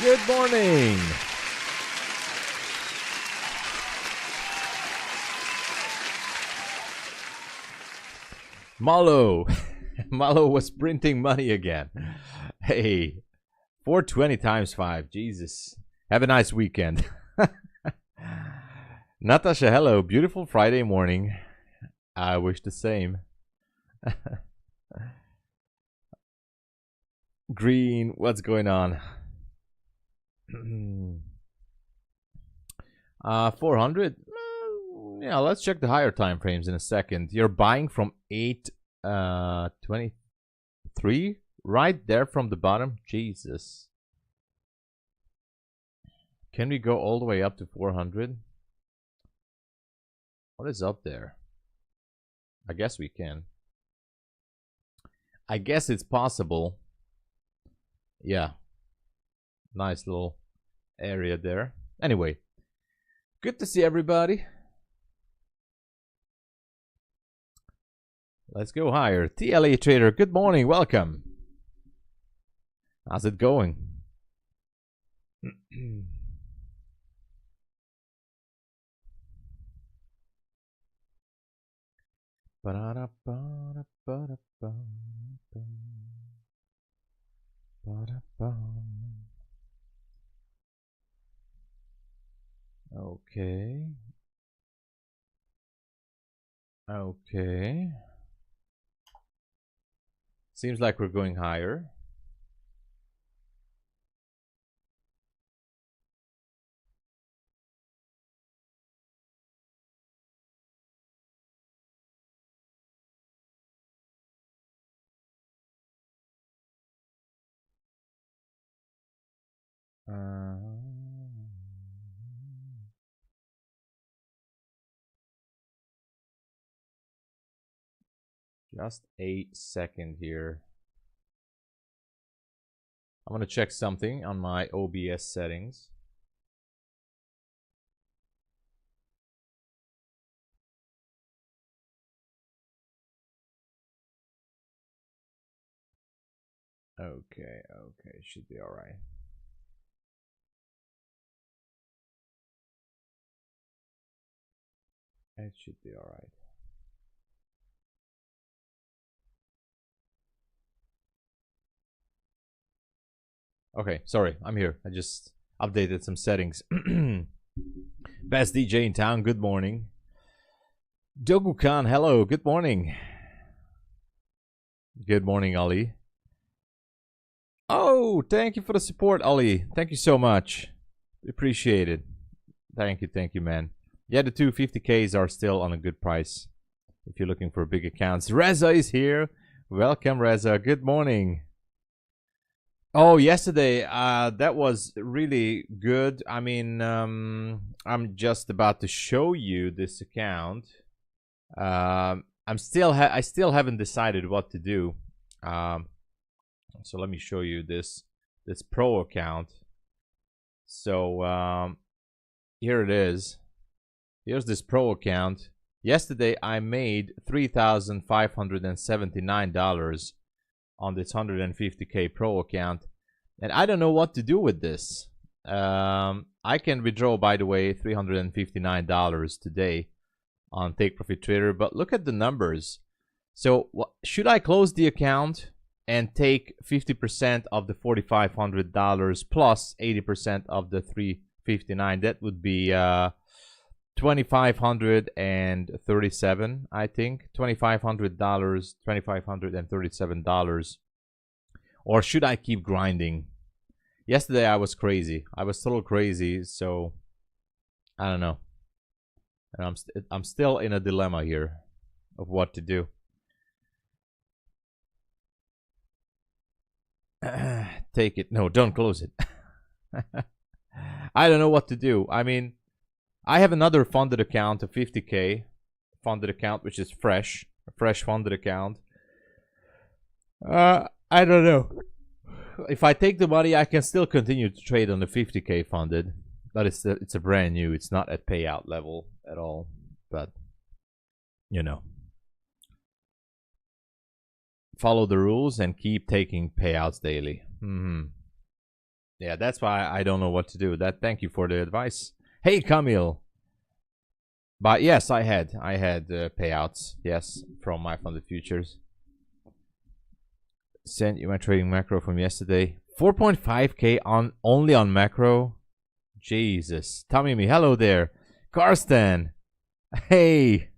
Good morning. Malo. Malo was printing money again. Hey, 420 times 5. Jesus. Have a nice weekend. Natasha, hello. Beautiful Friday morning. I wish the same. Green, what's going on? 400. Yeah, let's check the higher time frames in a second. You're buying from 823 right there from the bottom. Jesus. Can we go all the way up to 400? What is up there? I guess we can. I guess it's possible. Yeah. Nice little area there. Anyway, good to see everybody. Let's go higher. TLA Trader, good morning. Welcome. How's it going? Okay. Okay. Seems like we're going higher. Just a second here. I'm gonna check something on my OBS settings. Okay, should be all right. It should be all right. Okay, sorry, I'm here. I just updated some settings. Best DJ in town, good morning. Dogu Khan, hello, good morning. Good morning, Ali. Oh, thank you for the support, Ali. Thank you so much. Appreciate it. Thank you, man. Yeah, the 250Ks are still on a good price if you're looking for big accounts. Reza is here. Welcome, Reza. Good morning. Oh, yesterday, that was really good. I mean, I'm just about to show you this account. I still haven't decided what to do. So let me show you this pro account. So here it is. Here's this pro account. Yesterday I made $3,579 on this 150K pro account, and I don't know what to do with this. I can withdraw, by the way, $359 today on Take Profit Trader, but look at the numbers. So should I close the account and take 50% of the $4,500 plus 80% of the $359? That would be $2,537, I think. $2,500, $2,537. Or should I keep grinding? Yesterday I was crazy. I was total crazy, so I don't know. And I'm still in a dilemma here of what to do. Take it. No, don't close it. I don't know what to do. I mean, I have another funded account, a 50K funded account, which is fresh, a fresh funded account. I don't know. If I take the money, I can still continue to trade on the 50K funded, but it's a brand new. It's not at payout level at all, but you know, follow the rules and keep taking payouts daily. Yeah, that's why I don't know what to do. Thank you for the advice. Hey, Camille. But yes, I had payouts. Yes, from MyFundedFutures. Sent you my trading macro from yesterday. 4.5k on only on macro. Jesus. Tommy me, hello there. Karsten. Hey.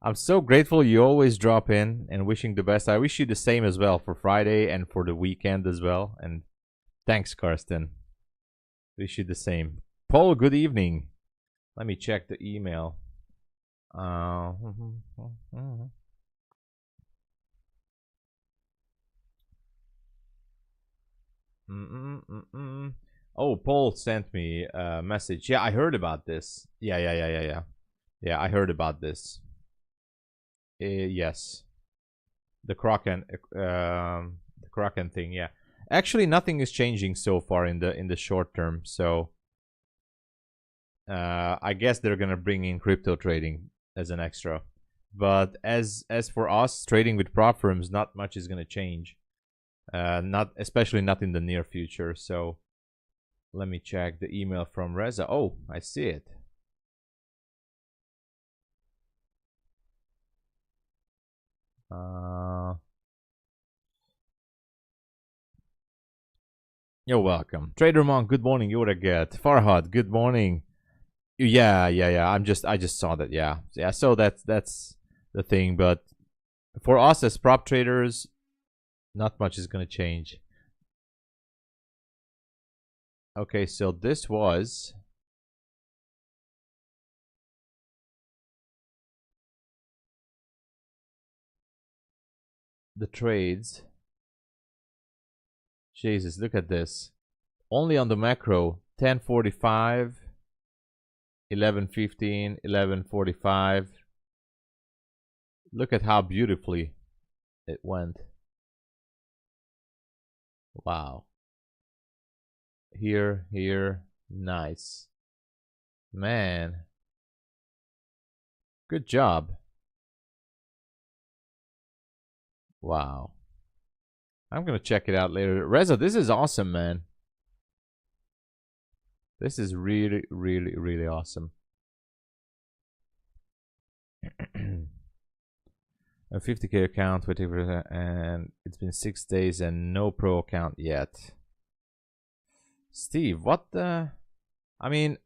I'm so grateful you always drop in and wishing the best. I wish you the same as well for Friday and for the weekend as well. And thanks, Karsten. Wish you the same. Paul, good evening. Let me check the email. Oh, Paul sent me a message. Yeah, I heard about this. Yeah. Yeah, I heard about this. Yes, the Kraken thing. Yeah, actually, nothing is changing so far in the short term. So, I guess they're gonna bring in crypto trading as an extra. But as for us trading with prop firms, not much is gonna change. Especially not in the near future. So, let me check the email from Reza. Oh, I see it. You're welcome. Trader Monk, good morning. You would get Farhad, good morning. Yeah. I just saw that. Yeah. So that's the thing. But for us as prop traders, not much is gonna change. Okay, so this was the trades. Jesus, look at this. Only on the macro, 10:45, 11:15, 11:45. Look at how beautifully it went. Wow. Here, nice. Man. Good job. Wow. I'm gonna check it out later. Reza, this is awesome, man. This is really awesome. A 50k account, whatever, and it's been 6 days and no pro account yet. Steve, what the? I mean,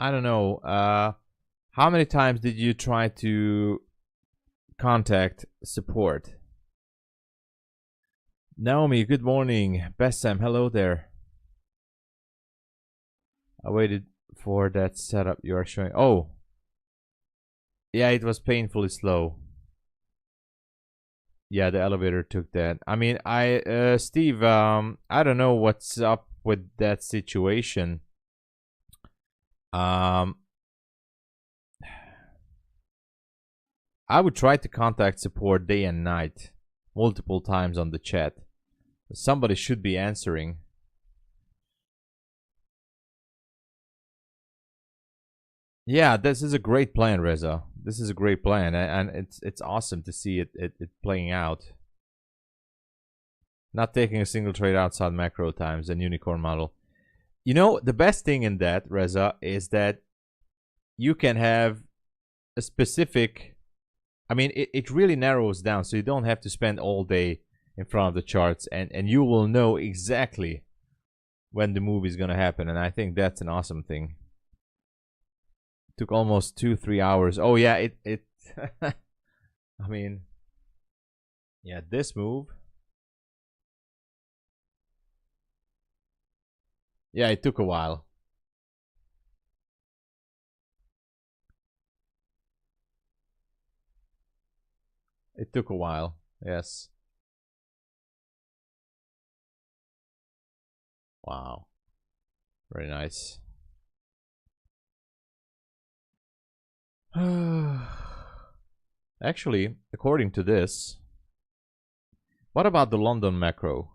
I don't know. How many times did you try to contact support? Naomi, good morning. Bessam, hello there. I waited for that setup you are showing. Oh, yeah, it was painfully slow. Yeah, the elevator took that. I mean, Steve, I don't know what's up with that situation. I would try to contact support day and night, multiple times on the chat. Somebody should be answering. Yeah, this is a great plan, Reza. This is a great plan, and it's awesome to see it playing out. Not taking a single trade outside macro times and unicorn model. You know, the best thing in that, Reza, is that you can have a specific. I mean, it really narrows down, so you don't have to spend all day in front of the charts, and you will know exactly when the move is gonna happen, and I think that's an awesome thing. Took almost 2-3 hours. Oh yeah, it I mean, yeah, this move. Yeah, it took a while. It took a while. Yes. Wow. Very nice. Actually, according to this, what about the London macro?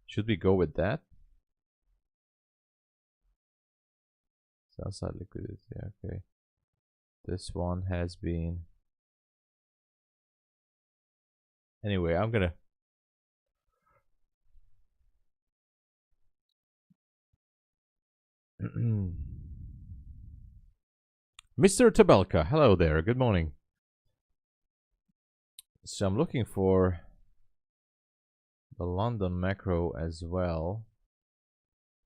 Should we go with that? Outside liquidity, okay. This one has been. Anyway, I'm gonna Mr. Tabelka, hello there. Good morning. So I'm looking for the London macro as well.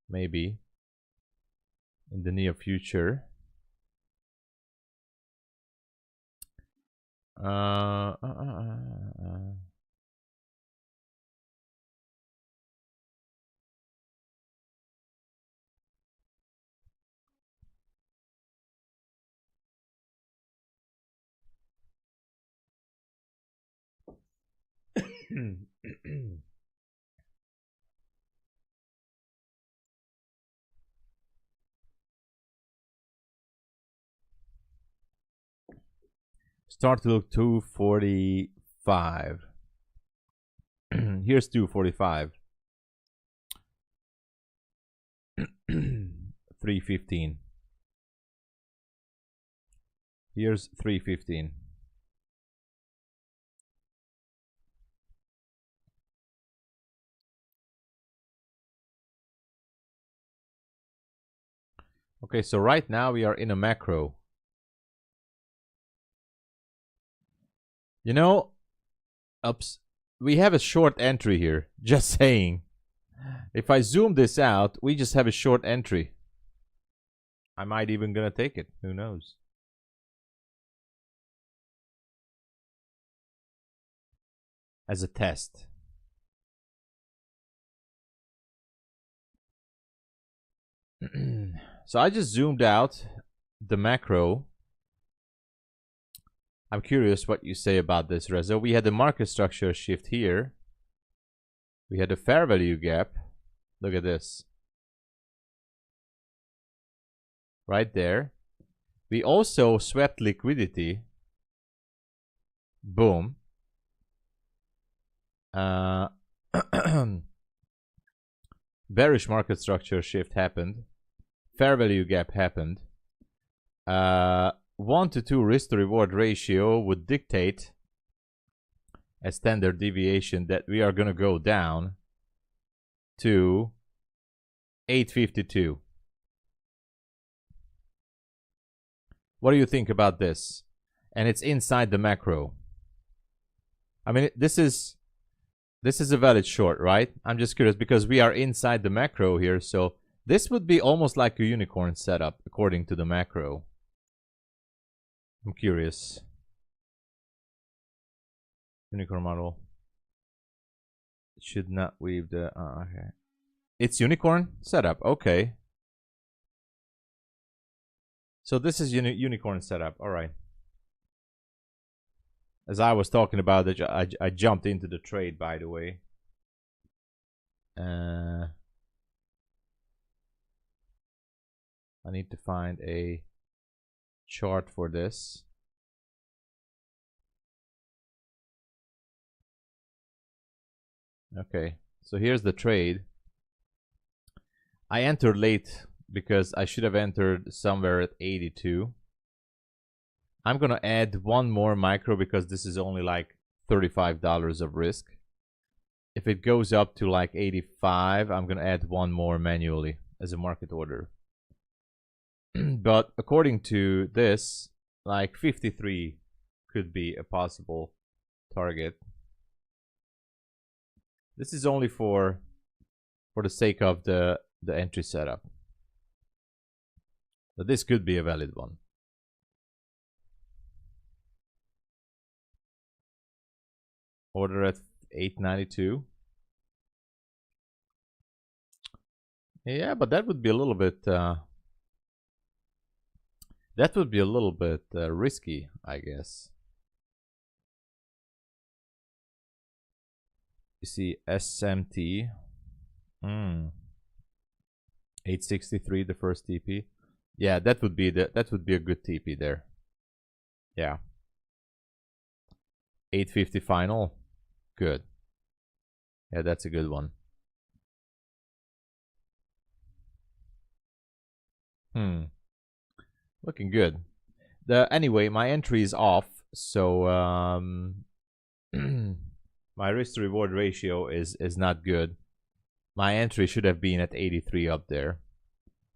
Maybe in the near future. Start to look 245. Here's 245. 315. Here's 315. Okay, so right now we are in a macro. You know, ups, we have a short entry here. Just saying. If I zoom this out, we just have a short entry. I might even gonna take it. Who knows? As a test. So I just zoomed out the macro. I'm curious what you say about this, Reza. We had the market structure shift here. We had a fair value gap. Look at this. Right there. We also swept liquidity. Boom. Bearish market structure shift happened. Fair value gap happened. 1 to 2 risk to reward ratio would dictate a standard deviation that we are going to go down to 852. What do you think about this? And it's inside the macro. I mean, this is a valid short, right? I'm just curious because we are inside the macro here, so this would be almost like a unicorn setup according to the macro. I'm curious. Unicorn model. It should not weave the... okay. It's unicorn setup. Okay. So this is unicorn setup. All right. As I was talking about it, I jumped into the trade, by the way. I need to find a chart for this. Okay, so here's the trade. I entered late because I should have entered somewhere at 82. I'm gonna add one more micro because this is only like $35 of risk. If it goes up to like 85, I'm gonna add one more manually as a market order. But according to this, like 53 could be a possible target. This is only for the sake of the entry setup. But this could be a valid one. Order at 892. Yeah, but that would be a little bit risky, I guess. You see SMT 863, the first TP. Yeah, that would be a good TP there. Yeah. 850 final. Good. Yeah, that's a good one. Looking good. Anyway, my entry is off, so my risk to reward ratio is not good. My entry should have been at 83 up there.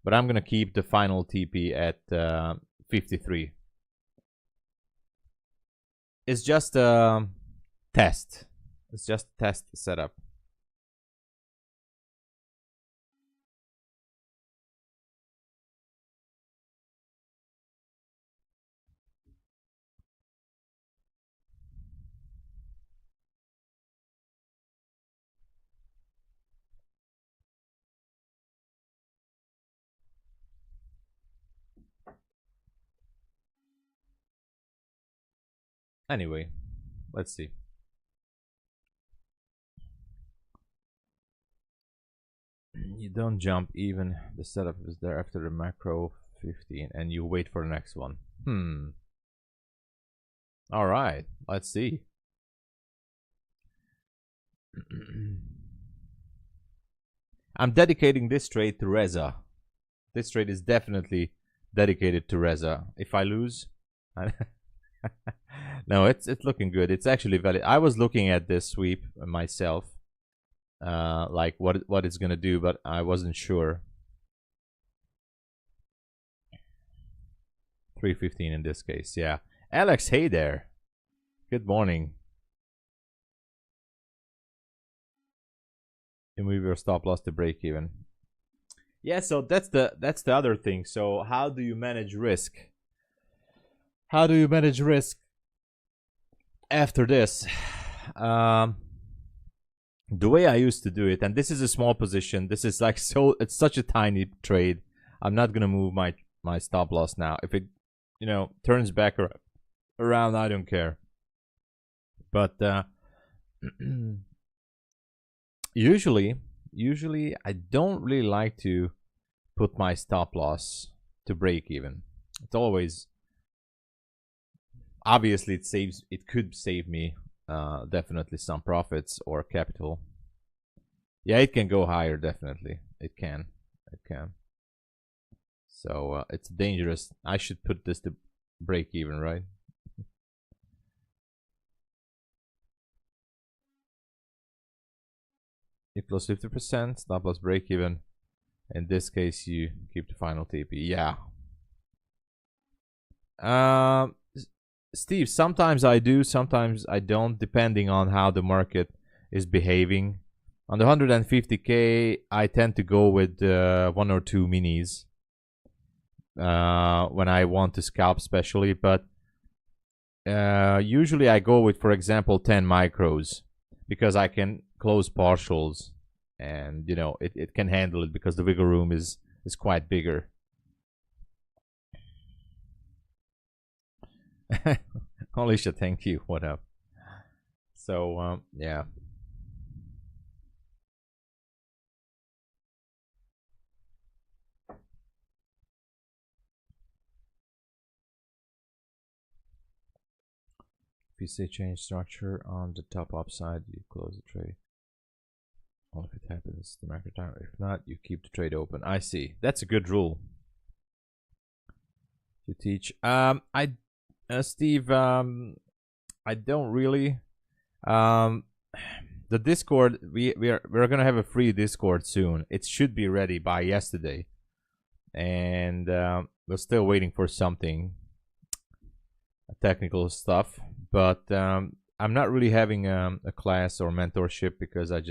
But I'm gonna keep the final TP at 53. It's just a test. It's just a test setup. Anyway, let's see. You don't jump even. The setup is there after the macro 15 and you wait for the next one. All right, let's see. I'm dedicating this trade to Reza. This trade is definitely dedicated to Reza. If I lose, no, it's looking good. It's actually valid. I was looking at this sweep myself, like what it's gonna do, but I wasn't sure. 315 in this case, yeah. Alex, hey there. Good morning. And move your stop loss to break even. Yeah, so that's the other thing. So how do you manage risk? How do you manage risk after this? The way I used to do it, and this is a small position. This is like it's such a tiny trade. I'm not gonna move my stop loss now. If it, turns back around, I don't care. But usually I don't really like to put my stop loss to break even. It's always, obviously it could save me definitely some profits or capital. Yeah, it can go higher, definitely. It can. So it's dangerous. I should put this to break even, right? You close 50%, stop loss break even. In this case, you keep the final TP. Yeah. Steve, sometimes I do, sometimes I don't, depending on how the market is behaving. On the 150K, I tend to go with 1 or 2 minis when I want to scalp, especially. But usually I go with, for example, 10 micros, because I can close partials, and it can handle it because the wiggle room is quite bigger. Alicia, thank you. What up? So yeah. If you say change structure on the top upside, you close the trade. Only if it happens the market time. If not, you keep the trade open. I see. That's a good rule to teach. Steve, I don't really. The Discord, we're gonna have a free Discord soon. It should be ready by yesterday, and we're still waiting for something, technical stuff. But I'm not really having a class or mentorship because I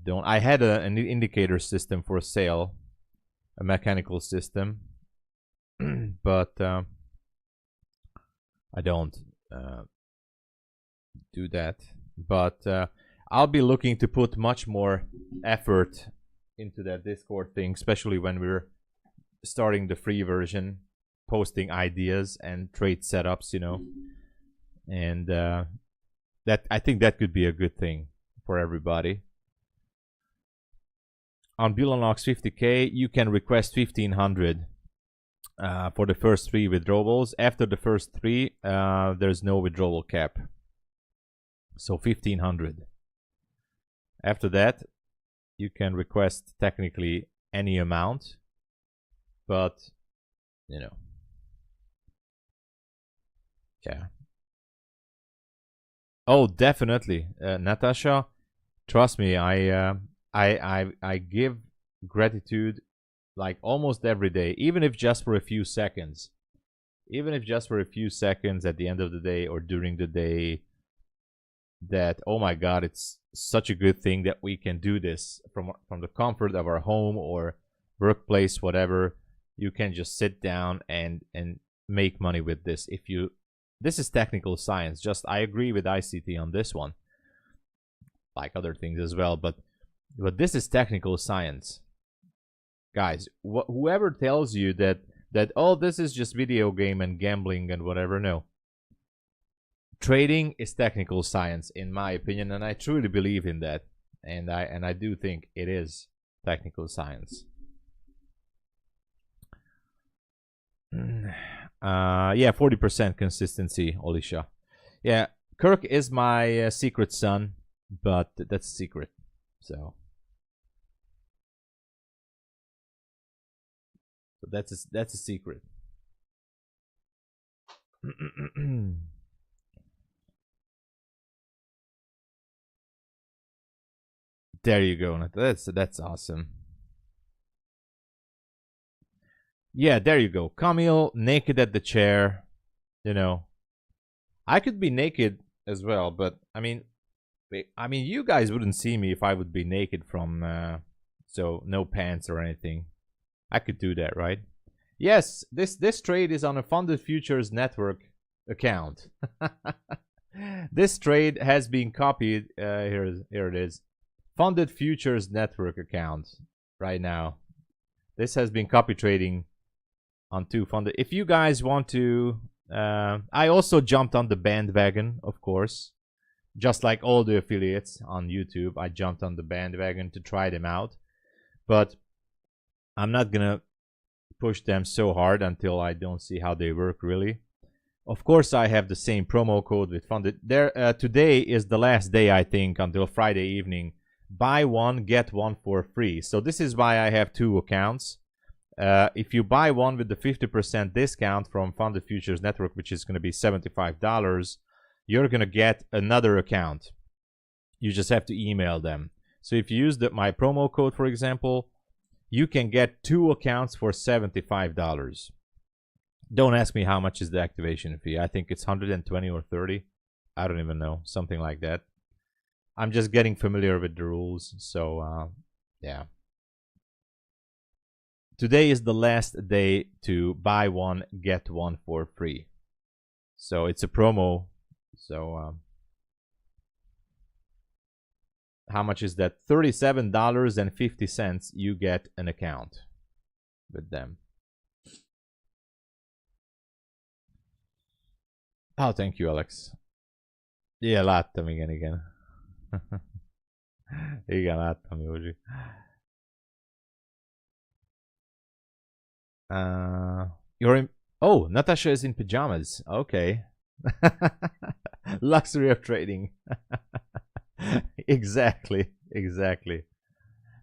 don't. I had an indicator system for sale, a mechanical system, but I don't do that. But I'll be looking to put much more effort into that Discord thing, especially when we're starting the free version, posting ideas and trade setups, and that I think that could be a good thing for everybody. On Bulenox 50K, you can request 1500 for the first 3 withdrawals. After the first 3, there's no withdrawal cap. So 1500. After that, you can request technically any amount, but yeah. Oh, definitely, Natasha. Trust me, I give gratitude like almost every day, even if just for a few seconds. Even if just for a few seconds at the end of the day or during the day, that, oh my God, it's such a good thing that we can do this from the comfort of our home or workplace, whatever. You can just sit down and make money with this. If you, this is technical science. Just, I agree with ICT on this one, like other things as well, but this is technical science, guys. Whoever tells you that oh, this is just video game and gambling and whatever, no. Trading is technical science, in my opinion, and I truly believe in that, and I do think it is technical science. Yeah, 40% consistency, Olisha. Yeah, Kirk is my secret son, but that's a secret. So that's a secret. There you go. That's awesome. Yeah, there you go. Camille, naked at the chair. You know, I could be naked as well, but I mean, you guys wouldn't see me if I would be naked from, so no pants or anything. I could do that, right? Yes, this trade is on a Funded Futures Network account. This trade has been copied. Here it is. Funded Futures Network account right now. This has been copy trading on two funded. If you guys want to, I also jumped on the bandwagon, of course. Just like all the affiliates on YouTube, I jumped on the bandwagon to try them out. But I'm not gonna push them so hard until I don't see how they work really. Of course, I have the same promo code with Funded. There, today is the last day, I think, until Friday evening. Buy one, get one for free. So this is why I have two accounts. If you buy one with the 50% discount from Funded Futures Network, which is going to be $75, you're going to get another account. You just have to email them. So if you use my promo code, for example, you can get two accounts for $75. Don't ask me how much is the activation fee. I think it's 120 or 30. I don't even know. Something like that. I'm just getting familiar with the rules. So, yeah. Today is the last day to buy one, get one for free. So it's a promo. So how much is that? $37.50 you get an account with them. Oh, thank you, Alex. Ilyen láttam, igen. Igen, láttam, Józsi. You're in... Oh, Natasha is in pajamas. Okay. Luxury of trading. Exactly.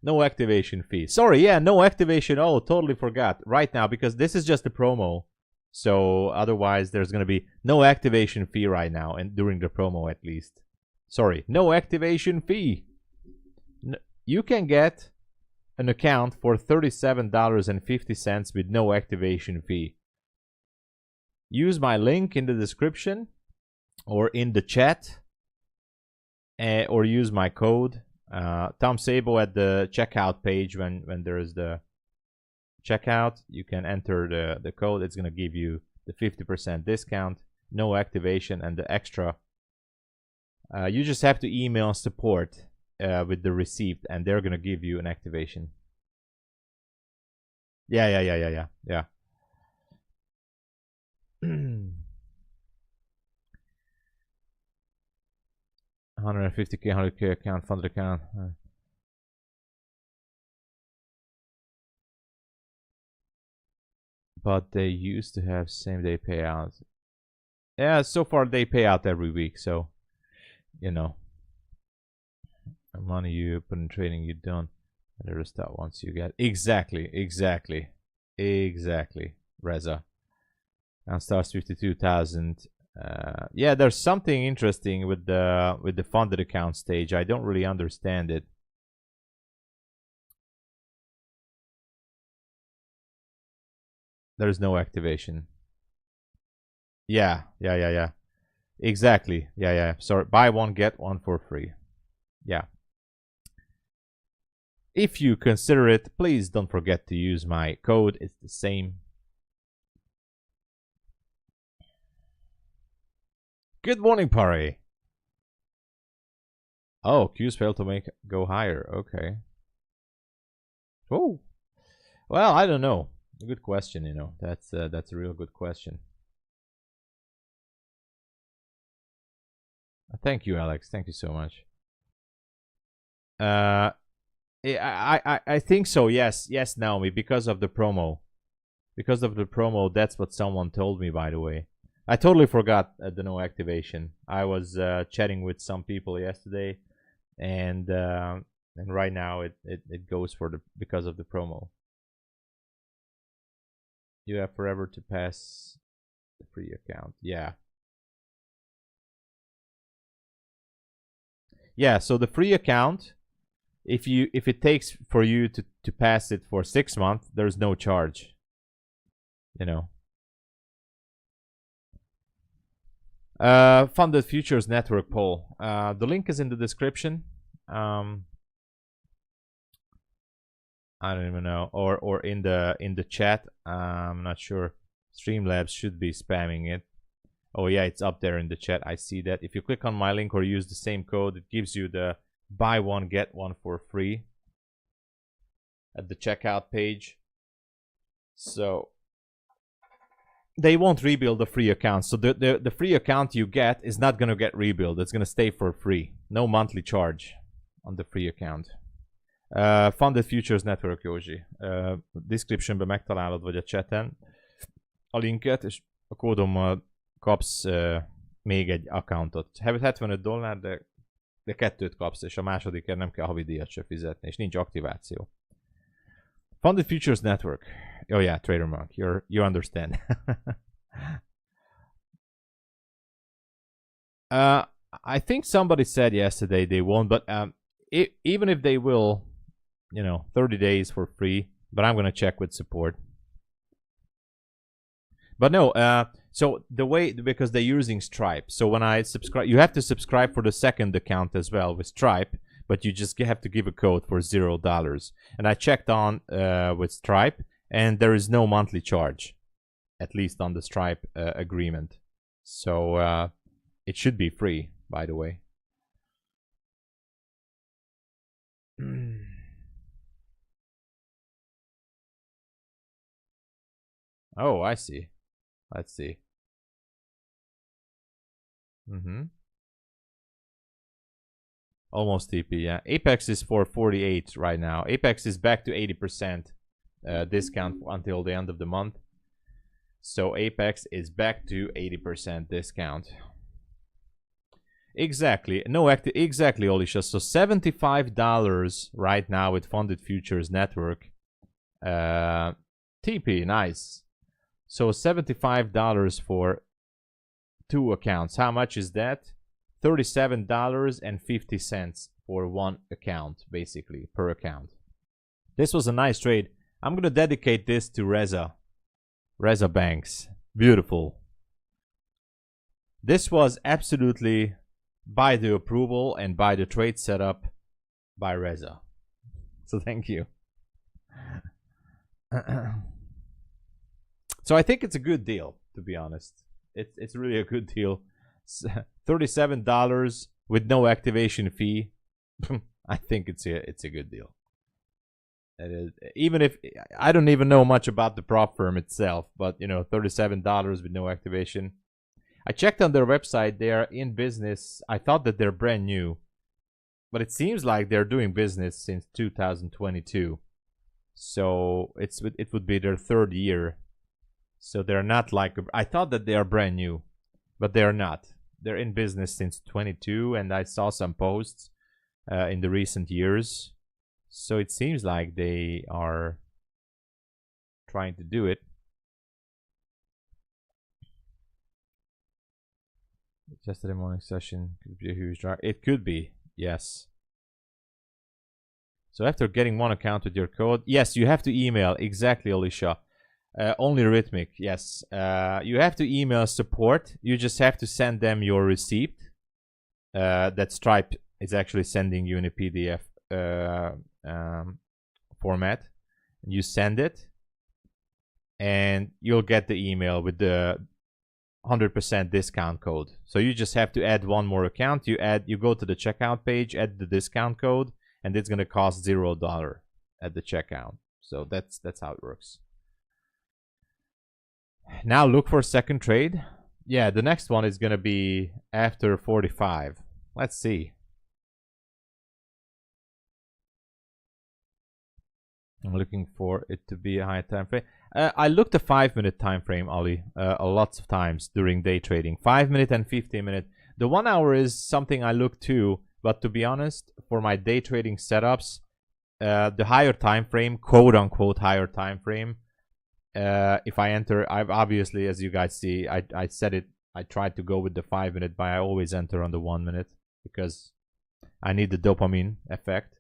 No activation fee. Sorry, yeah, no activation. Oh, totally forgot. Right now, because this is just a promo. So otherwise, there's going to be no activation fee right now, and during the promo at least. Sorry, no activation fee. You can get an account for $37.50 with no activation fee. Use my link in the description or in the chat, or use my code TOMSABO at the checkout page. When there is the checkout, you can enter the code. It's going to give you the 50% discount, no activation, and the extra. You just have to email support with the receipt, and they're going to give you an activation. Yeah. 150K, 100K account, funded account. But they used to have same day payouts. Yeah, so far they pay out every week, so you know, the money you put in trading, you don't. The rest out once you get exactly. Reza. Now starts 52,000. Yeah, there's something interesting with the funded account stage. I don't really understand it. There's no activation. Yeah. Exactly. Yeah. Sorry. Buy one, get one for free. Yeah. If you consider it, please don't forget to use my code. It's the same. Good morning, Pari. Oh, Q's failed to make go higher. Okay. Oh. Well, I don't know. A good question, you know. That's a real good question. Thank you, Alex. Thank you so much. I think so. Yes, Naomi. Because of the promo. Because of the promo. That's what someone told me. By the way, I totally forgot the no activation. I was chatting with some people yesterday, and right now it goes for the because of the promo. You have forever to pass the free account. Yeah. Yeah, so the free account, if it takes for you to pass it for 6 months, there's no charge. You know. Funded Futures Network poll. The link is in the description. I don't even know, or in the chat. I'm not sure. Streamlabs should be spamming it. Oh yeah, it's up there in the chat. I see that. If you click on my link or use the same code, it gives you the buy one get one for free at the checkout page. So they won't rebuild the free account. So the free account you get is not going to get rebuilt. It's going to stay for free. No monthly charge on the free account. Funded Futures Network, Józsi. Descriptionben megtalálod, vagy a chaten a linket, és a kódommal kapsz még egy accountot. $75, de kettőt kapsz, és a másodikért nem kell havidíjat se fizetni, és nincs aktiváció. Funded Futures Network. Oh yeah, Trader Monk, you understand. I think somebody said yesterday they won't, but even if they will, you know, 30 days for free, but I'm going to check with support. But no, so the way, because they're using Stripe. So when I subscribe, you have to subscribe for the second account as well with Stripe, but you just have to give a code for $0. And I checked on with Stripe, and there is no monthly charge, at least on the Stripe agreement. So it should be free, by the way. Oh, I see. Let's see. Almost TP, yeah. Apex is for 48 right now. Apex is back to 80% discount until the end of the month. So Apex is back to 80% discount. Exactly. No, exactly, Olisha. So $75 right now with Funded Futures Network. TP, nice. So $75 for 2 accounts. How much is that? $37.50 for 1 account, basically, per account. This was a nice trade. I'm going to dedicate this to Reza Banks. Beautiful. This was absolutely by the approval and by the trade setup by Reza. So thank you. So I think it's a good deal, to be honest. It's really a good deal. $37 with no activation fee. I think it's a good deal. Even if I don't even know much about the prop firm itself, but you know, $37 with no activation. I checked on their website. They are in business. I thought that they're brand new, but it seems like they're doing business since 2022. So it would be their 3rd year. So they're not like, I thought that they are brand new, but they're not. They're in business since 22, and I saw some posts in the recent years. So it seems like they are trying to do it. Yesterday morning session could be a huge drive. It could be, yes. So after getting 1 account with your code, yes, you have to email. Exactly, Alicia. Only Rhythmic, yes. You have to email support. You just have to send them your receipt. That Stripe is actually sending you in a PDF format. You send it, and you'll get the email with the 100% discount code. So you just have to add one more account. You go to the checkout page, add the discount code, and it's gonna cost $0 at the checkout. So that's how it works. Now look for a second trade. Yeah, the next one is gonna be after 45. Let's see. I'm looking for it to be a high time frame. I looked at 5-minute time frame, Ali, lots of times during day trading. 5-minute and 15-minute. The 1 hour is something I look to, but to be honest, for my day trading setups, the higher time frame, quote unquote higher time frame, if I enter, I've obviously, as you guys see, I said it, I tried to go with the 5-minute, but I always enter on the 1 minute because I need the dopamine effect.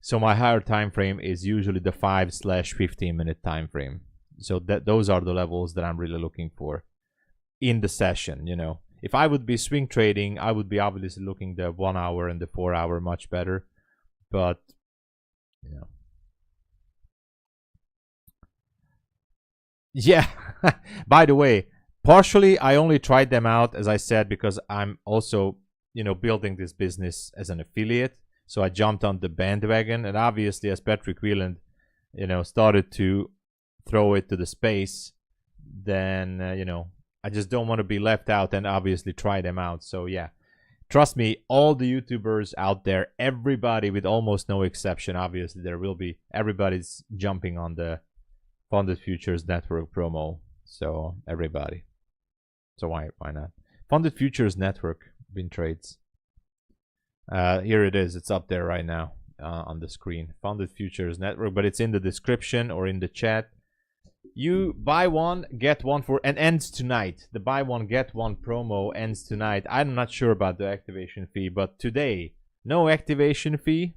So my higher time frame is usually the 5/15-minute time frame. So those are the levels that I'm really looking for in the session. You know, if I would be swing trading, I would be obviously looking the 1 hour and the 4 hour much better. But you know, yeah. By the way, partially I only tried them out, as I said, because I'm also, you know, building this business as an affiliate. So I jumped on the bandwagon, and obviously, as Patrick Wieland, you know, started to throw it to the space, then you know, I just don't want to be left out, and obviously try them out. So yeah, trust me, all the YouTubers out there, everybody with almost no exception, obviously there will be, everybody's jumping on the Funded Futures Network promo. So everybody. So why not? Funded Futures Network win trades. Here it is. It's up there right now on the screen. Funded Futures Network, but it's in the description or in the chat. You buy one, get one for, and ends tonight. The buy one, get one promo ends tonight. I'm not sure about the activation fee, but today, no activation fee.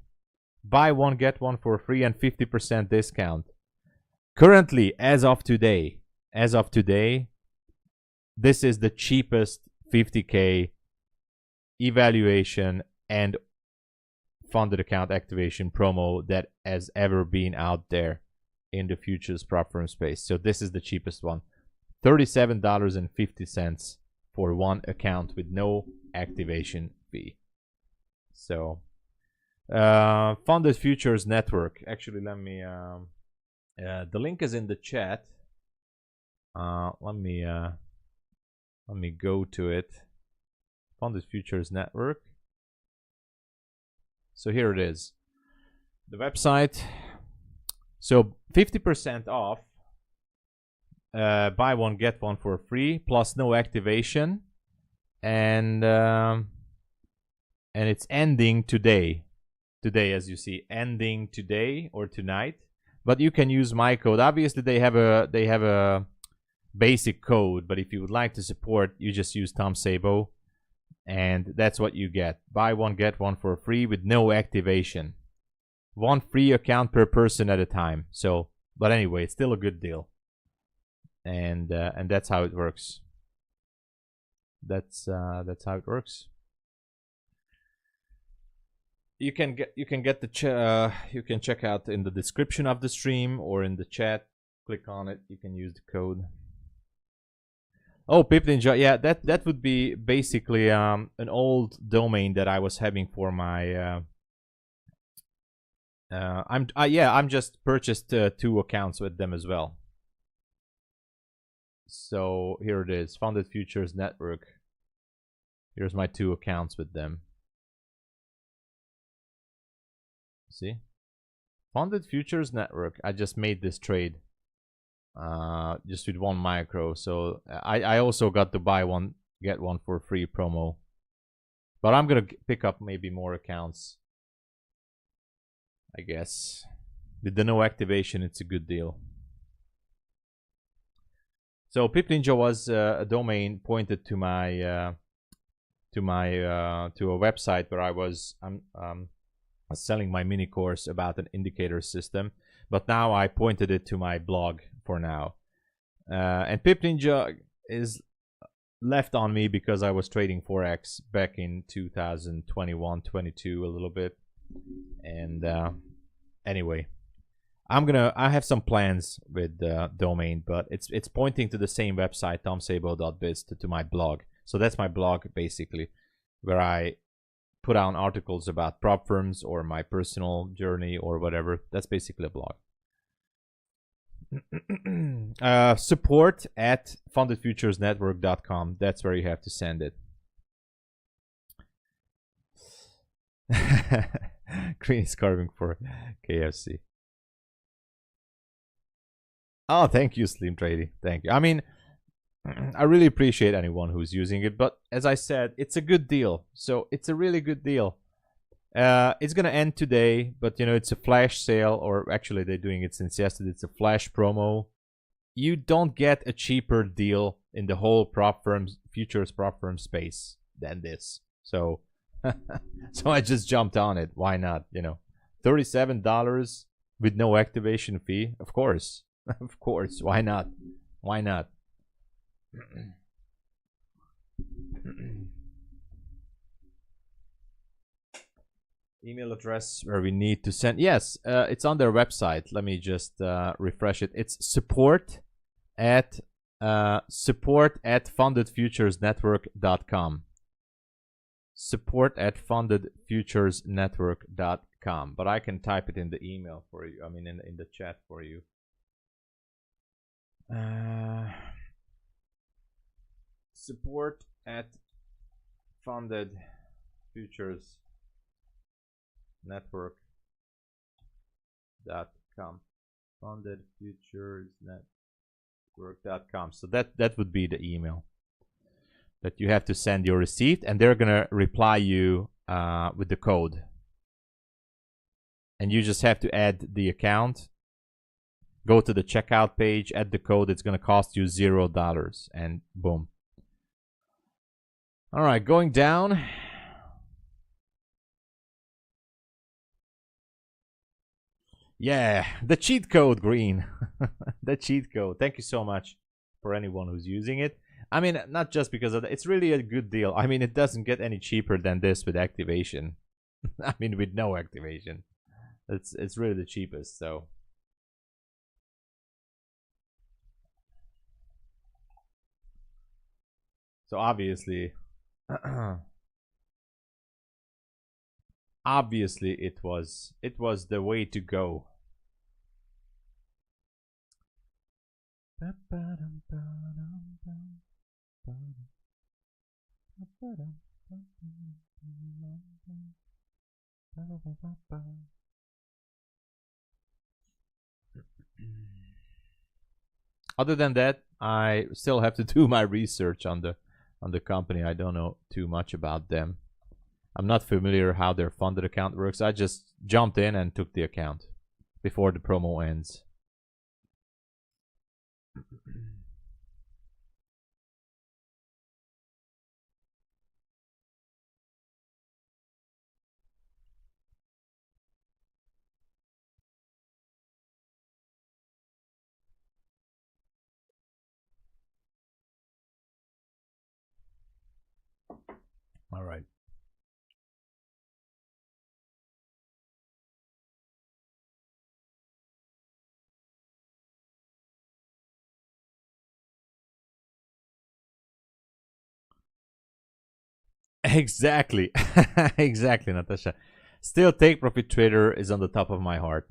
Buy one, get one for free and 50% discount. Currently, as of today, this is the cheapest 50K evaluation and funded account activation promo that has ever been out there in the futures prop firm space. So this is the cheapest one. $37.50 for one account with no activation fee. So Funded Futures Network. Actually, let me the link is in the chat. Let me go to it. Funded Futures Network. So here it is, the website. So 50% off, buy one get one for free, plus no activation, and it's ending today. Today, as you see, ending today or tonight. But you can use my code. Obviously, they have a basic code, but if you would like to support, you just use TOMSABO. And that's what you get. Buy one, get one for free with no activation. One free account per person at a time. So, but anyway, it's still a good deal. And that's how it works. That's how it works. You can get the you can check out in the description of the stream or in the chat. Click on it. You can use the code. Oh, Pip Ninja, yeah, that would be basically an old domain that I was having for my. I'm just purchased 2 accounts with them as well. So here it is, Funded Futures Network. Here's my 2 accounts with them. See, Funded Futures Network. I just made this trade. Just with 1 micro. So I also got the buy one get one for free promo, but I'm gonna pick up maybe more accounts, I guess. With the no activation, it's a good deal. So Pip Ninja was a domain pointed to my to a website where I was selling my mini course about an indicator system, but now I pointed it to my blog for now. And Pip Ninja is left on me because I was trading Forex back in 2021-22 a little bit. And anyway, I have some plans with domain, but it's pointing to the same website, tomsabo.biz, to my blog. So that's my blog basically, where I put out articles about prop firms or my personal journey or whatever. That's basically a blog. Support at fundedfuturesnetwork.com. That's where you have to send it. Green is carving for KFC. Oh, thank you, Slim Trady. Thank you. I mean, I really appreciate anyone who's using it, but as I said, it's a good deal. So it's a really good deal. It's gonna end today, but you know, it's a flash sale, or actually they're doing it since yesterday. It's a flash promo. You don't get a cheaper deal in the whole prop firms, futures prop firm space than this. So, so I just jumped on it. Why not? You know, $37 with no activation fee. Of course, of course. Why not? Why not? Email address where we need to send. Yes, it's on their website. Let me just refresh it. It's support at fundedfuturesnetwork.com. Support at fundedfuturesnetwork.com. But I can type it in the email for you. I mean, in the chat for you. Support at fundedfuturesnetwork.com. fundedfuturesnetwork.com. So that would be the email that you have to send your receipt, and they're gonna reply you with the code, and you just have to add the account, go to the checkout page, add the code. It's gonna cost you $0, and boom. All right, going down. Yeah, the cheat code, Green. The cheat code. Thank you so much for anyone who's using it. I mean, not just because of that. It's really a good deal. I mean, it doesn't get any cheaper than this with activation. I mean, with no activation. It's really the cheapest, so. So obviously, obviously it was the way to go. Other than that, I still have to do my research on the company. I don't know too much about them. I'm not familiar how their funded account works. I just jumped in and took the account before the promo ends. All right. Exactly. Exactly, Natasha. Still, Take Profit Trader is on the top of my heart.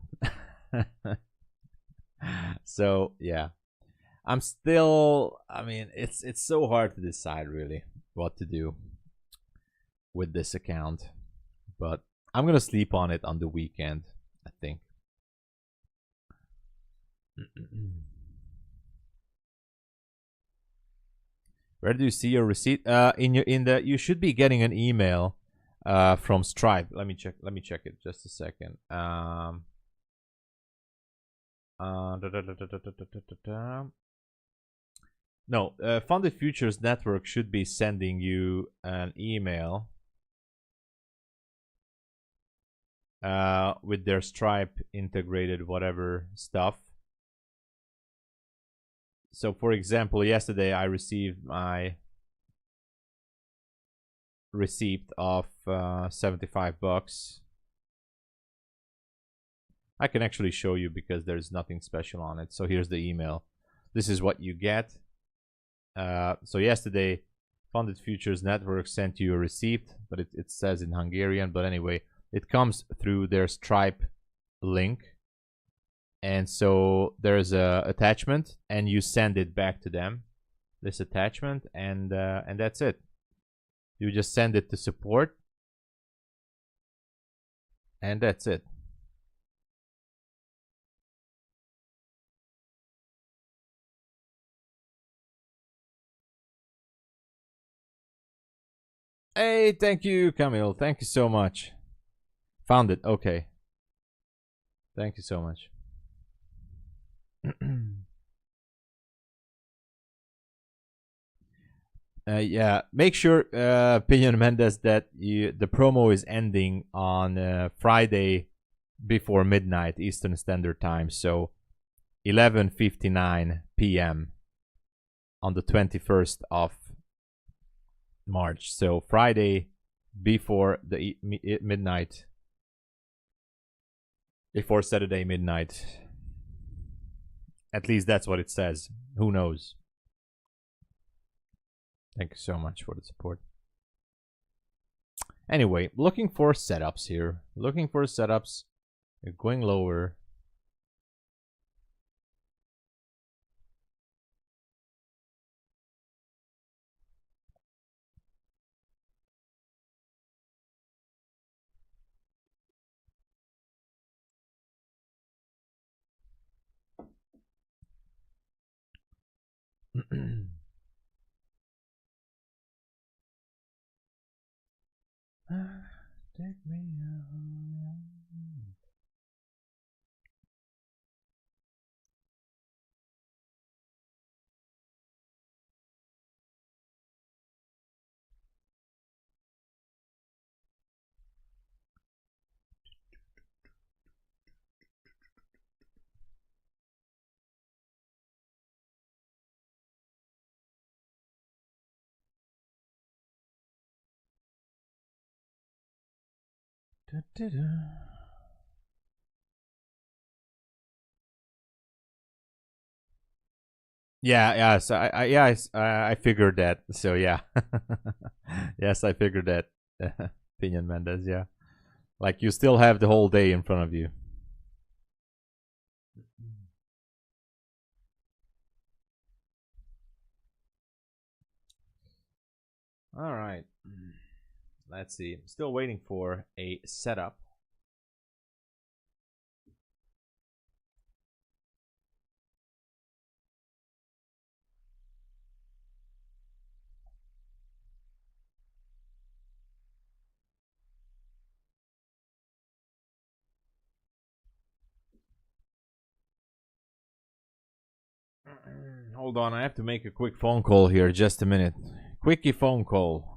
So, yeah. I'm still, I mean, it's so hard to decide really what to do with this account. But I'm going to sleep on it on the weekend, I think. Where do you see your receipt? You should be getting an email from Stripe. Let me check it just a second. No, Funded Futures Network should be sending you an email with their Stripe integrated whatever stuff. So for example, yesterday I received my receipt of 75 bucks. I can actually show you because there's nothing special on it. So here's the email. This is what you get. So yesterday, Funded Futures Network sent you a receipt, but it says in Hungarian. But anyway, it comes through their Stripe link. And so there's a attachment, and you send it back to them, this attachment, and that's it. You just send it to support, and that's it. Hey, thank you, Camille. Thank you so much. Found it. Okay. Thank you so much. Yeah, make sure, Pinion Mendez, that the promo is ending on Friday before midnight Eastern Standard Time. So 11:59 p.m. on the 21st of March. So Friday before the midnight, before Saturday midnight. At least that's what it says. Who knows? Thank you so much for the support. Anyway, looking for setups here. Looking for setups. Going lower. Take me out. Yeah, yeah. So I figured that. So yeah, yes, I figured that. Pinion Mendez, yeah. Like you still have the whole day in front of you. All right. Let's see. Still waiting for a setup. Hold on, I have to make a quick phone call here. Just a minute. Quickie phone call.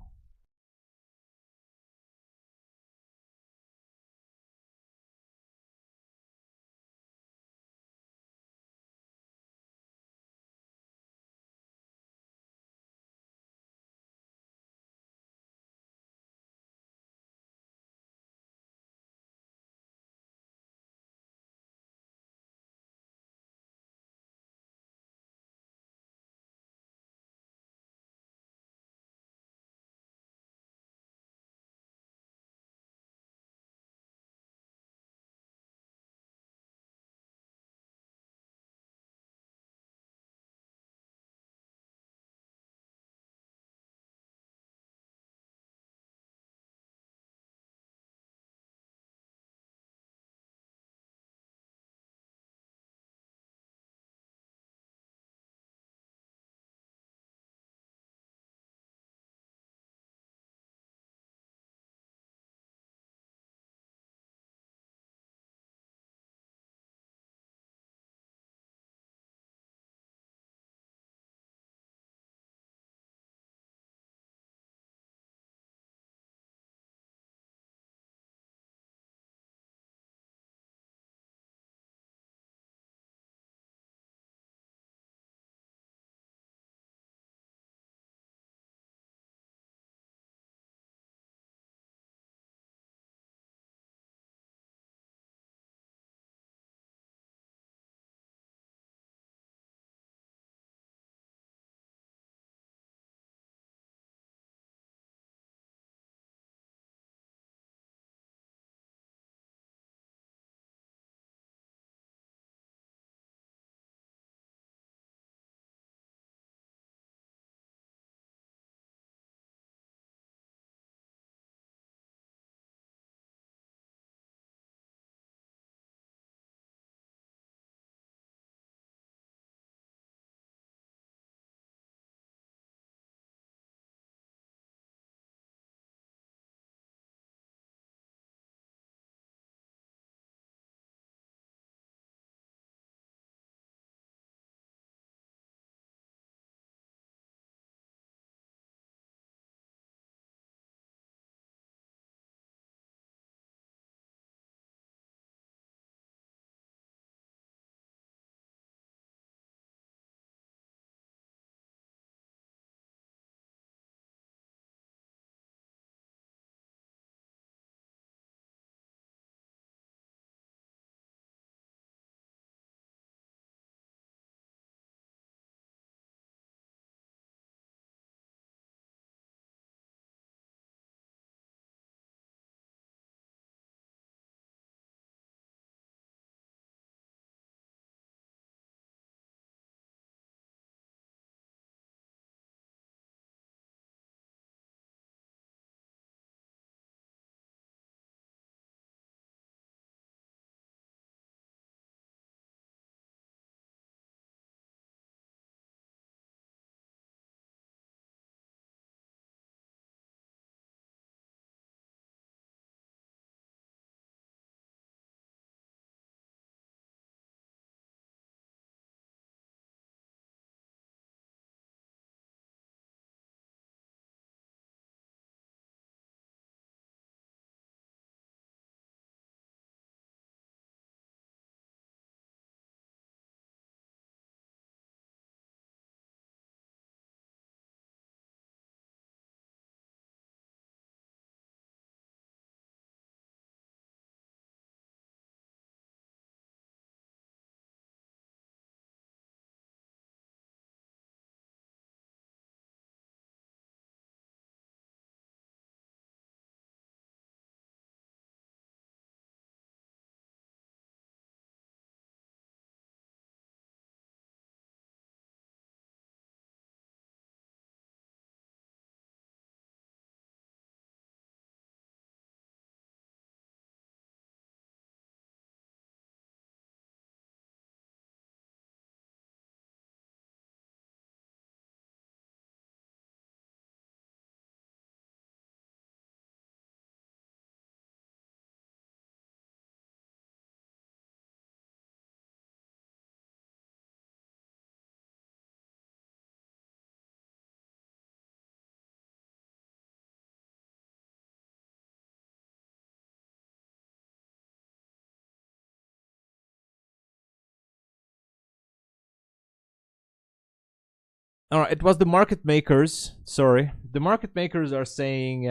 All right, it was the market makers. Sorry, the market makers are saying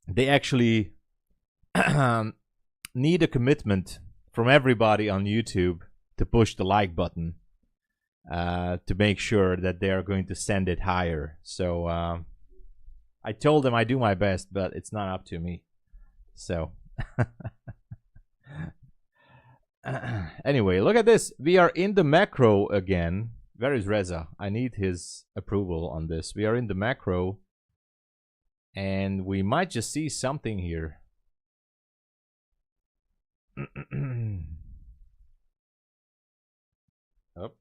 they actually need a commitment from everybody on YouTube to push the like button to make sure that they are going to send it higher. So I told them I do my best, but it's not up to me. So anyway, look at this. We are in the macro again. Where is Reza? I need his approval on this. We are in the macro, and we might just see something here. Up.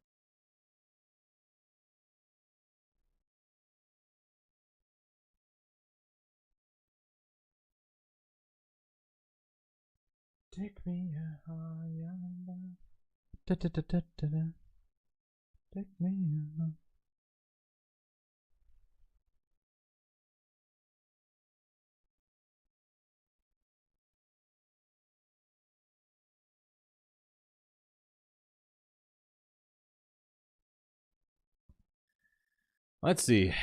Take me higher. Take me higher. Let's see.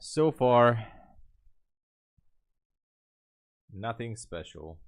So far, nothing special.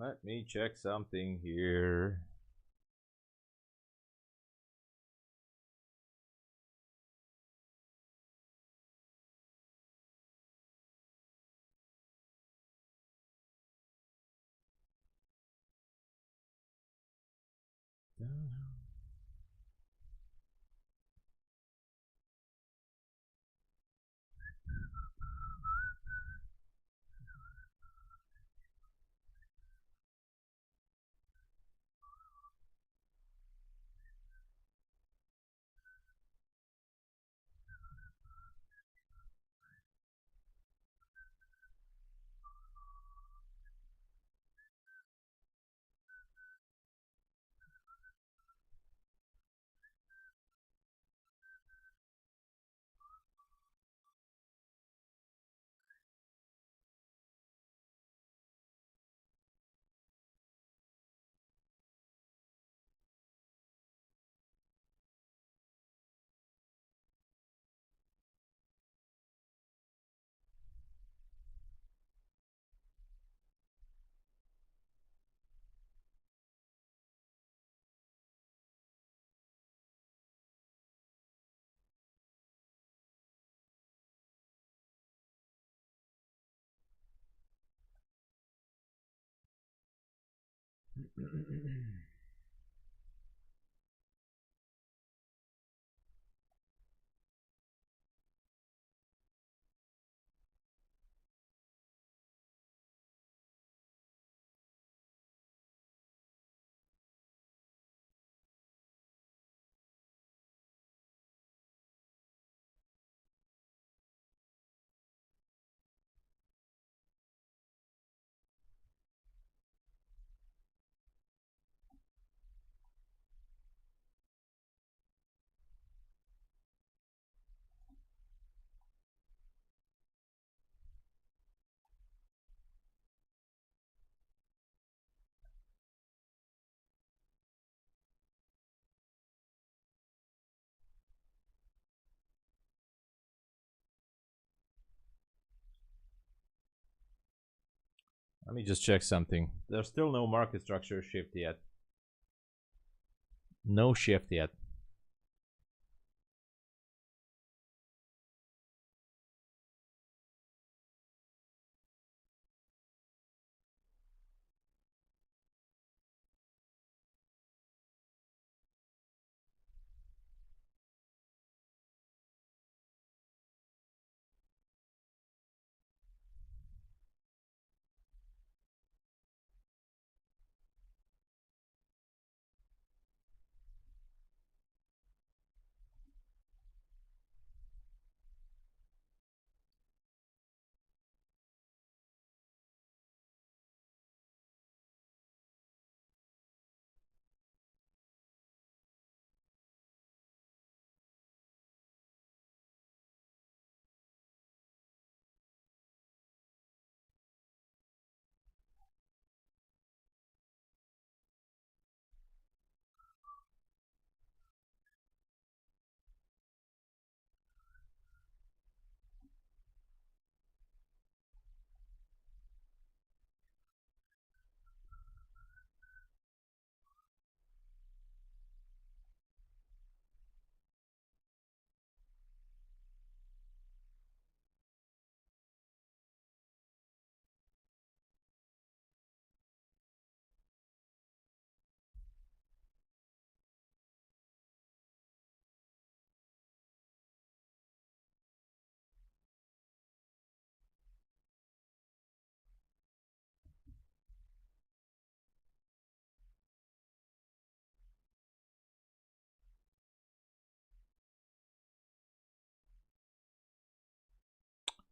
Let me check something here. Let me just check something. There's still no market structure shift yet. No shift yet.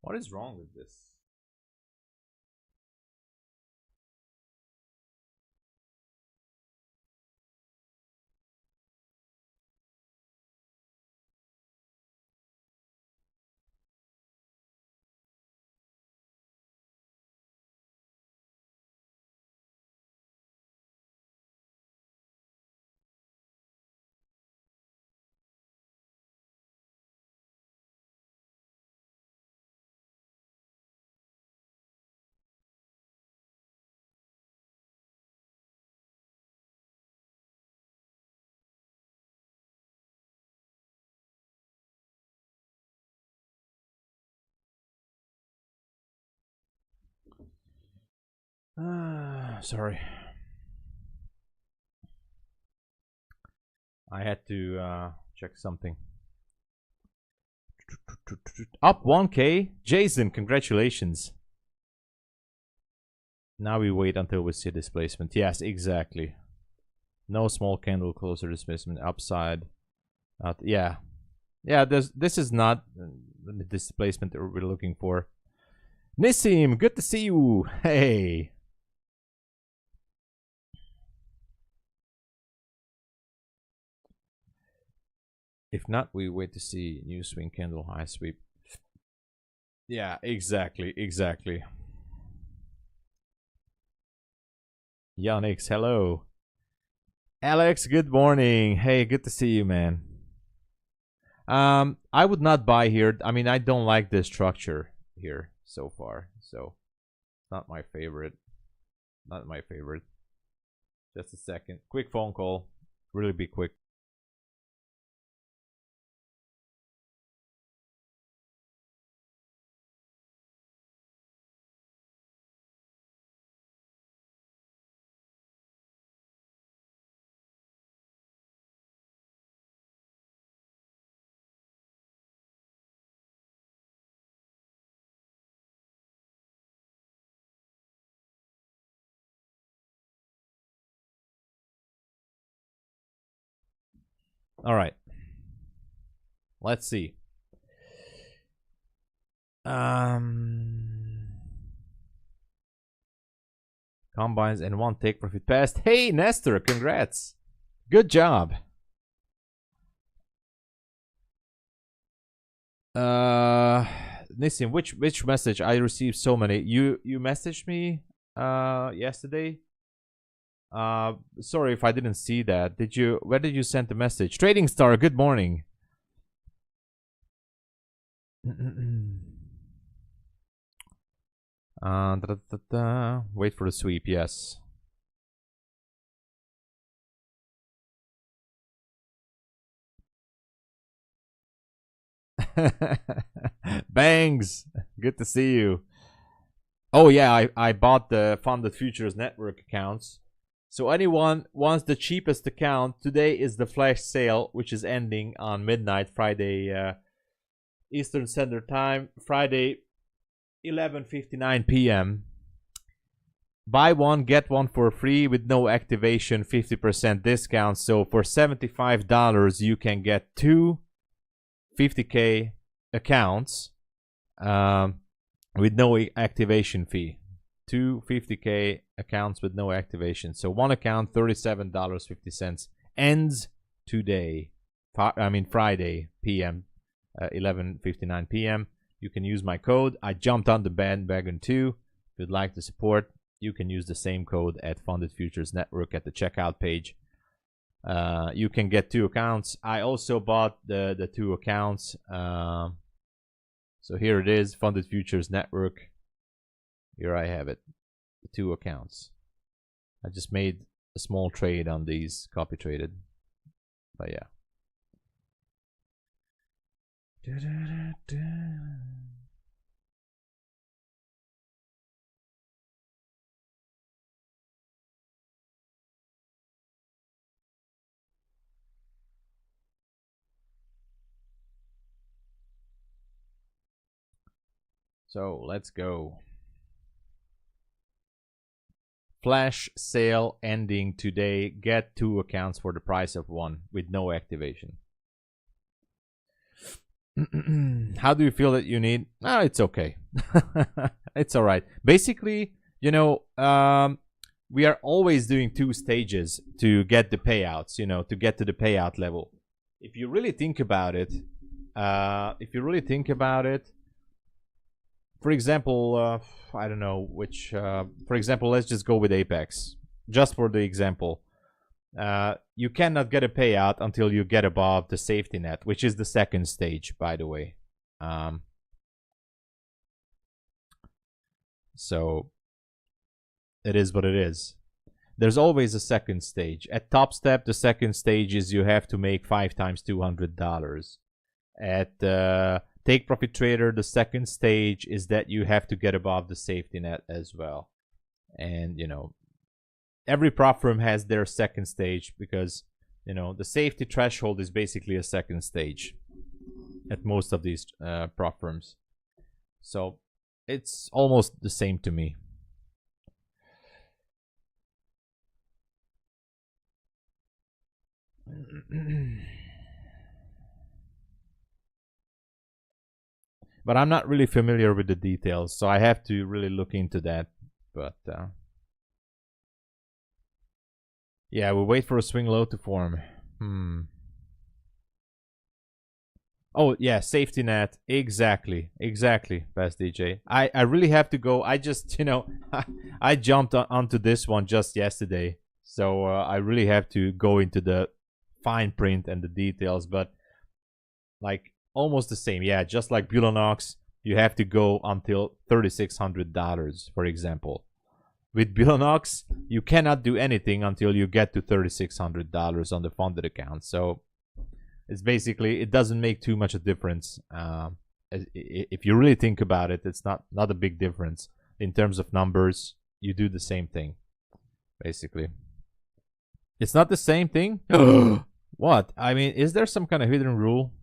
What is wrong with this? Sorry. I had to check something. Up 1K. Jason, congratulations. Now we wait until we see displacement. Yes, exactly. No small candle closer displacement upside. Yeah. Yeah, this is not the displacement that we're looking for. Nissim, good to see you. Hey. If not, we wait to see new swing candle high sweep. Yeah, exactly, exactly. Yanix, hello. Alex, good morning. Hey, good to see you, man. I would not buy here. I mean, I don't like this structure here so far, so not my favorite. Not my favorite. Just a second. Quick phone call. Really be quick. All right. Let's see. Combines and one take profit passed. Hey, Nestor, congrats. Good job. Nissim, which message? I received so many. You messaged me yesterday. Sorry if I didn't see that. Did you? Where did you send the message? Trading Star, good morning. Wait for the sweep, yes. Bangs, good to see you. Oh yeah, I bought the Funded Futures network accounts. So anyone wants the cheapest account, today is the flash sale, which is ending on midnight Friday Eastern Standard Time, Friday 11:59 p.m. Buy one, get one for free with no activation, 50% discount. So for $75, you can get two 50K accounts with no activation fee. Two 50K accounts with no activation. So one account, $37.50. Ends today. I mean Friday p.m. 11:59 p.m. You can use my code. I jumped on the bandwagon too. If you'd like to support, you can use the same code at Funded Futures Network at the checkout page. You can get two accounts. I also bought the two accounts. So here it is, Funded Futures Network. Here I have it, the two accounts. I just made a small trade on these, copy traded. But yeah. So let's go. Flash sale ending today. Get two accounts for the price of one with no activation. How do you feel that you need? Oh, it's okay. It's all right. Basically, you know, we are always doing 2 stages to get the payouts, you know, to get to the payout level. If you really think about it, for example, I don't know which, for example, let's just go with Apex, just for the example. You cannot get a payout until you get above the safety net, which is the 2nd stage, by the way. So it is what it is. There's always a 2nd stage. At Top Step, the 2nd stage is you have to make 5 times $200. At Take Profit Trader, the 2nd stage is that you have to get above the safety net as well. And, you know, every prop firm has their 2nd stage because, you know, the safety threshold is basically a 2nd stage at most of these prop firms. So it's almost the same to me. But I'm not really familiar with the details, so I have to really look into that. But yeah, we'll wait for a swing low to form. Oh yeah, safety net. Exactly, Best DJ. I really have to go. I just, you know, I jumped onto this one just yesterday, so I really have to go into the fine print and the details. But like almost the same. Yeah, just like Bulenox, you have to go until $3,600, for example. With Bulenox, you cannot do anything until you get to $3,600 on the funded account. So it's basically, it doesn't make too much a difference. If you really think about it, it's not a big difference. In terms of numbers, you do the same thing, basically. It's not the same thing? What? I mean, is there some kind of hidden rule?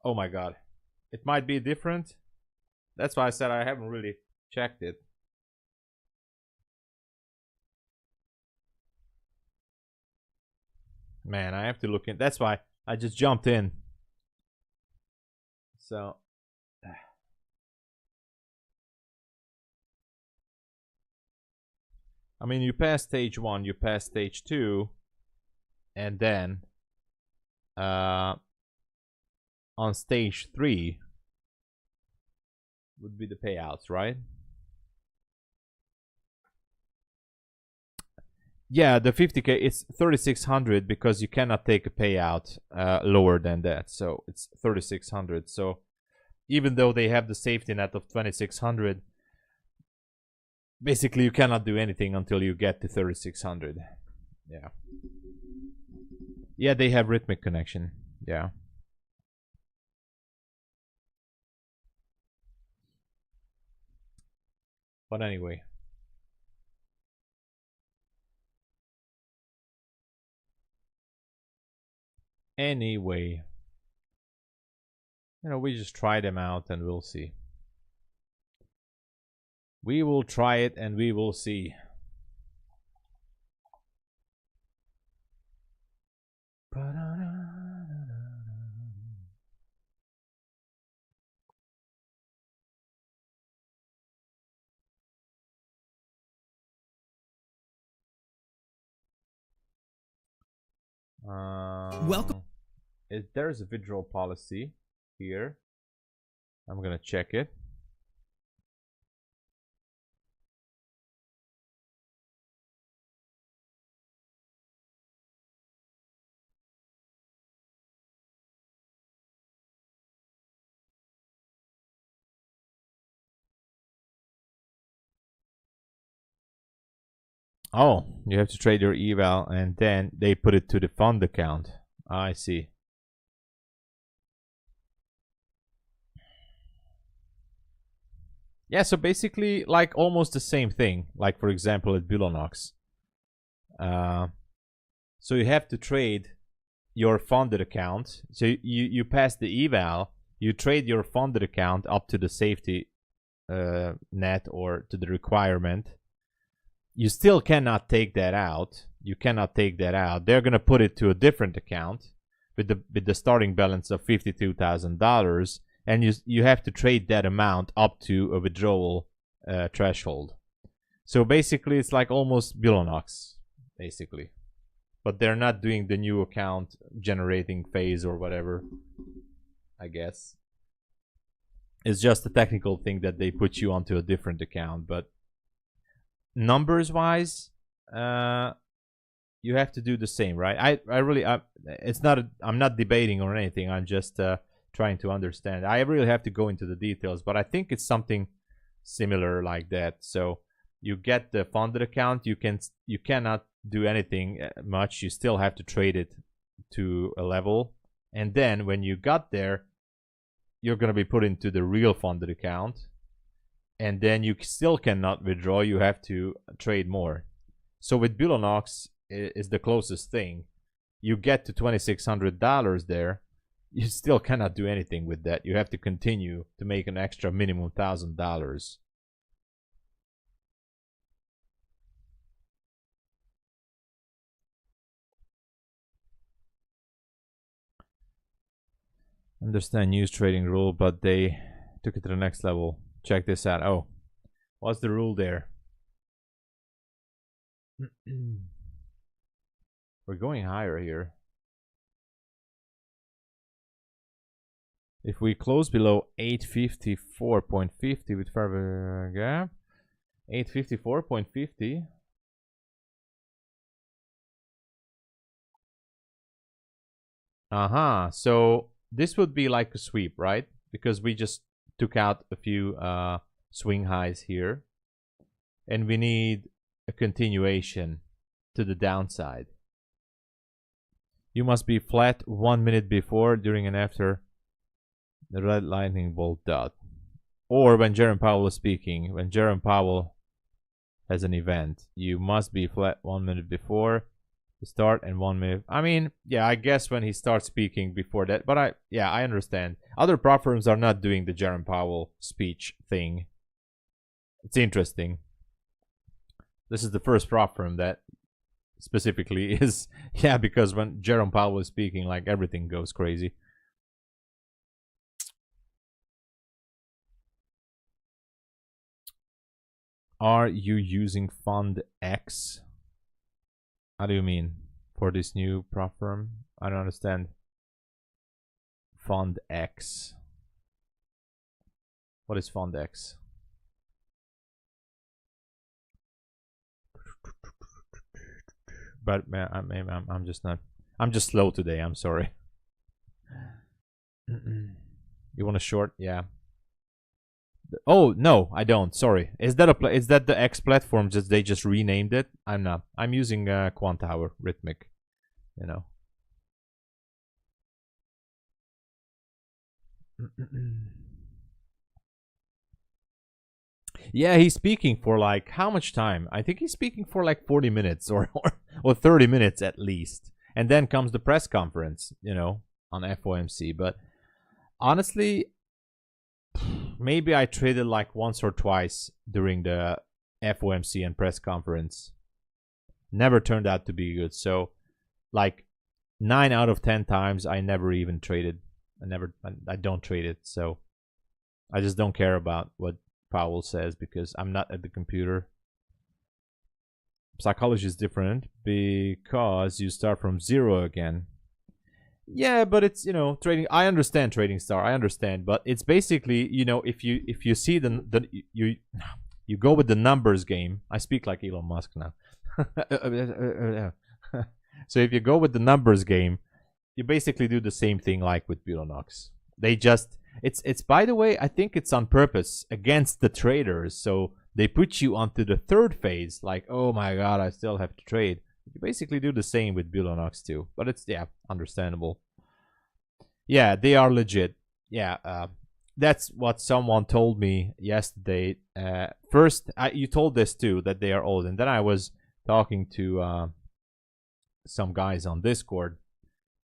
Oh my god. It might be different. That's why I said I haven't really checked it. Man, I have to look in. That's why I just jumped in. So I mean, you pass stage 1, you pass stage 2, and then on stage 3 would be the payouts, right? Yeah, the 50k, it's 3,600 because you cannot take a payout lower than that. So it's 3,600. So even though they have the safety net of 2,600, basically you cannot do anything until you get to 3,600. Yeah. Yeah, they have rhythmic connection. Yeah. But anyway. Anyway, you know, we just try them out and we'll see. We will try it and we will see. Welcome. There's a withdrawal policy here. I'm gonna check it. Oh, you have to trade your eval and then they put it to the fund account. I see. Yeah, so basically like almost the same thing. Like for example at Bulenox. So you have to trade your funded account. So you pass the eval, you trade your funded account up to the safety net or to the requirement. You still cannot take that out. You cannot take that out. They're going to put it to a different account. with the starting balance of $52,000, and you have to trade that amount up to a withdrawal threshold. So basically, it's like almost Bulenox, basically. But they're not doing the new account generating phase or whatever, I guess. It's just a technical thing that they put you onto a different account. But numbers-wise, you have to do the same, right? I'm not debating or anything. I'm just trying to understand. I really have to go into the details, but I think it's something similar like that. So you get the funded account. You cannot do anything much. You still have to trade it to a level, and then when you got there, you're going to be put into the real funded account, and then you still cannot withdraw. You have to trade more. So with Bulenox is the closest thing. You get to $2,600 there. You still cannot do anything with that. You have to continue to make an extra minimum $1,000. Understand news trading rule, but they took it to the next level. Check this out. Oh, what's the rule there? We're going higher here. If we close below 854.50 with further gap, 854.50. So this would be like a sweep, right? Because we just took out a few swing highs here, and we need a continuation to the downside. You must be flat 1 minute before, during, and after the red lightning bolt dot, or when Jerome Powell is speaking. When Jerome Powell has an event, you must be flat 1 minute before the start and 1 minute. I mean, yeah, I guess when he starts speaking before that, but I understand. Other prop firms are not doing the Jerome Powell speech thing. It's interesting. This is the first prop firm that specifically is, yeah, because when Jerome Powell is speaking, like, everything goes crazy. Are you using Fund X? How do you mean? For this new prop firm? I don't understand. Fund X. What is Fund X? But I'm just not. I'm just slow today. I'm sorry. You want a short? Yeah. Oh no, I don't. Sorry. Is that the X platform? They just renamed it? I'm not. I'm using Quant Tower Rhythmic. You know. Yeah, he's speaking for like how much time? I think he's speaking for like 40 minutes or 30 minutes at least. And then comes the press conference, you know, on FOMC. But honestly, maybe I traded like once or twice during the FOMC and press conference. Never turned out to be good. So like 9 out of 10 times I never even traded. I don't trade it. So I just don't care about what Powell says because I'm not at the computer. Psychology is different because you start from zero again. Yeah, but it's, you know, trading. I understand Trading Star. I understand, but it's basically, you know, if you see you go with the numbers game. I speak like Elon Musk now. So if you go with the numbers game, you basically do the same thing like with Bulenox. They just it's by the way, I think it's on purpose against the traders. So they put you onto the third phase, like, oh my god, I still have to trade. You basically do the same with Bulenox too, but it's, yeah, understandable. Yeah, they are legit. Yeah, that's what someone told me yesterday. First, you told this too, that they are old, and then I was talking to some guys on Discord,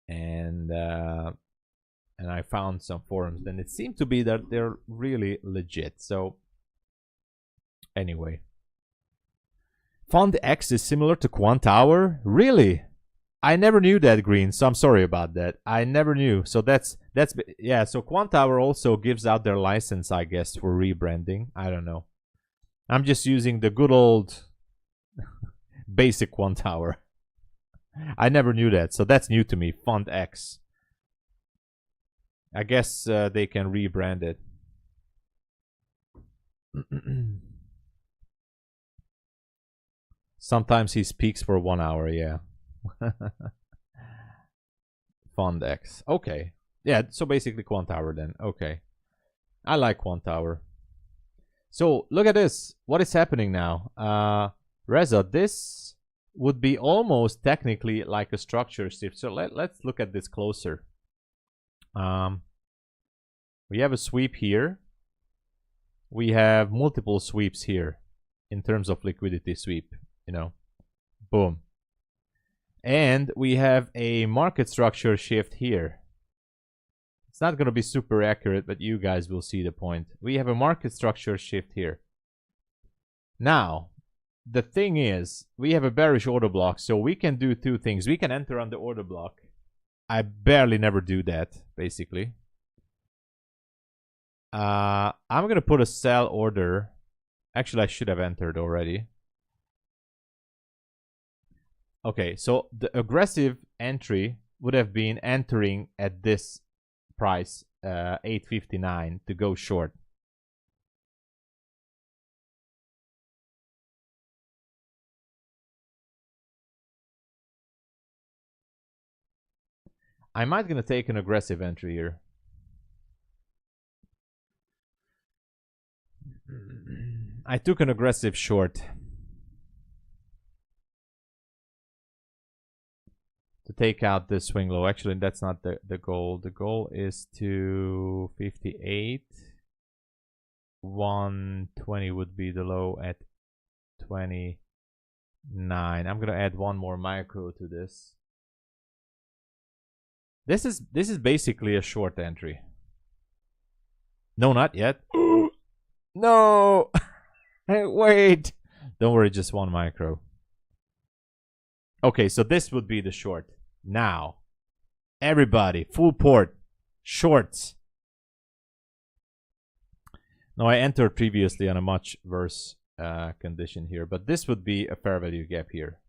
and I found some forums, and it seemed to be that they're really legit. So anyway, Fund X is similar to Quant Tower? Really? I never knew that, Green, so I'm sorry about that. I never knew. So that's yeah, so Quantower also gives out their license, I guess, for rebranding. I don't know. I'm just using the good old basic Quantower. I never knew that, so that's new to me. Fund X. I guess they can rebrand it. Sometimes he speaks for 1 hour, yeah. Fund X. Okay. Yeah, so basically Quantower then. Okay. I like Quantower. So look at this. What is happening now? Reza, this would be almost technically like a structure shift. So let's look at this closer. We have a sweep here. We have multiple sweeps here in terms of liquidity sweep, you know. Boom. And we have a market structure shift here. It's not going to be super accurate, but you guys will see the point. We have a market structure shift here. Now, the thing is, we have a bearish order block, so we can do two things. We can enter on the order block. I barely never do that, basically. I'm going to put a sell order. Actually, I should have entered already. Okay, so the aggressive entry would have been entering at this price, 8.59, to go short. I might gonna take an aggressive entry here. I took an aggressive short to take out this swing low. Actually, that's not the goal. The goal is to 58. 120 would be the low at 29. I'm gonna add one more micro to this. This is basically a short entry. No, not yet. No. Wait. Don't worry, just one micro. Okay, so this would be the short. Now, everybody, full port, shorts. Now, I entered previously on a much worse condition here, but this would be a fair value gap here.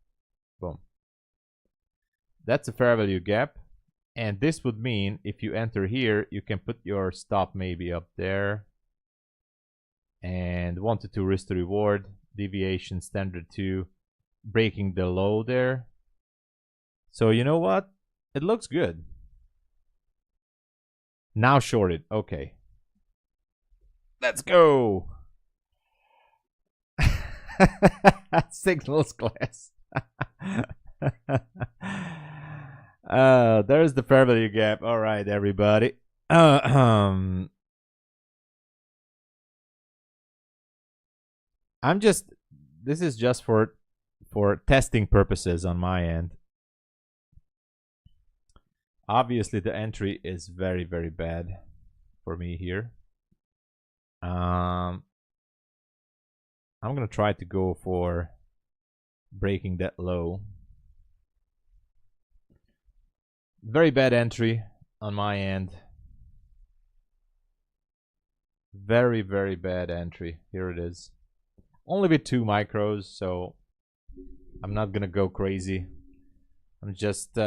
Boom. That's a fair value gap. And this would mean if you enter here, you can put your stop maybe up there. And 1 to 2 risk to reward, deviation standard 2, breaking the low there. So you know what? It looks good. Now shorted. Okay. Let's go. Signals class. There's the fair value gap. All right, everybody. I'm just, this is just for testing purposes on my end. Obviously, the entry is very, very bad for me here. I'm gonna try to go for breaking that low. Very bad entry on my end. Very, very bad entry. Here it is. Only with 2 micros, so I'm not gonna go crazy. I'm just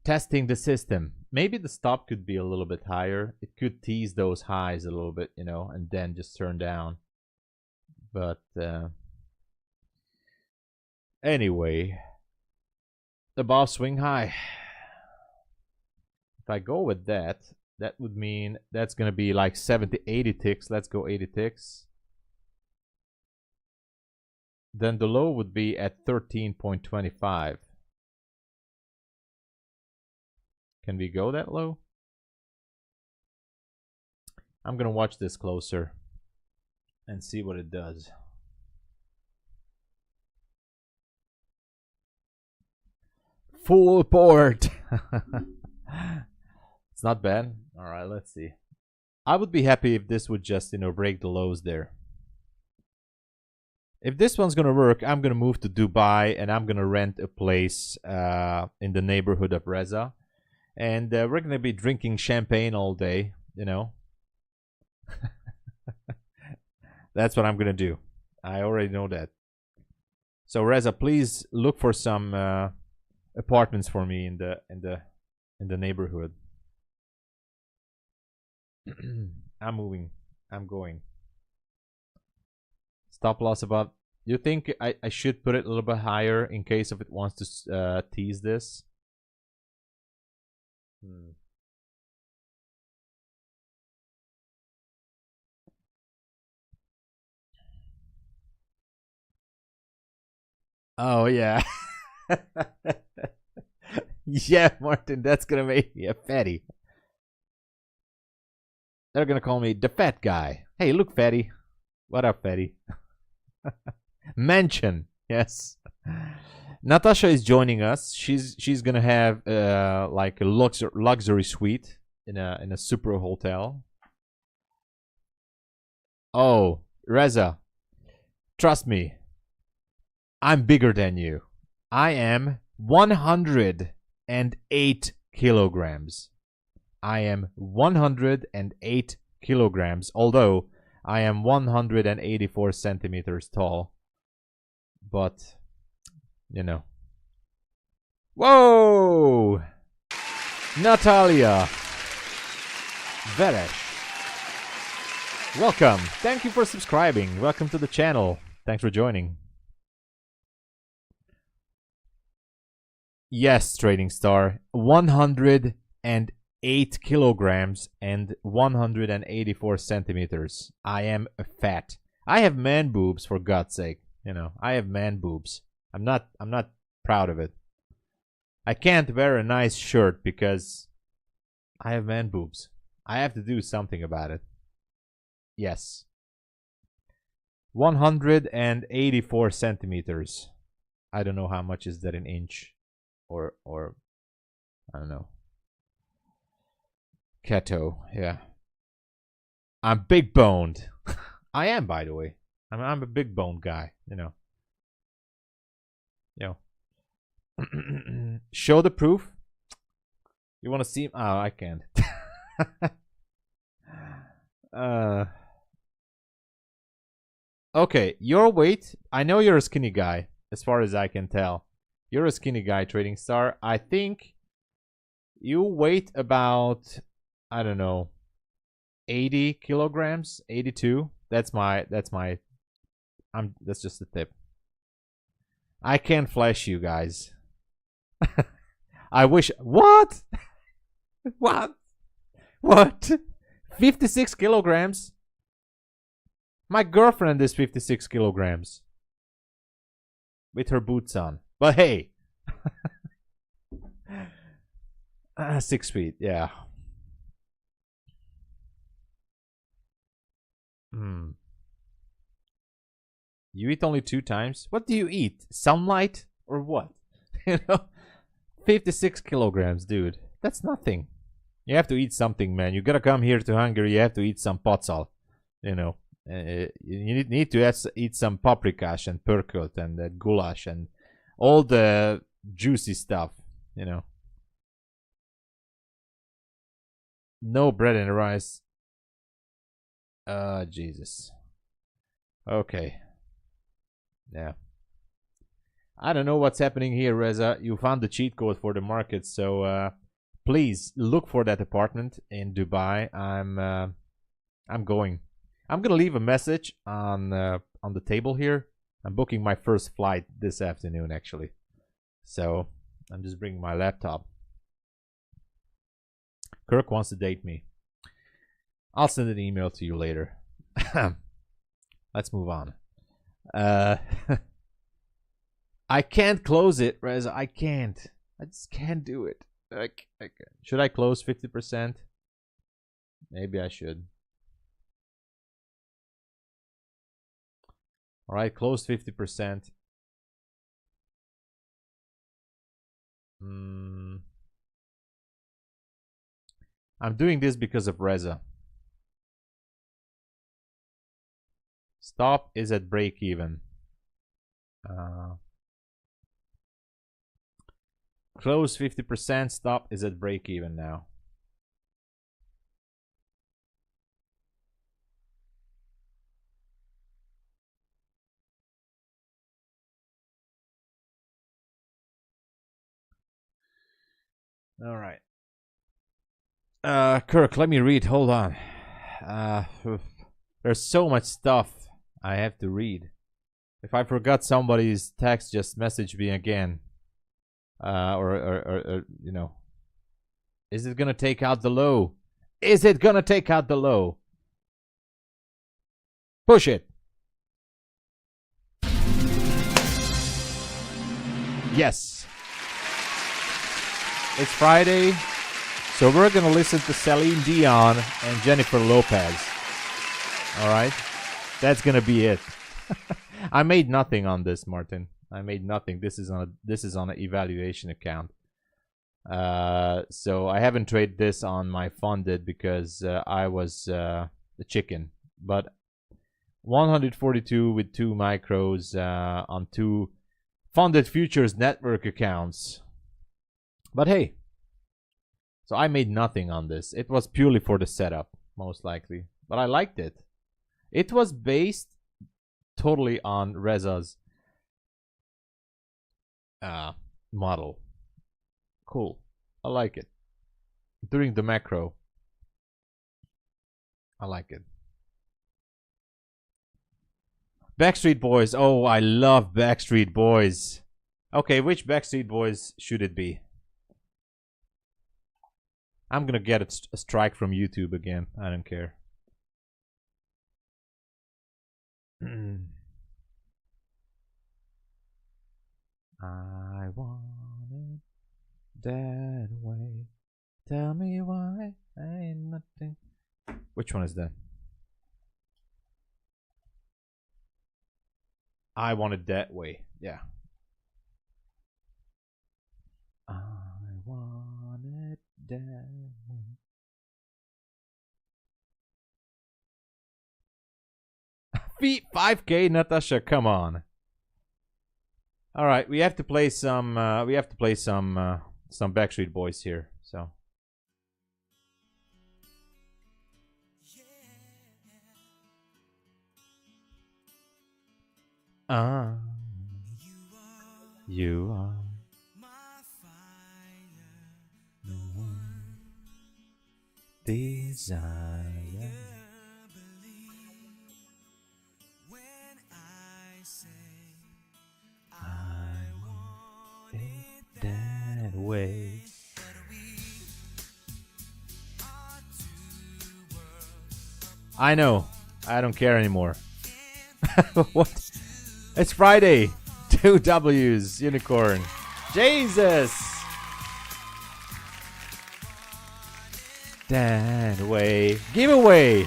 testing the system. Maybe the stop could be a little bit higher. It could tease those highs a little bit, you know, and then just turn down. But anyway, above swing high. If I go with that, that would mean that's gonna be like 70, 80 ticks. Let's go 80 ticks. Then the low would be at 13.25. Can we go that low? I'm gonna watch this closer and see what it does. Full port. It's not bad. All right, let's see. I would be happy if this would just, you know, break the lows there. If this one's gonna work, I'm gonna move to Dubai and I'm gonna rent a place in the neighborhood of Reza, and we're gonna be drinking champagne all day. You know, that's what I'm gonna do. I already know that. So Reza, please look for some apartments for me in the neighborhood. I'm moving. I'm going. Stop loss above. You think I should put it a little bit higher in case if it wants to tease this? Oh yeah. Yeah, Martin, that's gonna make me a fatty. They're gonna call me the fat guy. Hey, look, fatty. What up, fatty? Mansion. Yes. Natasha is joining us. She's gonna have like a luxury suite in a super hotel. Oh, Reza, trust me, I'm bigger than you. I am 108 kilograms. I am 108 kilograms, although I am 184 centimeters tall. But, you know. Whoa! Natalia Veresh. Welcome. Thank you for subscribing. Welcome to the channel. Thanks for joining. Yes, Trading Star. 108 kilograms and 184 centimeters. I am fat. I have man boobs, for God's sake. You know, I have man boobs. I'm not proud of it. I can't wear a nice shirt because I have man boobs. I have to do something about it. Yes. 184 centimeters. I don't know how much is that in inch or I don't know. Keto, yeah. I'm big boned. I am, by the way. I'm a big boned guy, you know. Show the proof. You want to see? Oh, I can't. Okay, your weight. I know you're a skinny guy, as far as I can tell. You're a skinny guy, Trading Star. I think you weight about, I don't know, 80 kilograms, 82. That's just a tip. I can't flash you guys. I wish. What? What? 56 kilograms? My girlfriend is 56 kilograms. With her boots on. But hey. 6 feet, yeah. You eat only 2 times? What do you eat? Sunlight? Or what? 56 kilograms, dude. That's nothing. You have to eat something, man. You gotta come here to Hungary. You have to eat some potsal. You need to eat some paprikash and purkot and goulash and all the juicy stuff. No bread and rice. Jesus. Okay. Yeah. I don't know what's happening here, Reza. You found the cheat code for the market, so please look for that apartment in Dubai. I'm going. I'm gonna leave a message on the table here. I'm booking my first flight this afternoon, actually. So I'm just bringing my laptop. Kirk wants to date me. I'll send an email to you later. Let's move on. I can't close it, Reza. I can't. I just can't do it. Should I close 50%? Maybe I should. All right, close 50%. I'm doing this because of Reza. Stop is at break even. Close 50%. Stop is at break even now. All right. Kirk, let me read. Hold on. There's so much stuff I have to read. If I forgot somebody's text, just message me again. Or you know. Is it gonna take out the low? Is it gonna take out the low? Push it. Yes. It's Friday, so we're gonna listen to Celine Dion and Jennifer Lopez. All right, that's gonna be it. I made nothing on this, Martin. I made nothing. This is on an evaluation account. So I haven't traded this on my funded because I was the chicken. But 142 with 2 micros on 2 funded futures network accounts. But hey, so I made nothing on this. It was purely for the setup, most likely. But I liked it. It was based totally on Reza's model. Cool. I like it. During the macro, I like it. Backstreet Boys. Oh, I love Backstreet Boys. Okay, which Backstreet Boys should it be? I'm gonna get a strike from YouTube again. I don't care. I want it that way. Tell me why ain't nothing. Which one is that? I want it that way. Yeah. I want it that way. Feet 5K, Natasha. Come on. All right, we have to play some. Some Backstreet Boys here. So. You are my fire, the one desire. When I say I want it that way. I know. I don't care anymore. What? It's Friday. 2 W's. Unicorn. Jesus. That way. Giveaway.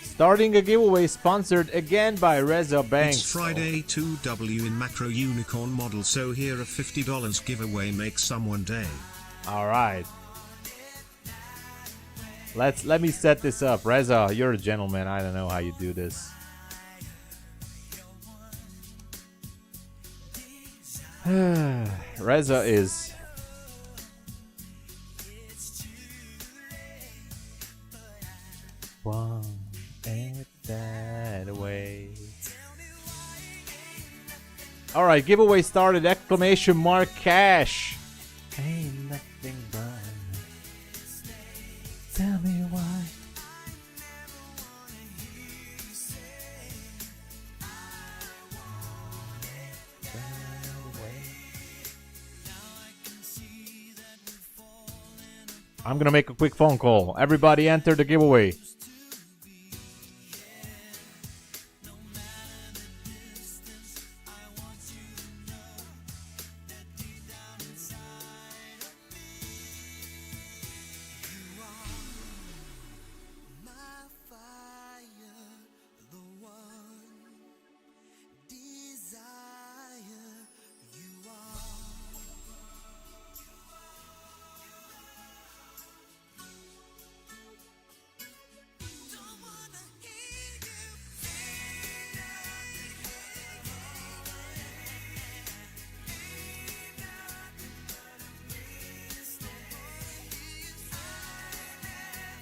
Starting a giveaway sponsored again by Reza Banks. It's Friday 2W in macro unicorn model, so here a $50 giveaway makes someone day. All right. Let me set this up. Reza, you're a gentleman. I don't know how you do this. Reza is want it that way. All right, giveaway started. Exclamation mark cash. Ain't nothing but. Tell me why. I'm gonna make a quick phone call. Everybody enter the giveaway.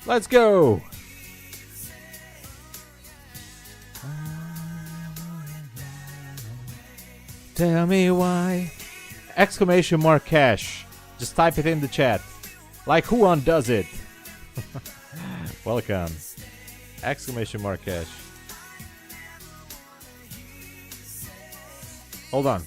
Let's go. Tell me why. Exclamation mark cash. Just type it in the chat. Like Juan does it. Welcome. Exclamation mark cash. Hold on.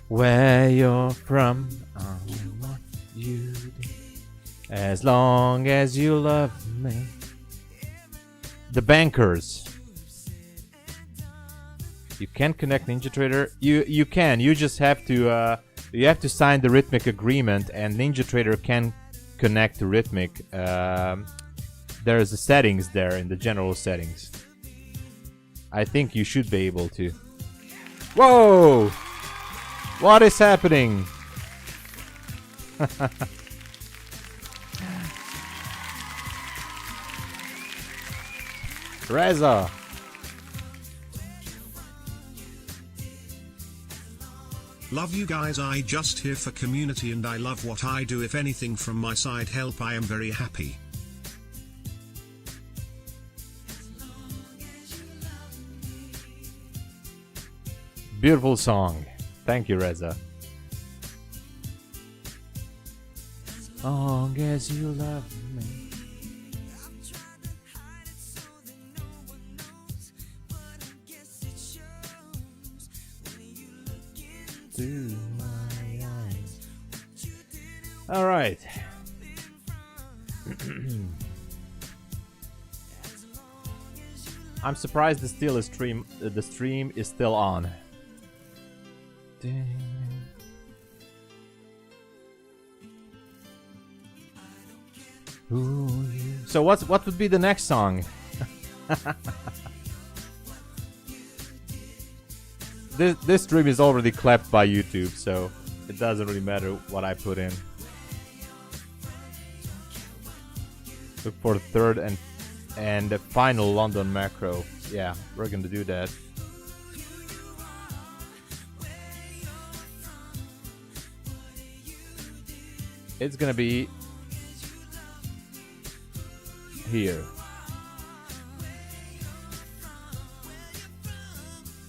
Where you're from, what you do. As long as you love me. The bankers. You can't connect NinjaTrader. You can. You just have to. You have to sign the Rhythmic agreement, and NinjaTrader can connect to Rhythmic. There's the settings there in the general settings. I think you should be able to. Whoa! What is happening? Reza. Love you guys, I just here for community and I love what I do. If anything from my side help, I am very happy. Beautiful song. Thank you, Reza. As long as you love me. To my eyes. All right. I'm surprised the stream is still on. Ooh, yeah. So what would be the next song? This stream is already clapped by YouTube, so it doesn't really matter what I put in. Look for the third and the final London macro. Yeah, we're gonna do that. It's gonna be here.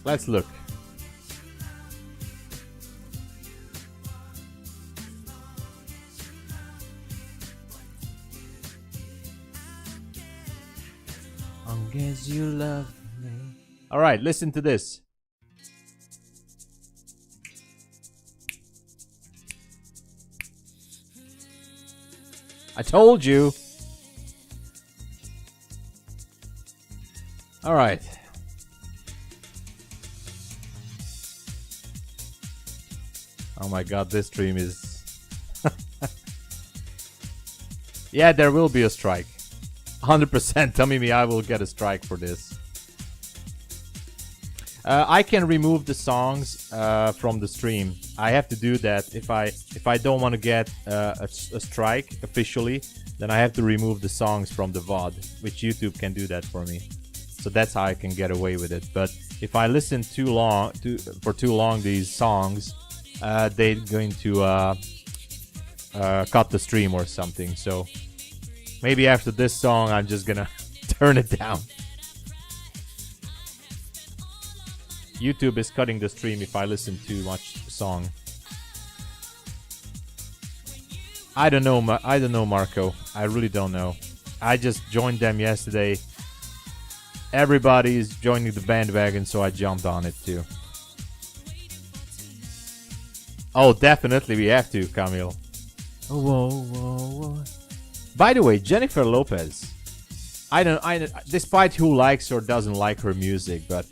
Let's look. Long as you love me. All right, listen to this. I told you. All right. Oh my god, this stream is... Yeah, there will be a strike. 100% Tommy, I will get a strike for this. I can remove the songs from the stream. I have to do that if I don't want to get a strike officially. Then I have to remove the songs from the VOD, which YouTube can do that for me. So that's how I can get away with it. But if I listen for too long these songs, they're going to cut the stream or something. So maybe after this song, I'm just gonna turn it down. YouTube is cutting the stream if I listen too much song. I don't know, Marco. I really don't know. I just joined them yesterday. Everybody's joining the bandwagon, so I jumped on it too. Oh, definitely we have to, Camille. Oh, whoa, whoa, whoa. By the way, Jennifer Lopez. Despite who likes or doesn't like her music, but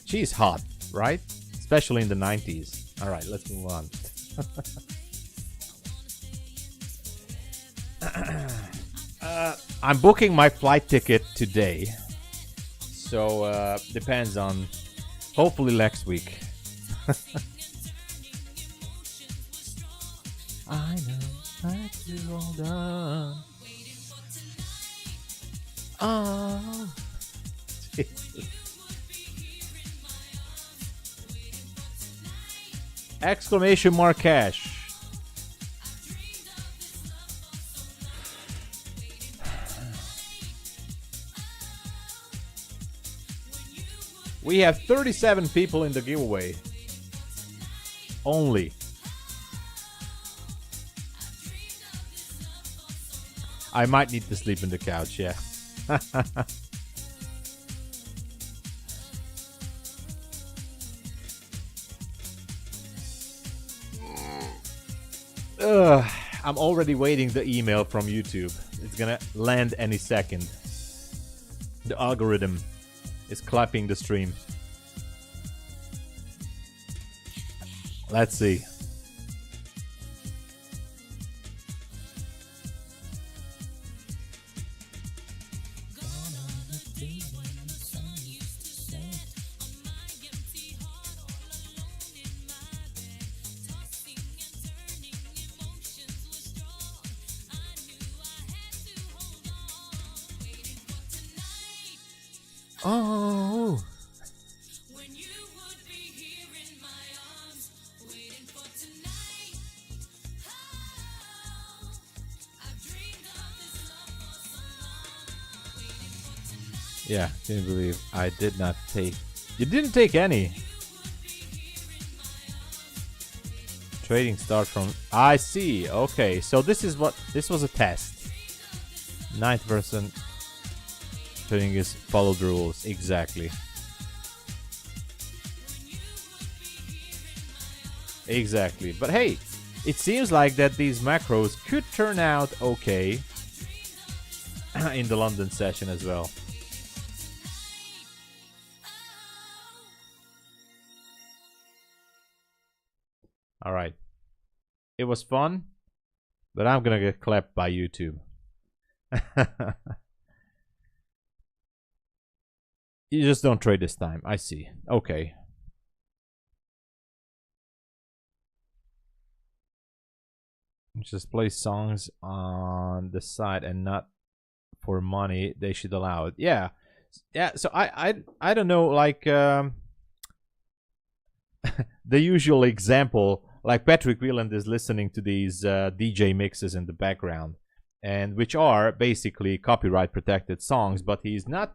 she's hot, right? Especially in the 90s. All right, let's move on. I'm booking my flight ticket today. So, depends on hopefully next week. I know I have to hold on. Oh. Exclamation mark cash. We have 37 people in the giveaway. Only. I might need to sleep in the couch, yeah. I'm already waiting the email from YouTube. It's gonna land any second. The algorithm is clapping the stream. Let's see. Oh. Yeah, didn't believe I did not take. You didn't take any. Trading start from. I see. Okay, so this was a test. 9th person. Trading is follow the rules exactly. Exactly. But hey, it seems like that these macros could turn out okay in the London session as well. All right. It was fun, but I'm gonna get clapped by YouTube. You just don't trade this time. I see. Okay. Just play songs on the side and not for money. They should allow it. Yeah. Yeah. So I don't know. Like the usual example. Like Patrick Wieland is listening to these DJ mixes in the background, and which are basically copyright protected songs, but he's not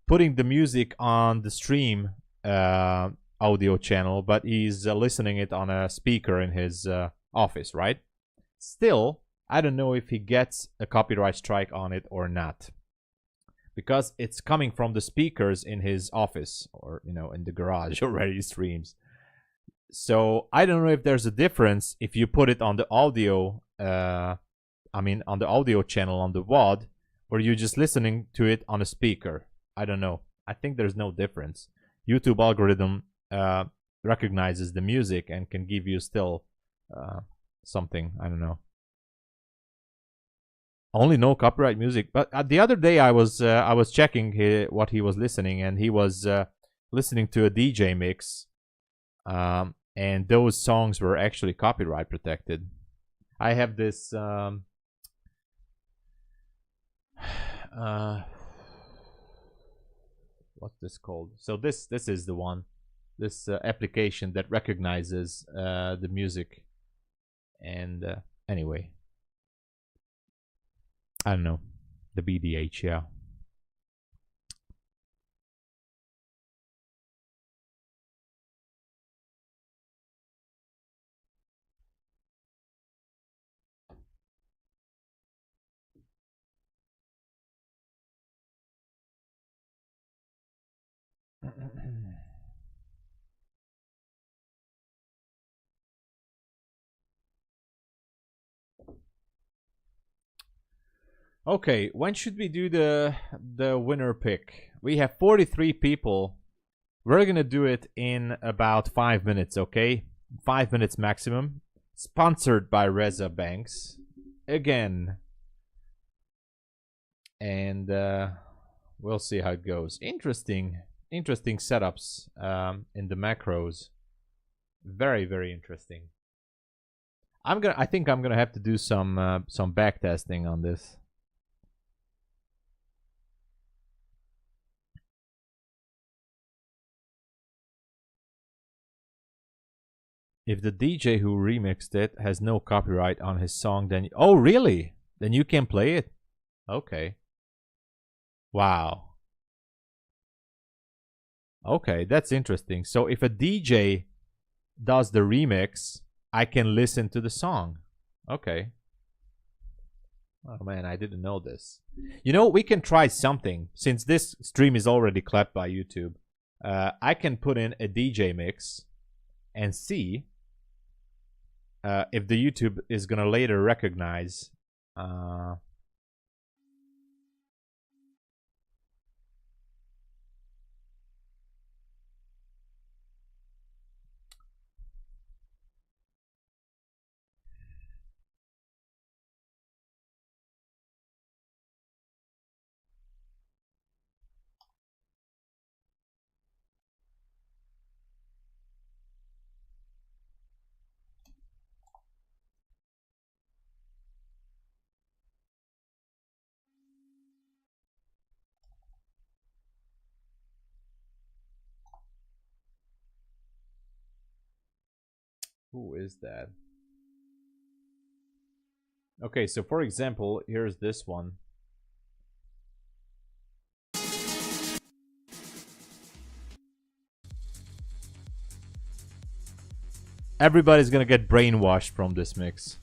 putting the music on the stream audio channel, but he's listening it on a speaker in his office, right? Still, I don't know if he gets a copyright strike on it or not, because it's coming from the speakers in his office or, you know, in the garage already streams. So I don't know if there's a difference if you put it on the audio, on the audio channel on the VOD, or you're just listening to it on a speaker. I don't know. I think there's no difference. YouTube algorithm recognizes the music and can give you still something. I don't know. Only no copyright music. But the other day I was checking what he was listening, and he was listening to a DJ mix, and those songs were actually copyright protected. I have this what's this called? So this is the one, this application that recognizes the music, and anyway, I don't know, the BDH, yeah. Okay, when should we do the winner pick? We have 43 people. We're gonna do it in about 5 minutes, okay? 5 minutes maximum. Sponsored by Reza Banks again, and we'll see how it goes. Interesting setups in the macros. Very interesting. I think I'm gonna have to do some back testing on this. If the DJ who remixed it has no copyright on his song, then... Oh, really? Then you can play it? Okay. Wow. Okay, that's interesting. So if a DJ does the remix, I can listen to the song. Okay. Oh man, I didn't know this. You know, we can try something. Since this stream is already clapped by YouTube, I can put in a DJ mix and see if the YouTube is gonna later recognize who is that? Okay, so for example, here's this one. Everybody's gonna get brainwashed from this mix.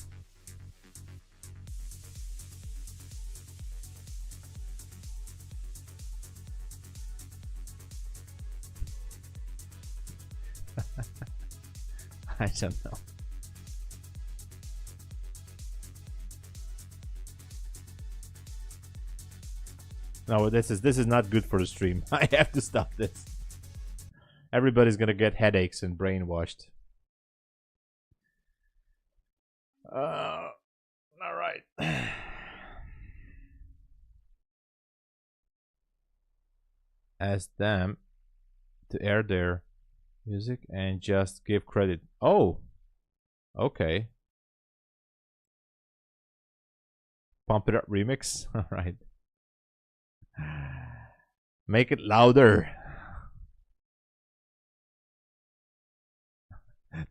I don't know. No, this is not good for the stream. I have to stop this. Everybody's gonna get headaches and brainwashed. All right. Ask them to air their music and just give credit. Oh, okay. Pump it up remix. All right. Make it louder.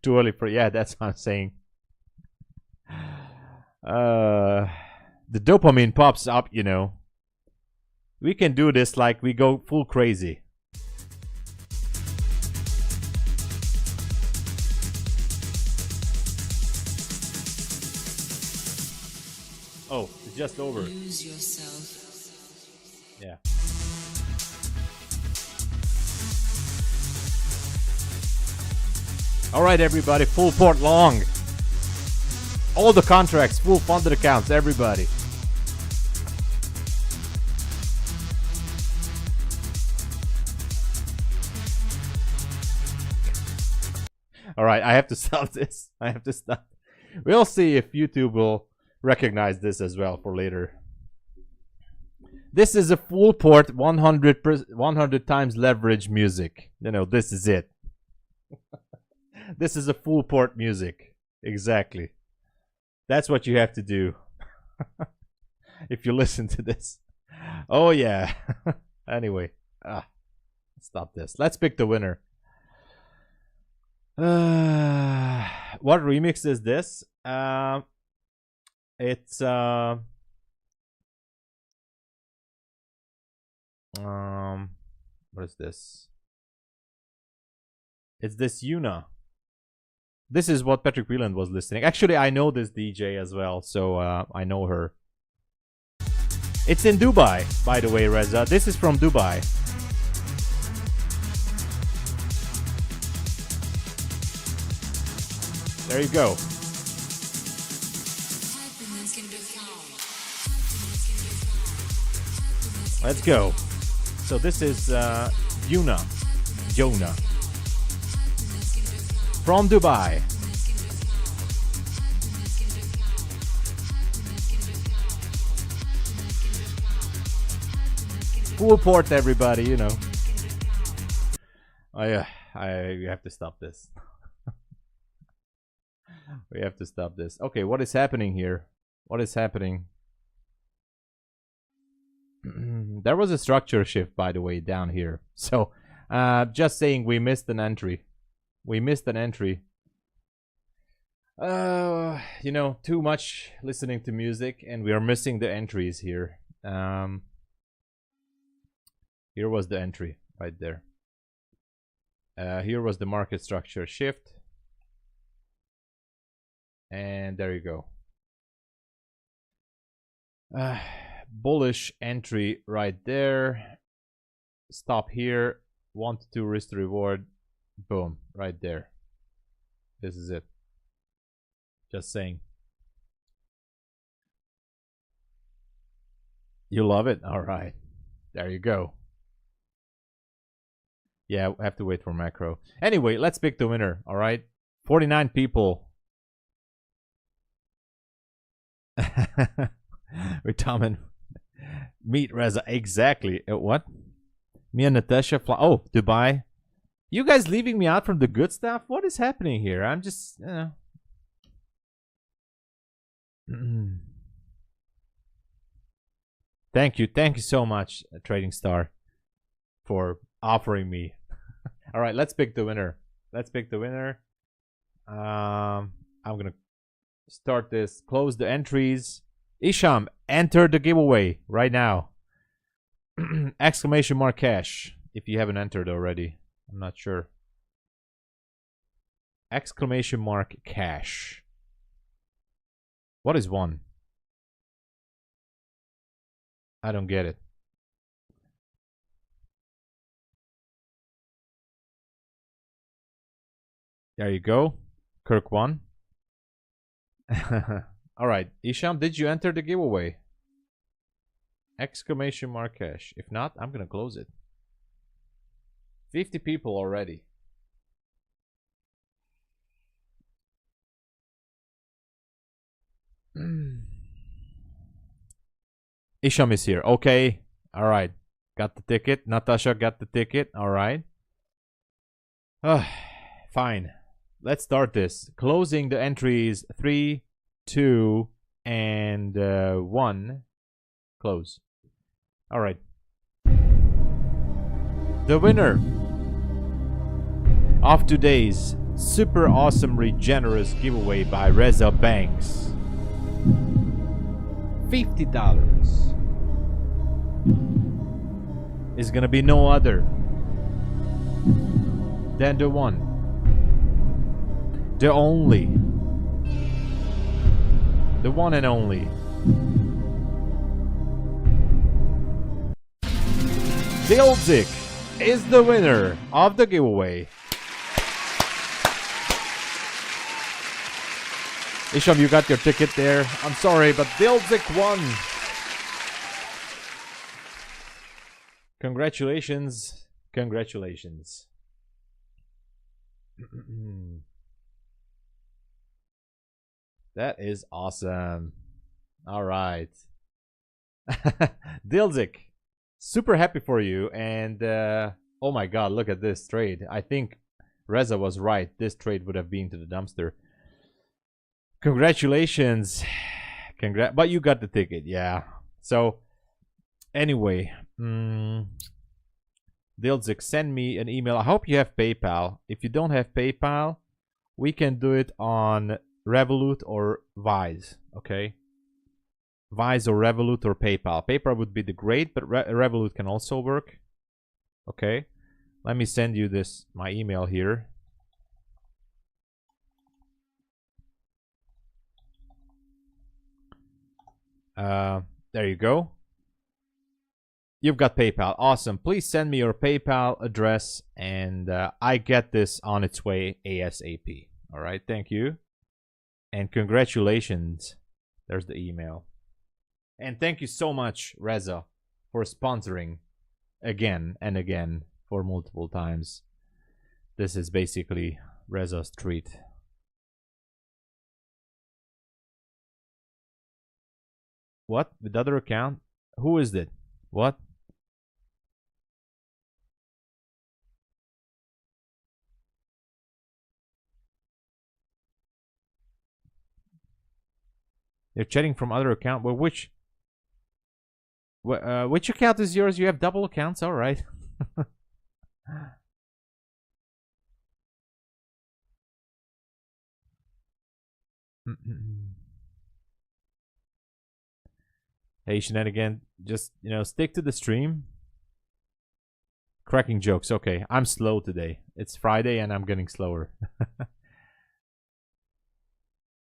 Too early for... Yeah, that's what I'm saying. The dopamine pops up, you know. We can do this like we go full crazy. Oh, it's just over. Lose yourself. Yeah. All right, everybody, full port long. All the contracts, full funded accounts, everybody. All right, I have to stop this. I have to stop. We'll see if YouTube will recognize this as well for later. This is a full port 100 times leverage music. You know, this is it. This is a full port music. Exactly. That's what you have to do. If you listen to this. Oh yeah. Anyway, stop this. Let's pick the winner. What remix is this? It's what is this? It's this Yuna. This is what Patrick Whelan was listening. Actually, I know this DJ as well, so I know her. It's in Dubai, by the way, Reza. This is from Dubai. There you go. Let's go. So this is Yuna. Jonah. From Dubai. Full port, everybody, you know. I have to stop this. We have to stop this. Okay, what is happening here? What is happening? There was a structure shift, by the way, down here. So, just saying, we missed an entry. We missed an entry. You know, too much listening to music, and we are missing the entries here. Here was the entry right there. Here was the market structure shift. And there you go. Bullish entry right there. Stop here. 1 to 2 risk to reward. Boom, right there. This is it. Just saying. You love it? All right. There you go. Yeah, I have to wait for macro. Anyway, let's pick the winner. All right. 49 people. With Tom and meet Reza. Exactly. What? Me and Natasha fly. Oh, Dubai. You guys leaving me out from the good stuff? What is happening here? I'm just, Thank you. Thank you so much, Trading Star, for offering me. All right, let's pick the winner. Let's pick the winner. I'm going to start this. Close the entries. Isham, enter the giveaway right now. Exclamation mark cash if you haven't entered already. I'm not sure. Exclamation mark cash. What is one? I don't get it. There you go. Kirk won. All right, Isham, did you enter the giveaway? Exclamation mark cash. If not, I'm gonna close it. 50 people already. Isham is here. Okay. All right. Got the ticket. Natasha got the ticket. All right. Fine. Let's start this. Closing the entries. 3, 2, and 1. Close. All right. The winner of today's super awesome regenerous giveaway by Reza Banks. $50 is gonna be no other than the one, the only, the one and only Dilzik is the winner of the giveaway. Isham, you got your ticket there. I'm sorry, but Dilzik won. Congratulations. Congratulations. That is awesome. All right. Dilzik, super happy for you. And oh my god, look at this trade. I think Reza was right. This trade would have been to the dumpster. Congratulations. But you got the ticket, yeah. So anyway, Dilzik, send me an email. I hope you have PayPal. If you don't have PayPal, we can do it on Revolut or Wise, okay? Wise or Revolut or PayPal. PayPal would be the great, but Revolut can also work. Okay, let me send you my email here. There you go. You've got PayPal. Awesome. Please send me your PayPal address, and I get this on its way ASAP. All right, thank you. And congratulations. There's the email. And thank you so much, Reza, for sponsoring again and again for multiple times. This is basically Reza's treat. What? With other account? Who is it? What? You're chatting from other account? Well, which account is yours? You have double accounts? All right. Hey, Shenanigan, just, stick to the stream. Cracking jokes. Okay, I'm slow today. It's Friday and I'm getting slower.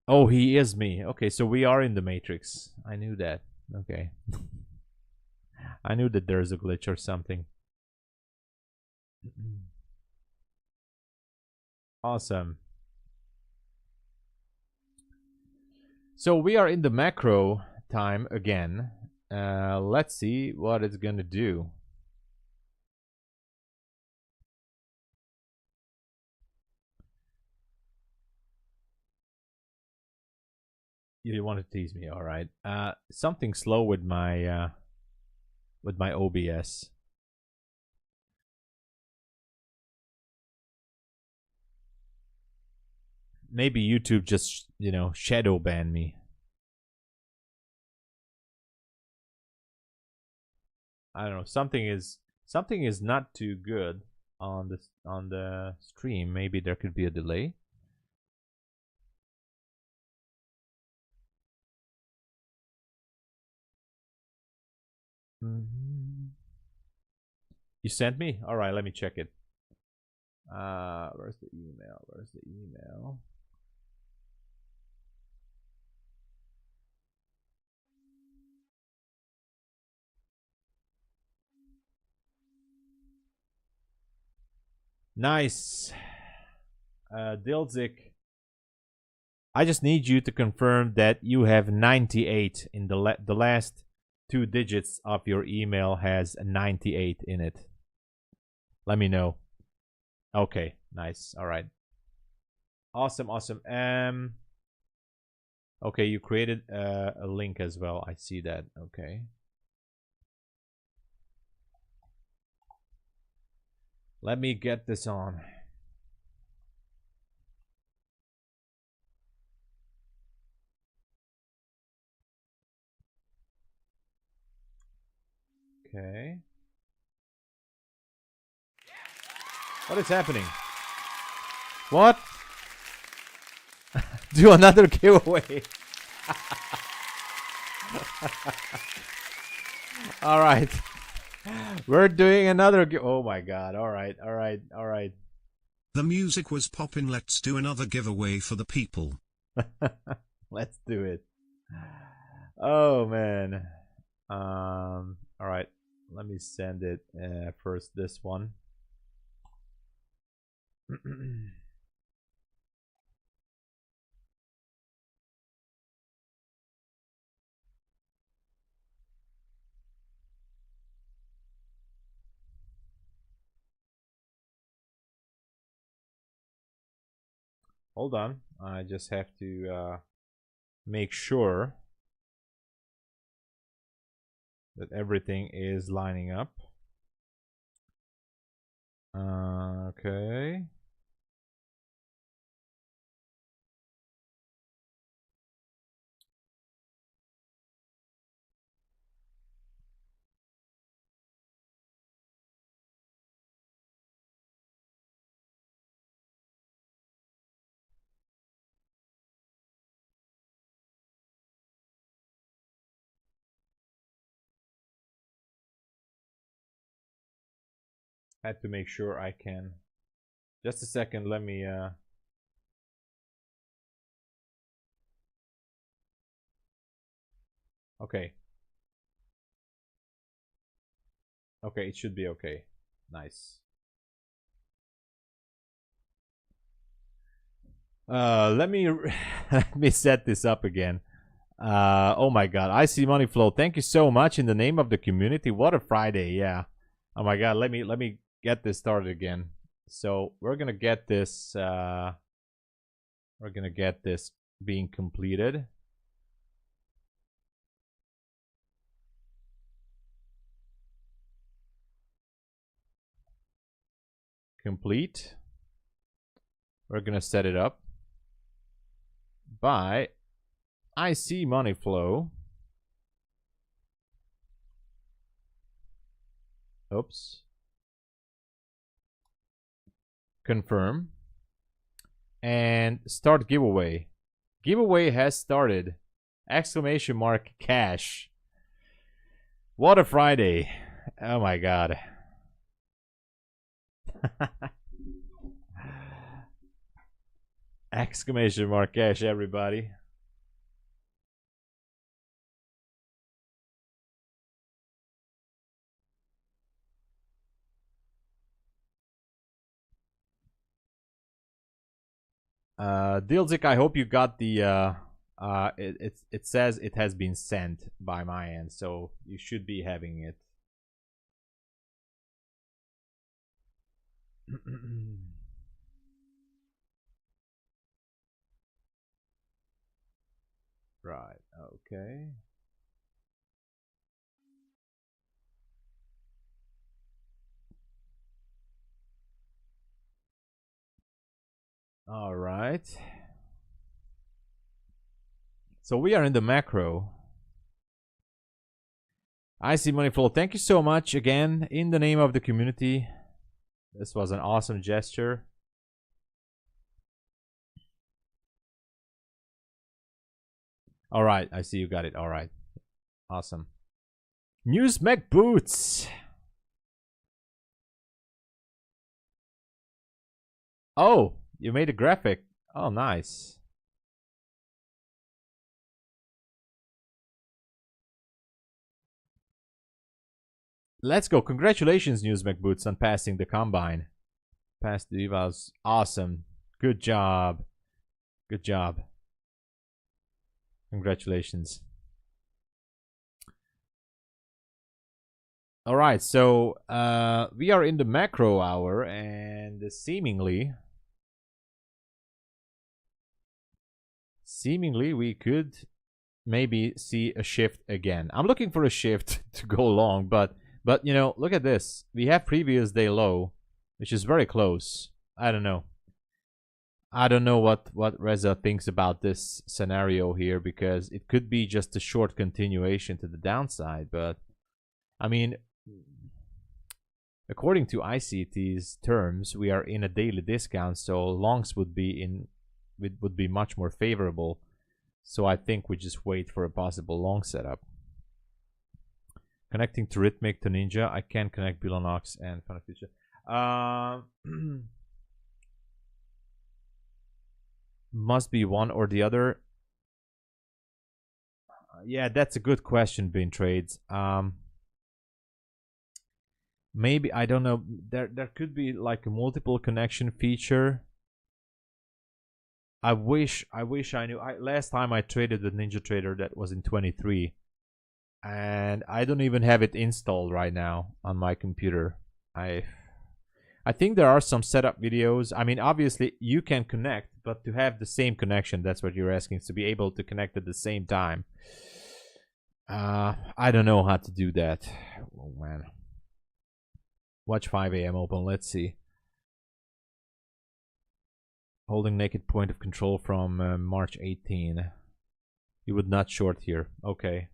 Oh, he is me. Okay, so we are in the Matrix. I knew that. Okay. I knew that there's a glitch or something. Awesome. So we are in the macro time again. Let's see what it's gonna do. You want to tease me, all right? Something slow with my OBS. Maybe YouTube just, shadow ban me. I don't know. Something is not too good on the stream. Maybe there could be a delay. You sent me? All right, let me check it. Where's the email? Where's the email? Nice. Dilzik, I just need you to confirm that you have 98 in the last 2 digits of your email has 98 in it. Let me know. Okay, nice. All right. Awesome, awesome. Okay, you created a link as well. I see that. Okay. Let me get this on. Okay. What is happening? What? Do another giveaway. All right. We're doing another oh my god. All right. All right. All right. The music was popping. Let's do another giveaway for the people. Let's do it. Oh man. All right. Let me send it first this one. Hold on. I just have to make sure that everything is lining up. Okay. Had to make sure I can. Just a second, let me okay. Okay, it should be okay. Nice. Let me let me set this up again. Oh my god, I see money flow. Thank you so much in the name of the community. What a Friday, yeah. Oh my god, let me get this started again. So we're gonna get this being completed. Complete. We're gonna set it up by I see money flow. Oops. Confirm. And start giveaway. Giveaway has started. Exclamation mark cash. What a Friday. Oh my god. Exclamation mark cash, everybody. Dilzik, I hope you got the it says it has been sent by my end, so you should be having it. Right, okay. All right. So we are in the macro. I see money flow. Thank you so much again in the name of the community. This was an awesome gesture. All right, I see you got it. All right. Awesome. Newsmac boots. Oh, you made a graphic. Oh, nice. Let's go. Congratulations, Newsmac Boots, on passing the combine. Passed the evals. Awesome. Good job. Good job. Congratulations. All right, so we are in the macro hour, and seemingly we could maybe see a shift again. I'm looking for a shift to go long, but you know, look at this. We have previous day low, which is very close. I don't know. I don't know what Reza thinks about this scenario here, because it could be just a short continuation to the downside, but I mean, according to ICT's terms, we are in a daily discount, so longs would be much more favorable. So I think we just wait for a possible long setup. Connecting to Rhythmic to Ninja. I can connect Bulenox and MyFundedFutures. Must be one or the other. Yeah, that's a good question, Bin Trades. Maybe, I don't know. There could be like a multiple connection feature. I wish I knew. Last time I traded with NinjaTrader, that was in 23, and I don't even have it installed right now on my computer. I think there are some setup videos. I mean, obviously you can connect, but to have the same connection, that's what you're asking, is to be able to connect at the same time. I don't know how to do that. Oh man. Watch 5 a.m. open. Let's see. Holding naked point of control from March 18. You would not short here. Okay.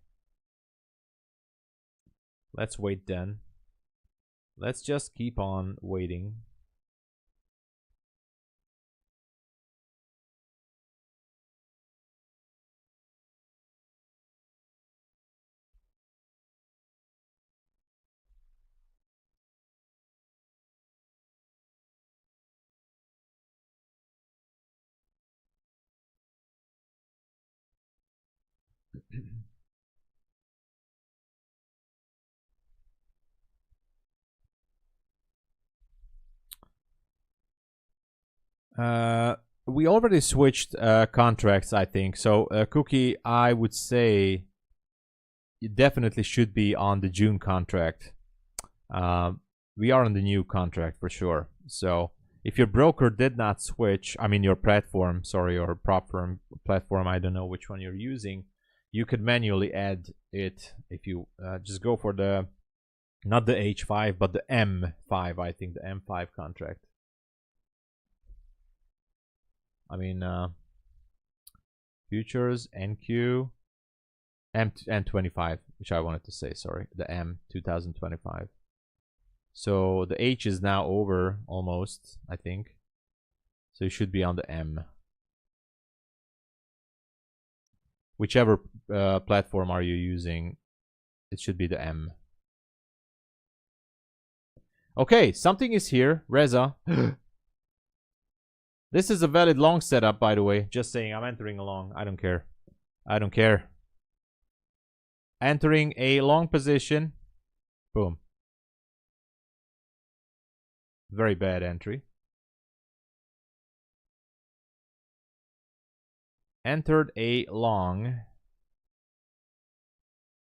Let's wait then. Let's just keep on waiting. We already switched contracts, I think. So, Cookie, I would say you definitely should be on the June contract. We are on the new contract for sure. So, if your broker did not switch, I mean your platform, sorry, or prop firm platform, I don't know which one you're using, you could manually add it if you just go for the, not the H5, but the M5, I think, the M5 contract. I mean, futures, NQ, M25, which I wanted to say, sorry, the M 2025. So the H is now over almost, I think. So you should be on the M. Whichever platform are you using, it should be the M. Okay, something is here, Reza. This is a valid long setup, by the way. Just saying, I'm entering a long. I don't care. I don't care. Entering a long position. Boom. Very bad entry. Entered a long.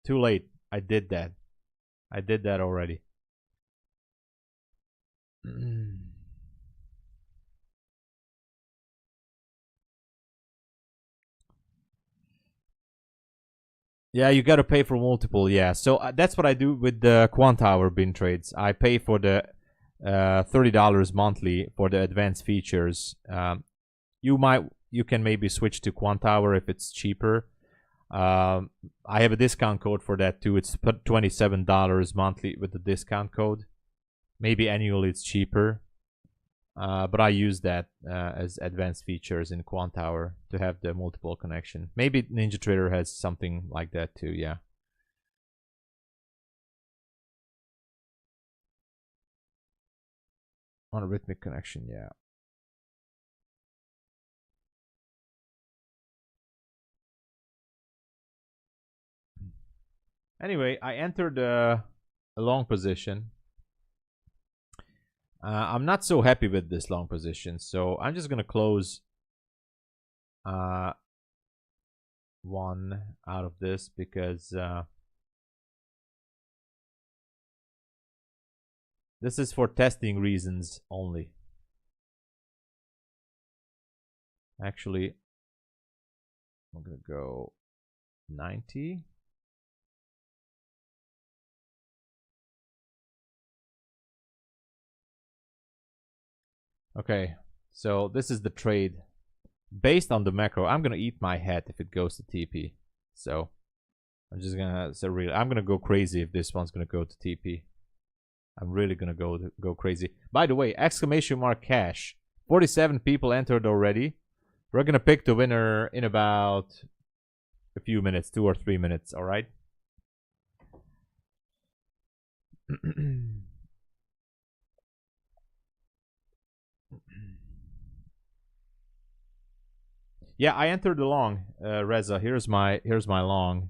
Too late. I did that. I did that already. Yeah, you gotta pay for multiple. Yeah, so that's what I do with the Quant Hour bin trades. I pay for the $30 monthly for the advanced features. You can maybe switch to Quant Hour if it's cheaper. I have a discount code for that too. It's $27 monthly with the discount code. Maybe annually it's cheaper. But I use that as advanced features in Quant Hour to have the multiple connection. Maybe NinjaTrader has something like that too, yeah. On a rhythmic connection, yeah. Anyway, I entered a long position. I'm not so happy with this long position, so I'm just gonna close one out of this because this is for testing reasons only. Actually, I'm gonna go 90. Okay, so this is the trade. Based on the macro, I'm gonna eat my hat if it goes to TP. So I'm just gonna say really, I'm gonna go crazy if this one's gonna go to TP. I'm really gonna go crazy. By the way, exclamation mark cash. 47 people entered already. We're gonna pick the winner in about a few minutes, 2 or 3 minutes. All right. Yeah, I entered the long, Reza. Here's my long.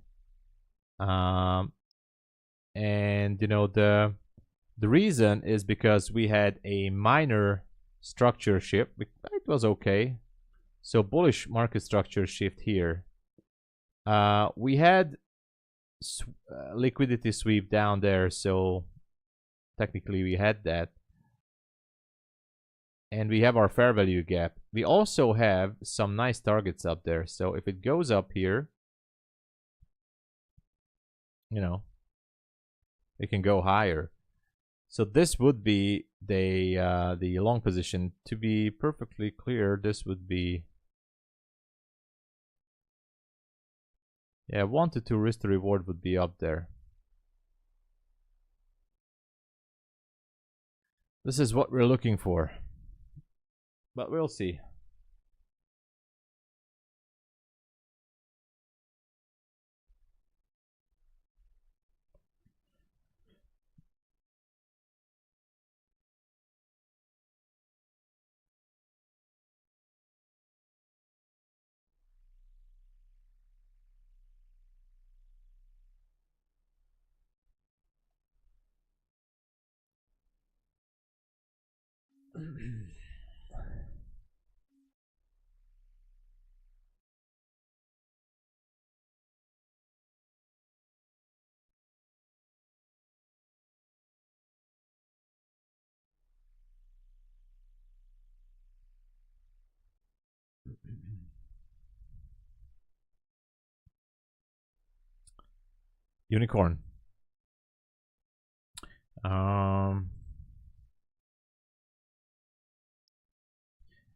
And you know the reason is because we had a minor structure shift. It was okay. So bullish market structure shift here. We had liquidity sweep down there, so technically we had that. And we have our fair value gap. We also have some nice targets up there. So if it goes up here, you know, it can go higher. So this would be the long position. To be perfectly clear, this would be, yeah, 1 to 2 risk to reward would be up there. This is what we're looking for, but we'll see. Unicorn.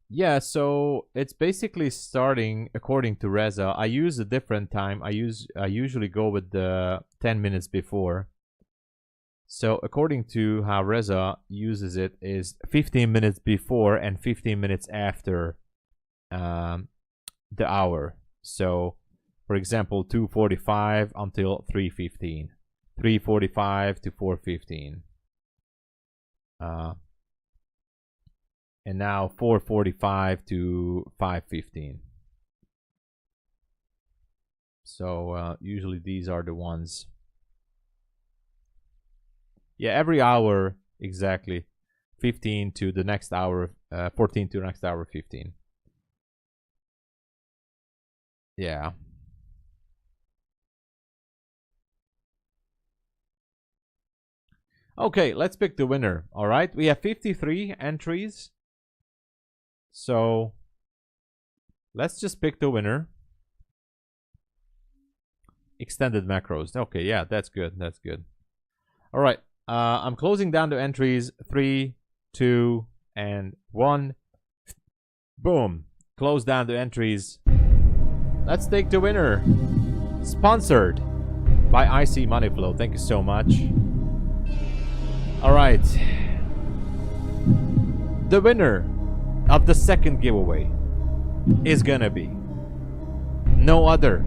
Yeah, so it's basically starting according to Reza. I use a different time. I usually go with the 10 minutes before. So according to how Reza uses it is 15 minutes before and 15 minutes after the hour. So for example, 2:45 until 3:15, 3:45 to 4:15. And now 4:45 to 5:15. So usually these are the ones. Yeah, every hour exactly. 15 to the next hour, 14 to the next hour, 15. Yeah. Okay, let's pick the winner. All right, we have 53 entries. So let's just pick the winner. Extended macros. Okay, yeah, that's good. That's good. All right, I'm closing down the entries. 3, 2, and 1. Boom. Close down the entries. Let's take the winner. Sponsored by IC Money Flow. Thank you so much. All right. The winner of the second giveaway is gonna be no other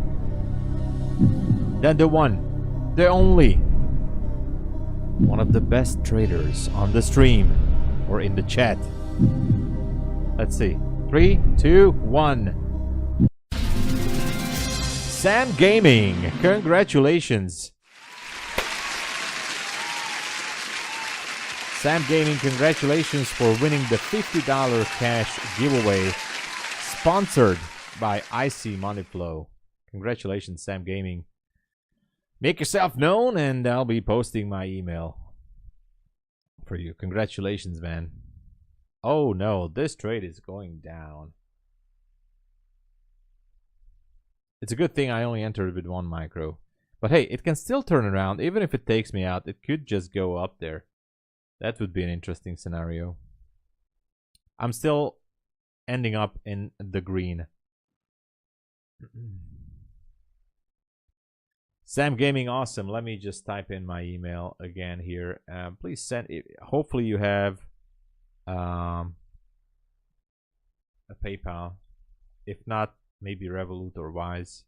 than the one, the only, one of the best traders on the stream or in the chat. Let's see. 3, 2, 1. Sam Gaming. Congratulations. Sam Gaming, congratulations for winning the $50 cash giveaway sponsored by IC Money Flow. Congratulations, Sam Gaming. Make yourself known and I'll be posting my email for you. Congratulations, man. Oh no, this trade is going down. It's a good thing I only entered with 1 micro. But hey, it can still turn around. Even if it takes me out, it could just go up there. That would be an interesting scenario. I'm still ending up in the green. Sam Gaming, awesome. Let me just type in my email again here. Please send it. Hopefully you have a PayPal. If not, maybe Revolut or Wise.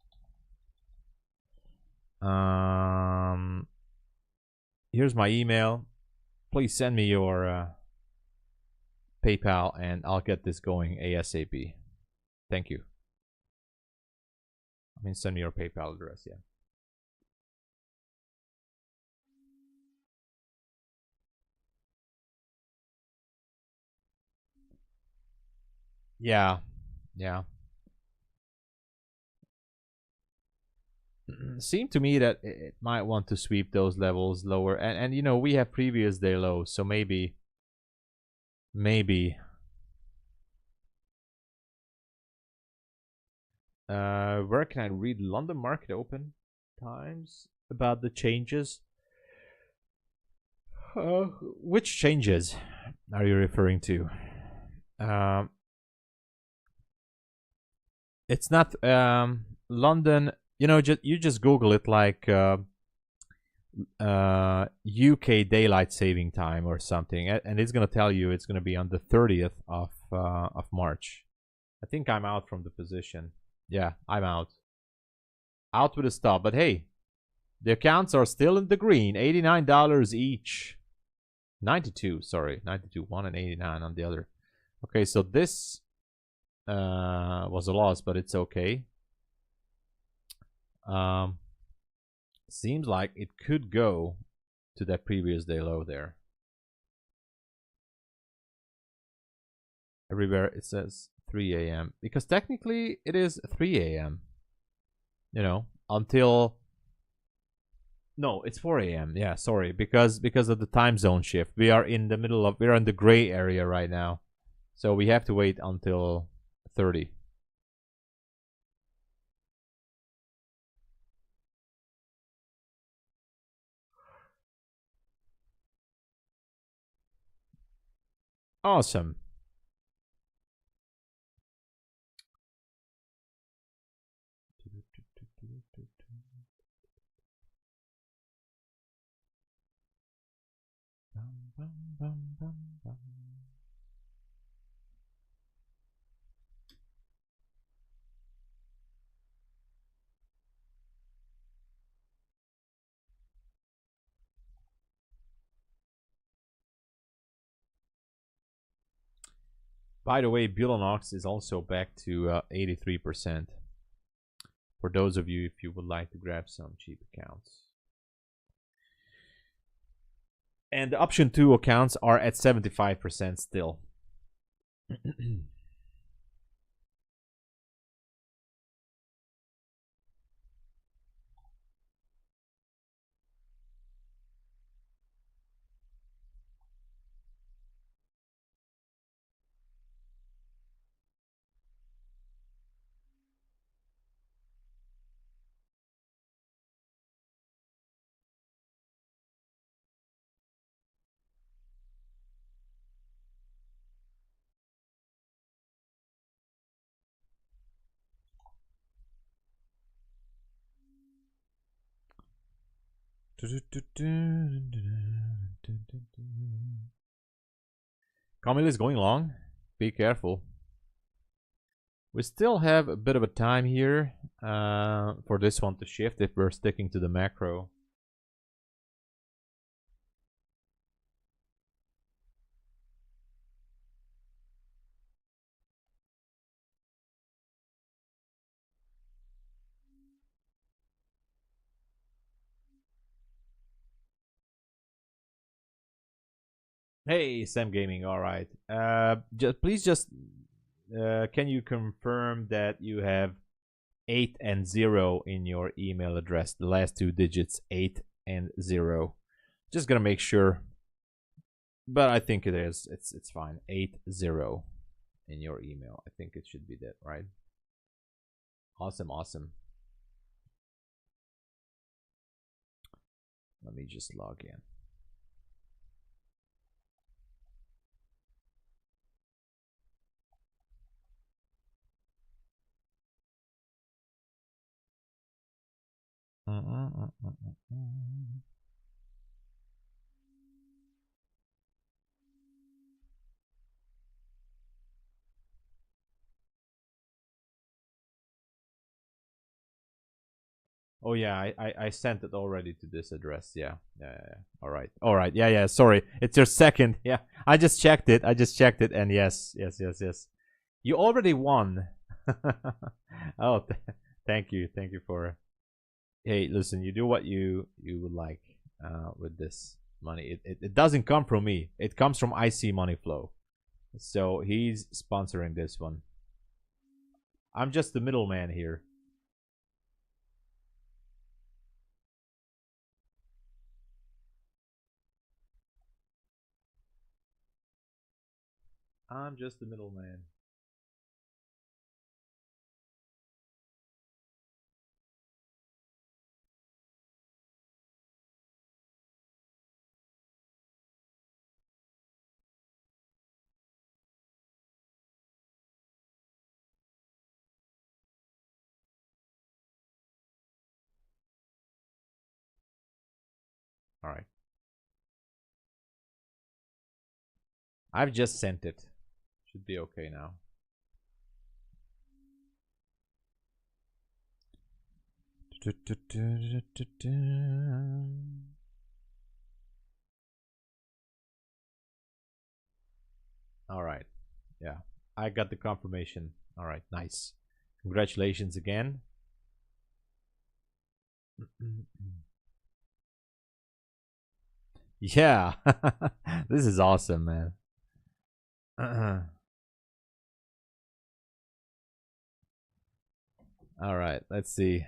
Here's my email. Please send me your PayPal and I'll get this going ASAP. Thank you. I mean, send me your PayPal address, yeah. Yeah, yeah. Seemed to me that it might want to sweep those levels lower, and you know, we have previous day lows, so maybe where can I read London market open times? about the changes. Which changes are you referring to? It's not London. You know, you just Google it, like UK daylight saving time or something, and it's gonna tell you it's gonna be on the 30th of March. I think I'm out from the position. Yeah, I'm out. Out with a stop. But hey, the accounts are still in the green. $89 each. 92, sorry. 92 one and 89 on the other. Okay, so this was a loss, but it's okay. Seems like it could go to that previous day low there. Everywhere it says 3 a.m. because technically it is 3 a.m. You know, until no, it's 4 a.m. Yeah, sorry, because of the time zone shift. We are in the middle of, we're in the gray area right now. So we have to wait until 30. Awesome. By the way, Bulenox is also back to 83%. For those of you, if you would like to grab some cheap accounts. And the option 2 accounts are at 75% still. Camille is going long. Be careful. We still have a bit of a time here for this one to shift if we're sticking to the macro. Hey, Sam Gaming. All right. Please just can you confirm that you have 8 and 0 in your email address? The last 2 digits, 8 and 0. Just gonna make sure. But I think it is. It's fine. 8-0 in your email. I think it should be that, right? Awesome, awesome. Let me just log in. Oh yeah, I sent it already to this address. Yeah. All right. Yeah. Sorry, it's your second. Yeah, I just checked it. And yes. You already won. Oh, thank you for. Hey, listen, you do what you would like with this money. It doesn't come from me. It comes from IC Money Flow. So he's sponsoring this one. I'm just the middleman here. I'm just the middleman. All right. I've just sent it. Should be okay now. All right. Yeah. I got the confirmation. All right. Nice. Congratulations again. Yeah. This is awesome, man. All right. Let's see.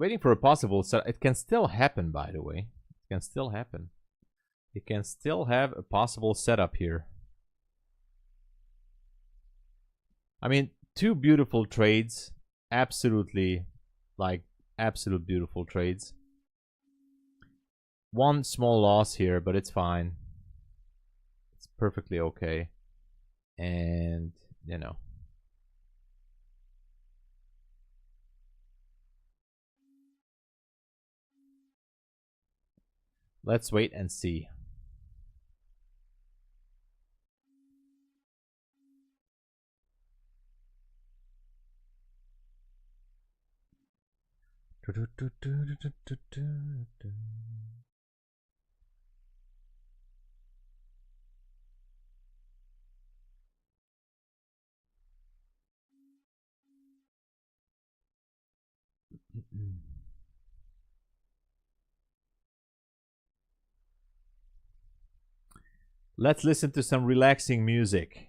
Waiting for a possible set. It can still happen, by the way. It can still happen. You can still have a possible setup here. I mean, two beautiful trades. Absolutely, like, absolute beautiful trades. One small loss here, but it's fine. It's perfectly okay. And, you know. Let's wait and see. Let's listen to some relaxing music.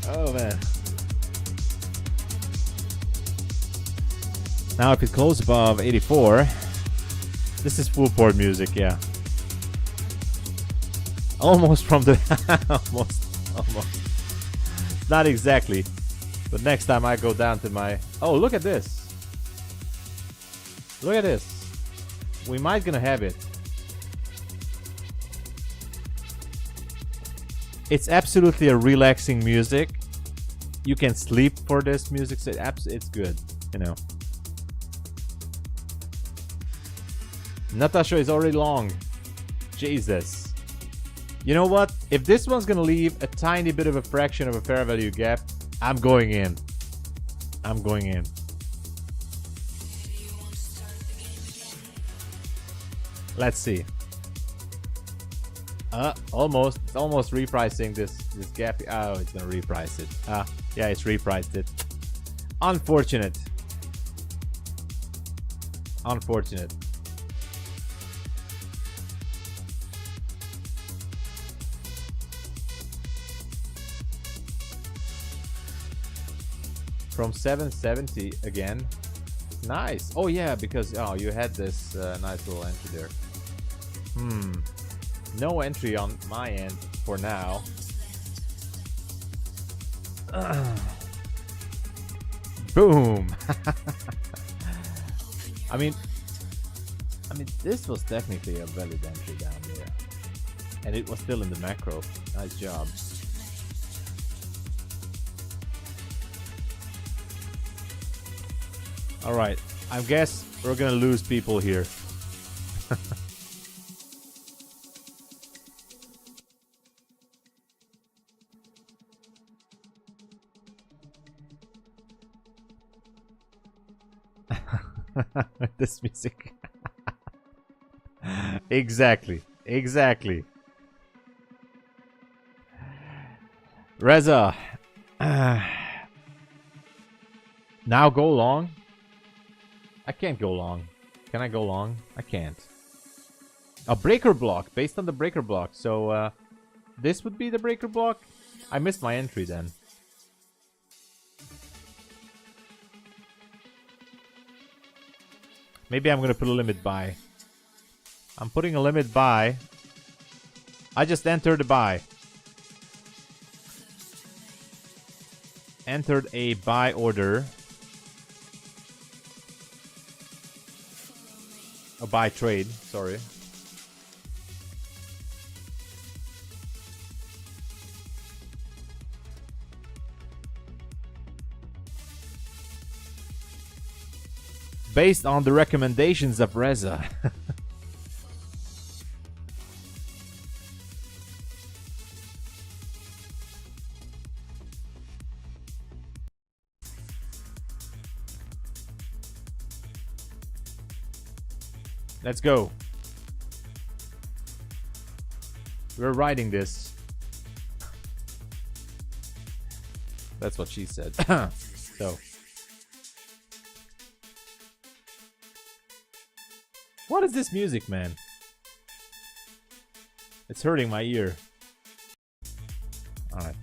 Oh man. Now if it closes above 84, this is full port music, yeah. Almost from the almost. Not exactly. But next time I go down to my... Oh, look at this. Look at this. We might gonna have it. It's absolutely a relaxing music. You can sleep for this music. So it's good, you know. Natasha is already long. Jesus. You know what? If this one's gonna leave a tiny bit of a fraction of a fair value gap, I'm going in. I'm going in. Let's see. Almost. It's almost repricing this gap. Oh, it's gonna reprice it. Yeah, it's repriced it. Unfortunate. Unfortunate. From 770 again. Nice. Oh yeah, because you had this nice little entry there. No entry on my end for now. Boom. I mean this was technically a valid entry down there, and it was still in the macro. Nice job. All right, I guess we're gonna lose people here. This music. Exactly. Reza. Now go long? I can't go long. Can I go long? I can't. A breaker block, based on the breaker block. So, this would be the breaker block? I missed my entry then. Maybe I'm gonna put a limit buy. I'm putting a limit buy. I just entered a buy. Entered a buy order. A buy trade, sorry. Based on the recommendations of Reza. Let's go. We're riding this. That's what she said. So. What is this music, man? It's hurting my ear. Alright.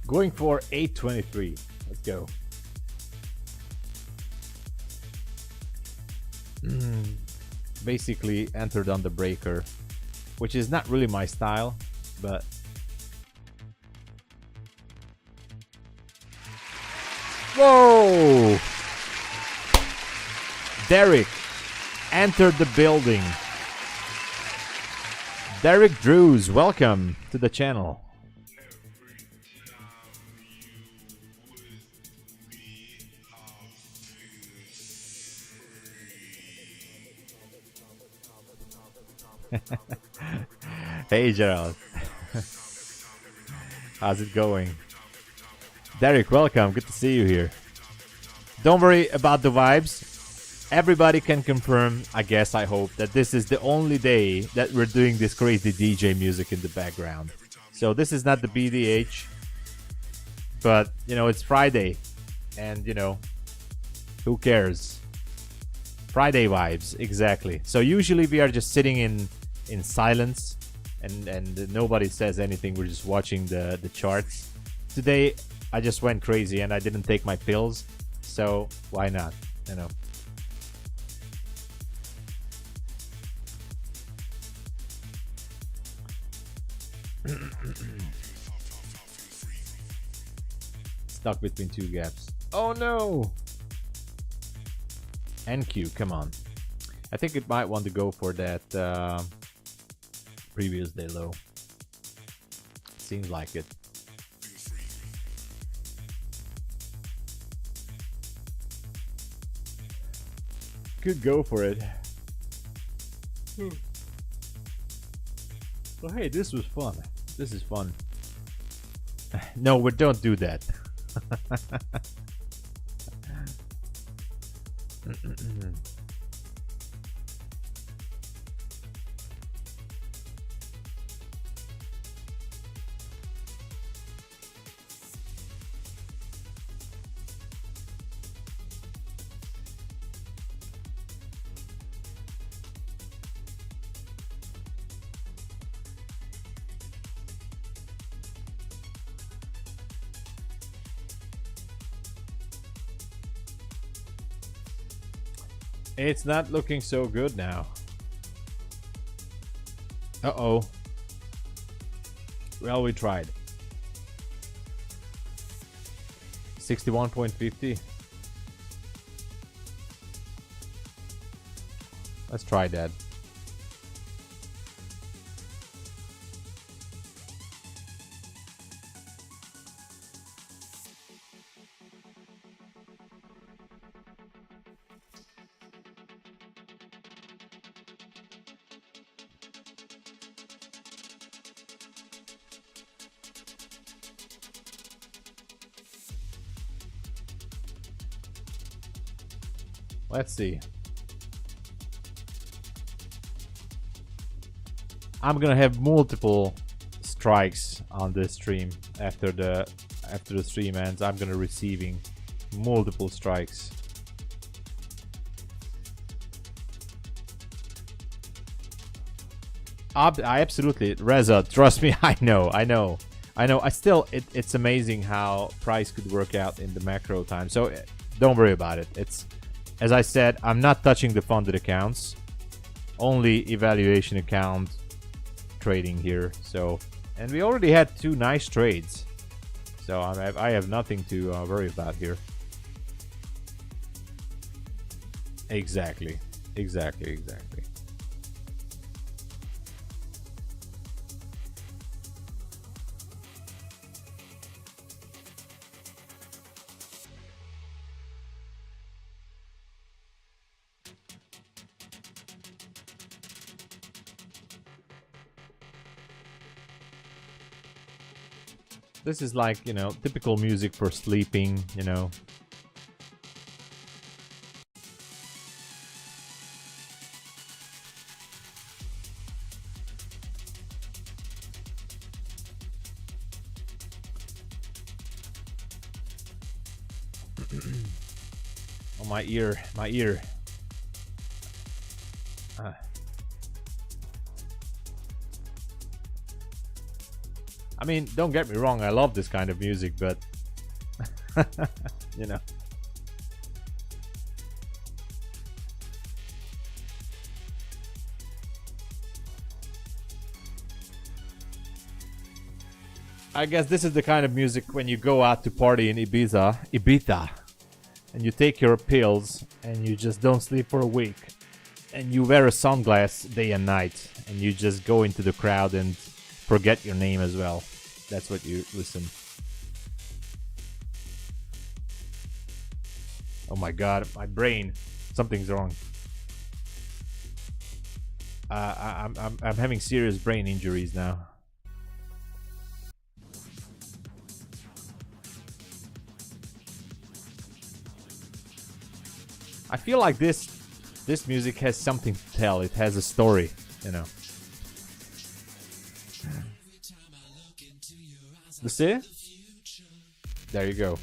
Going for 823. Let's go. Basically entered on the breaker, which is not really my style, but whoa! Derek entered the building. Derek Drews, welcome to the channel. Hey Gerald. How's it going? Derek, welcome. Good to see you here. Don't worry about the vibes. Everybody can confirm, I guess, I hope, that this is the only day that we're doing this crazy DJ music in the background. So this is not the BDH, but, you know, it's Friday. And, you know, who cares? Friday vibes, exactly. So usually we are just sitting in silence and nobody says anything. We're just watching the charts. Today, I just went crazy and I didn't take my pills. So why not, you know? Stuck between two gaps. Oh no! NQ, come on. I think it might want to go for that previous day low. Seems like it. Could go for it. Well, hey, this was fun. This is fun. No, we don't do that. It's not looking so good now. Uh-oh. Well, we tried. 61.50. Let's try that. Let's see. I'm gonna have multiple strikes on this stream after the stream ends. I'm gonna receiving multiple strikes. I absolutely, Reza, trust me. I know. It's amazing how price could work out in the macro time. So don't worry about it. It's, as I said, I'm not touching the funded accounts, only evaluation account trading here. So, and we already had 2 nice trades, so I have nothing to worry about here. Exactly. This is like, you know, typical music for sleeping, you know. Oh, my ear. I mean, don't get me wrong, I love this kind of music, but you know. I guess this is the kind of music when you go out to party in Ibiza, and you take your pills and you just don't sleep for a week, and you wear a sunglass day and night, and you just go into the crowd and forget your name as well. That's what you listen. Oh my god, my brain. Something's wrong. I'm having serious brain injuries now. I feel like this music has something to tell. It has a story, you know. You see? There you go.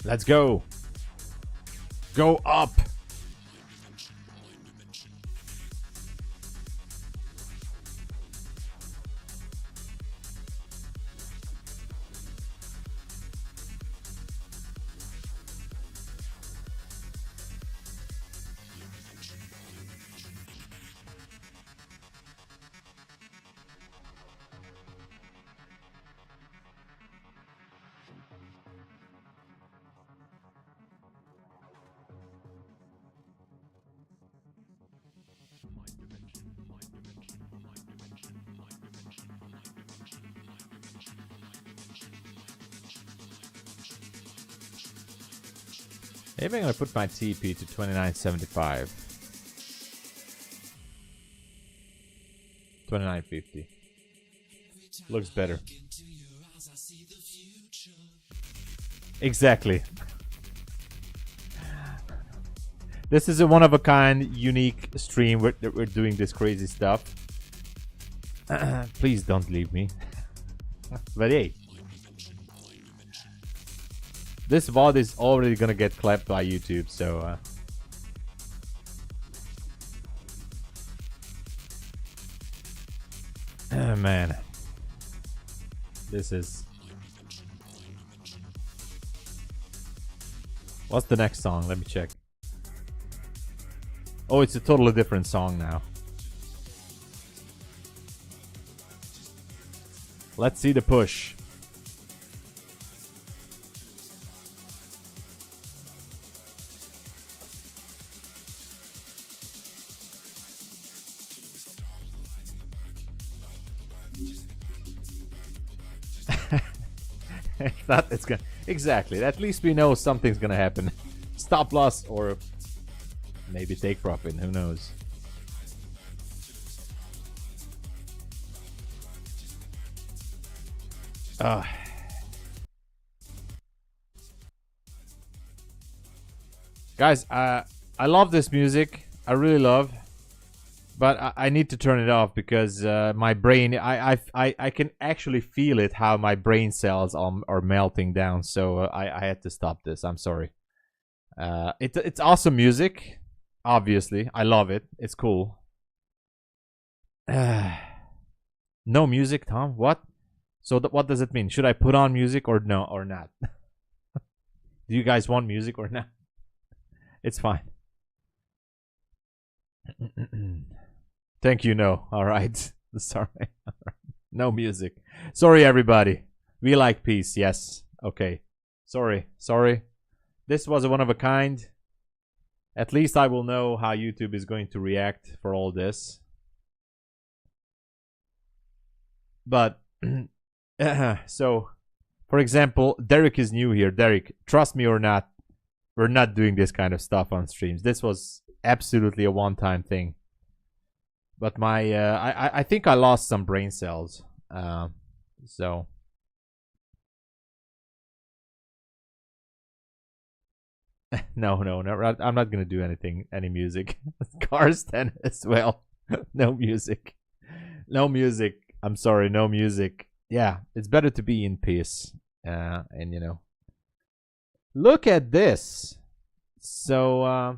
Let's go. Go up. Maybe I'm gonna put my TP to 29.75. 29.50. Looks better. Exactly. This is a one-of-a-kind, unique stream where we're doing this crazy stuff. Please don't leave me. But hey. This VOD is already gonna get clapped by YouTube, so oh, man. This is... What's the next song? Let me check. Oh, it's a totally different song now. Let's see the push. If not, it's gonna exactly. At least we know something's gonna happen. Stop loss or maybe take profit. Who knows? Guys, I love this music. I really love, but I need to turn it off because my brain. I can actually feel it how my brain cells are melting down. So I had to stop this. I'm sorry. It's awesome music. Obviously, I love it. It's cool. No music, Tom. What? So what does it mean? Should I put on music or no or not? Do you guys want music or not? It's fine. Thank you. No. All right. Sorry. No music. Sorry, everybody. We like peace. Yes. Okay. Sorry. Sorry. This was a one of a kind. At least I will know how YouTube is going to react for all this. But so, for example, Derek is new here. Derek, trust me or not, we're not doing this kind of stuff on streams. This was absolutely a one-time thing. But my, I think I lost some brain cells. So. No, I'm not gonna do any music. Cars 10 as well. No music. No music. I'm sorry, no music. Yeah, it's better to be in peace. And you know. Look at this. So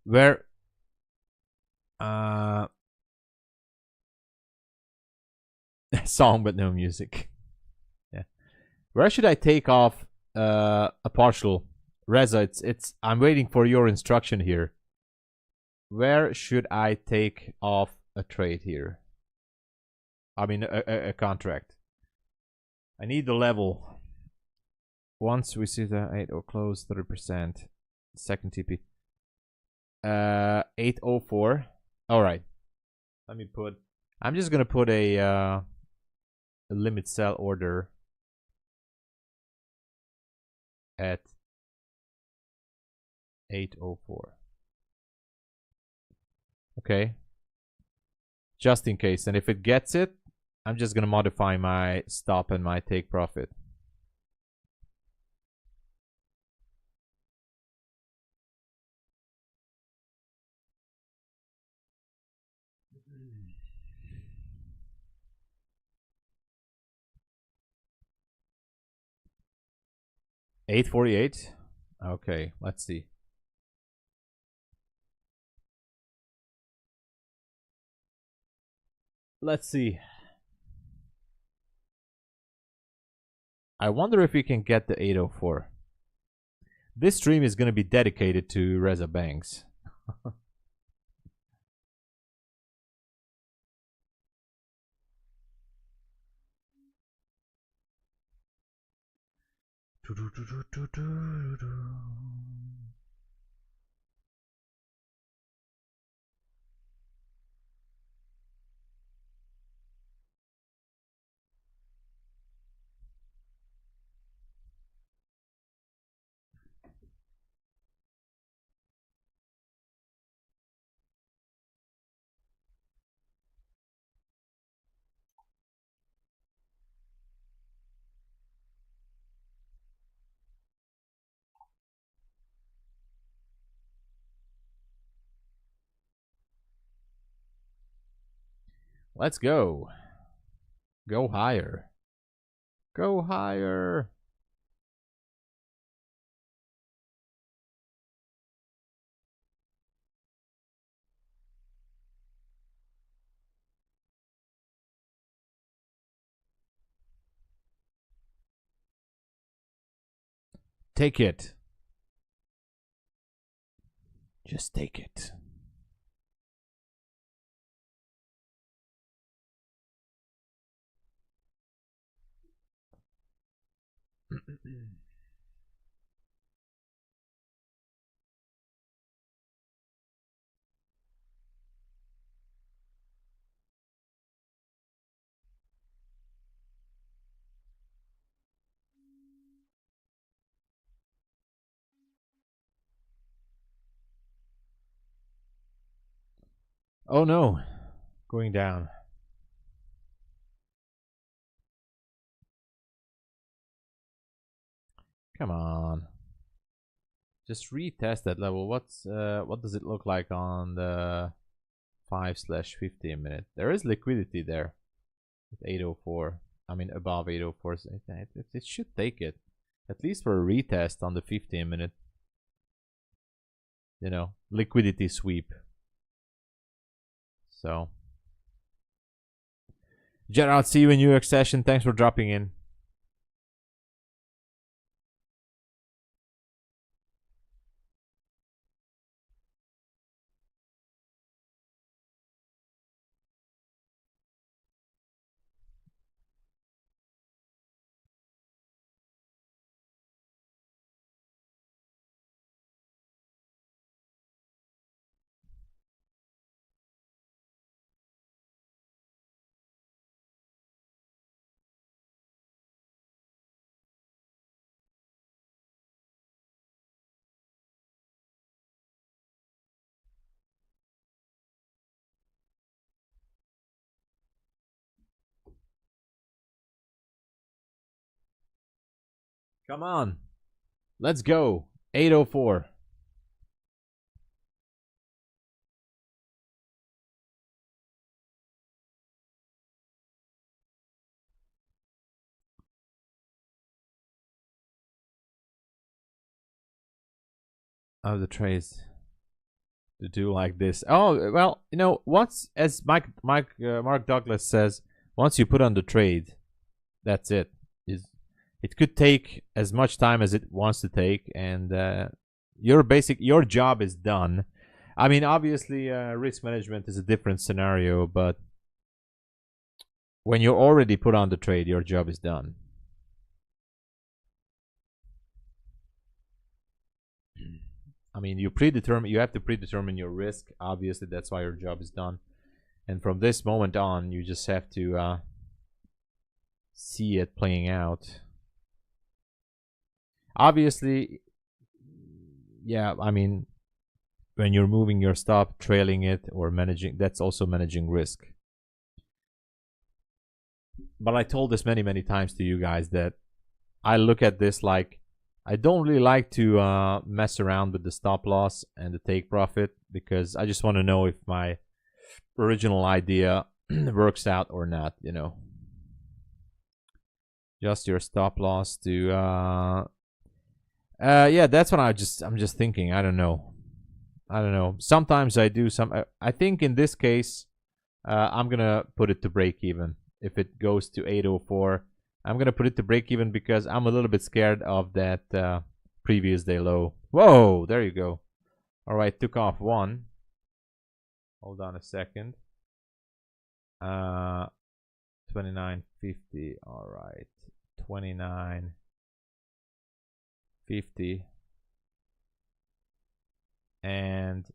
where song but no music. Yeah. Where should I take off a partial? Reza, it's I'm waiting for your instruction here. Where should I take off a trade here? I mean a contract. I need the level. Once we see the 8-0 close, 30%. Second TP. 804. Alright. Let me put, I'm just gonna put a limit sell order at 804. Okay. Just in case. And if it gets it, I'm just gonna modify my stop and my take profit. $8.48. Okay, let's see. Let's see. I wonder if we can get the 804. This stream is going to be dedicated to Reza Banks. Let's go. Go higher. Go higher. Take it. Just take it. Oh no, going down. Come on. Just retest that level. What does it look like on the 5/15 minute? There is liquidity there at 804. I mean above 804. It should take it. At least for a retest on the 15 minute. You know, liquidity sweep. So Gerard, see you in New York session. Thanks for dropping in. Come on. Let's go. 804. Of the trades to do like this. Oh, well, you know, once, as Mark Douglas says, once you put on the trade, that's it. It could take as much time as it wants to take, and your job is done. I mean, obviously, risk management is a different scenario, but when you're already put on the trade, your job is done. I mean, you have to predetermine your risk. Obviously, that's why your job is done. And from this moment on, you just have to see it playing out. Obviously, yeah, I mean, when you're moving your stop, trailing it, or managing, that's also managing risk. But I told this many times to you guys that I look at this like, I don't really like to mess around with the stop loss and the take profit, because I just want to know if my original idea works out or not, you know. Just your stop loss to yeah, that's what I'm just thinking. I don't know. Sometimes I do some. I think in this case, I'm gonna put it to break even. If it goes to 804, I'm gonna put it to break even because I'm a little bit scared of that previous day low. Whoa, there you go. All right, took off one. Hold on a second. 29.50. All right, 29.50, and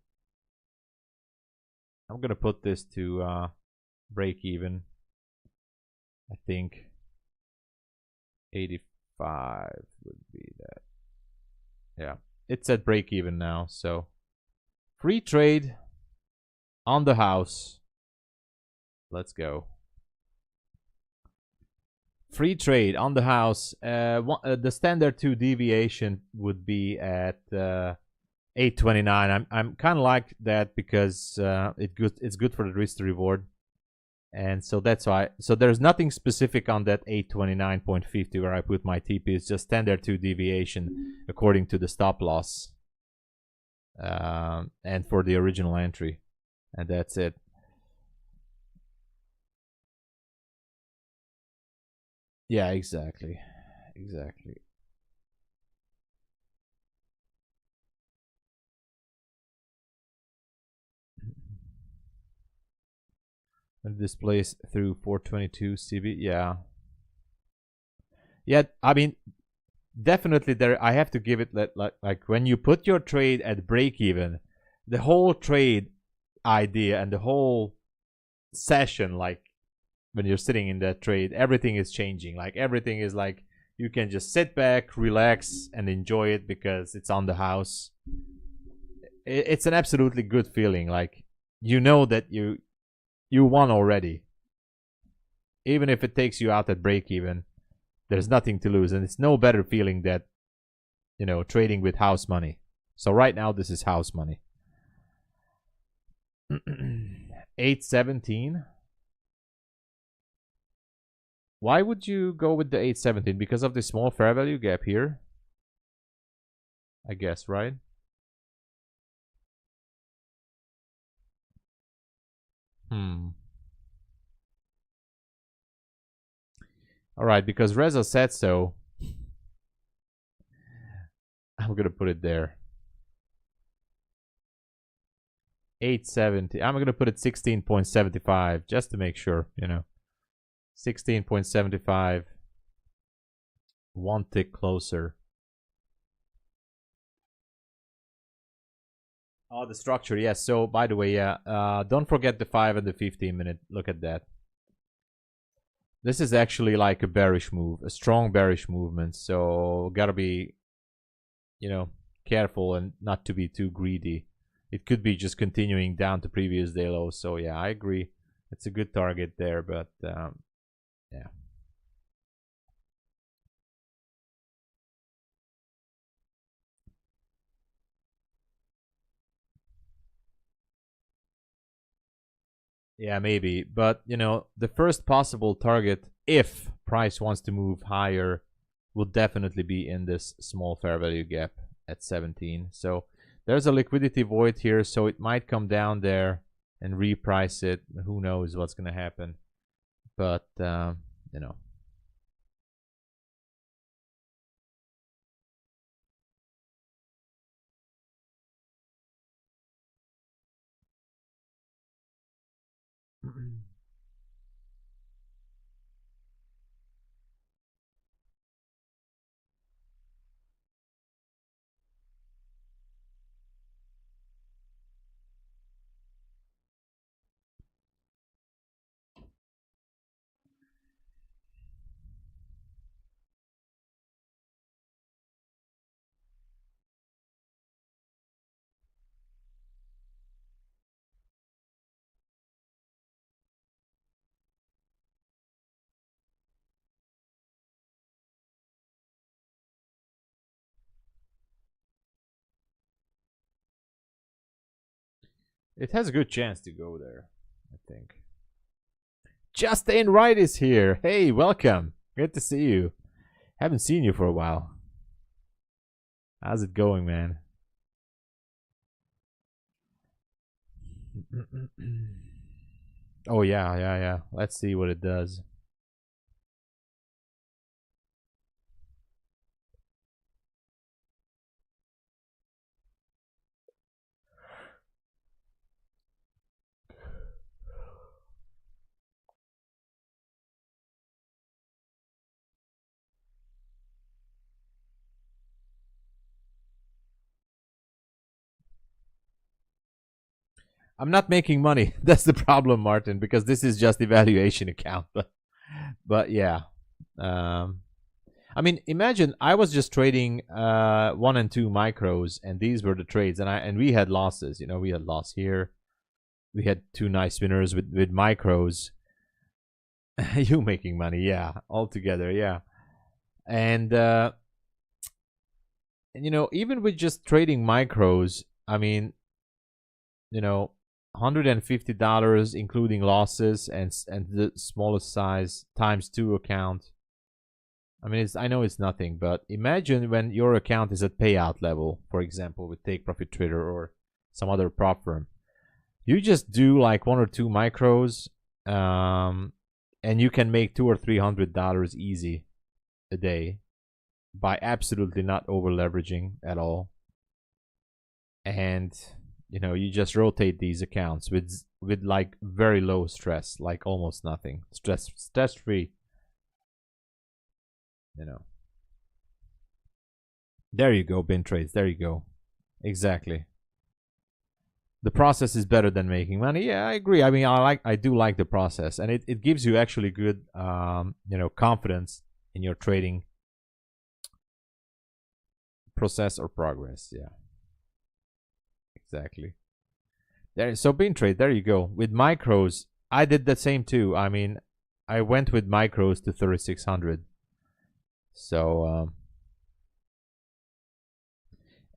I'm gonna put this to break even. I think 85 would be that. Yeah, it's at break even now. So free trade on the house. Let's go. Free trade on the house. The standard 2 deviation would be at 829. I'm kind of like that because it's good for the risk to reward. And so that's why. So there's nothing specific on that 829.50 where I put my TP. It's just standard 2 deviation according to the stop loss. And for the original entry. And that's it. Yeah, exactly. Exactly. And displays through 422 CB. Yeah. Yeah, I mean, definitely there. I have to give it like when you put your trade at break even, the whole trade idea and the whole session, like when you're sitting in that trade, everything is changing. Like everything is like you can just sit back, relax, and enjoy it because it's on the house. It's an absolutely good feeling. Like you know that you won already. Even if it takes you out at break even, there's nothing to lose, and it's no better feeling that, you know, trading with house money. So right now this is house money. 817. Why would you go with the 817? Because of the small fair value gap here, I guess, right? All right, because Reza said so, I'm gonna put it there. 870. I'm gonna put it 16.75 just to make sure, you know. 16.75. One tick closer. Oh, the structure, yes. So by the way, yeah, don't forget the 5 and the 15 minute. Look at that. This is actually like a bearish move, a strong bearish movement. So gotta be, you know, careful and not to be too greedy. It could be just continuing down to previous day low. So yeah, I agree. It's a good target there, but yeah. Yeah, maybe. But, you know, the first possible target, if price wants to move higher, will definitely be in this small fair value gap at 17. So there's a liquidity void here, so it might come down there and reprice it. Who knows what's going to happen. But, you know. It has a good chance to go there, I think. Justin Wright is here. Hey, welcome. Good to see you. Haven't seen you for a while. How's it going, man? Oh, yeah. Let's see what it does. I'm not making money. That's the problem, Martin, because this is just evaluation account. But yeah. I mean, imagine I was just trading 1 and 2 micros, and these were the trades, and we had losses. You know, we had loss here. We had 2 nice winners with micros. You making money, yeah, altogether, yeah. And you know, even with just trading micros, I mean, you know, $150 including losses and the smallest size times 2 account. I mean, I know it's nothing, but imagine when your account is at payout level, for example, with Take Profit Trader or some other prop firm. You just do like 1 or 2 micros, and you can make $200 or $300 easy a day by absolutely not over leveraging at all. And you know, you just rotate these accounts with like very low stress, like almost nothing. Stress free. You know. There you go, bin trades. There you go. Exactly. The process is better than making money. Yeah, I agree. I mean, I do like the process, and it gives you actually good you know, confidence in your trading process or progress. Yeah. Exactly. There, so bin trade, there you go. With micros, I did the same too. I mean, I went with micros to 3600. So,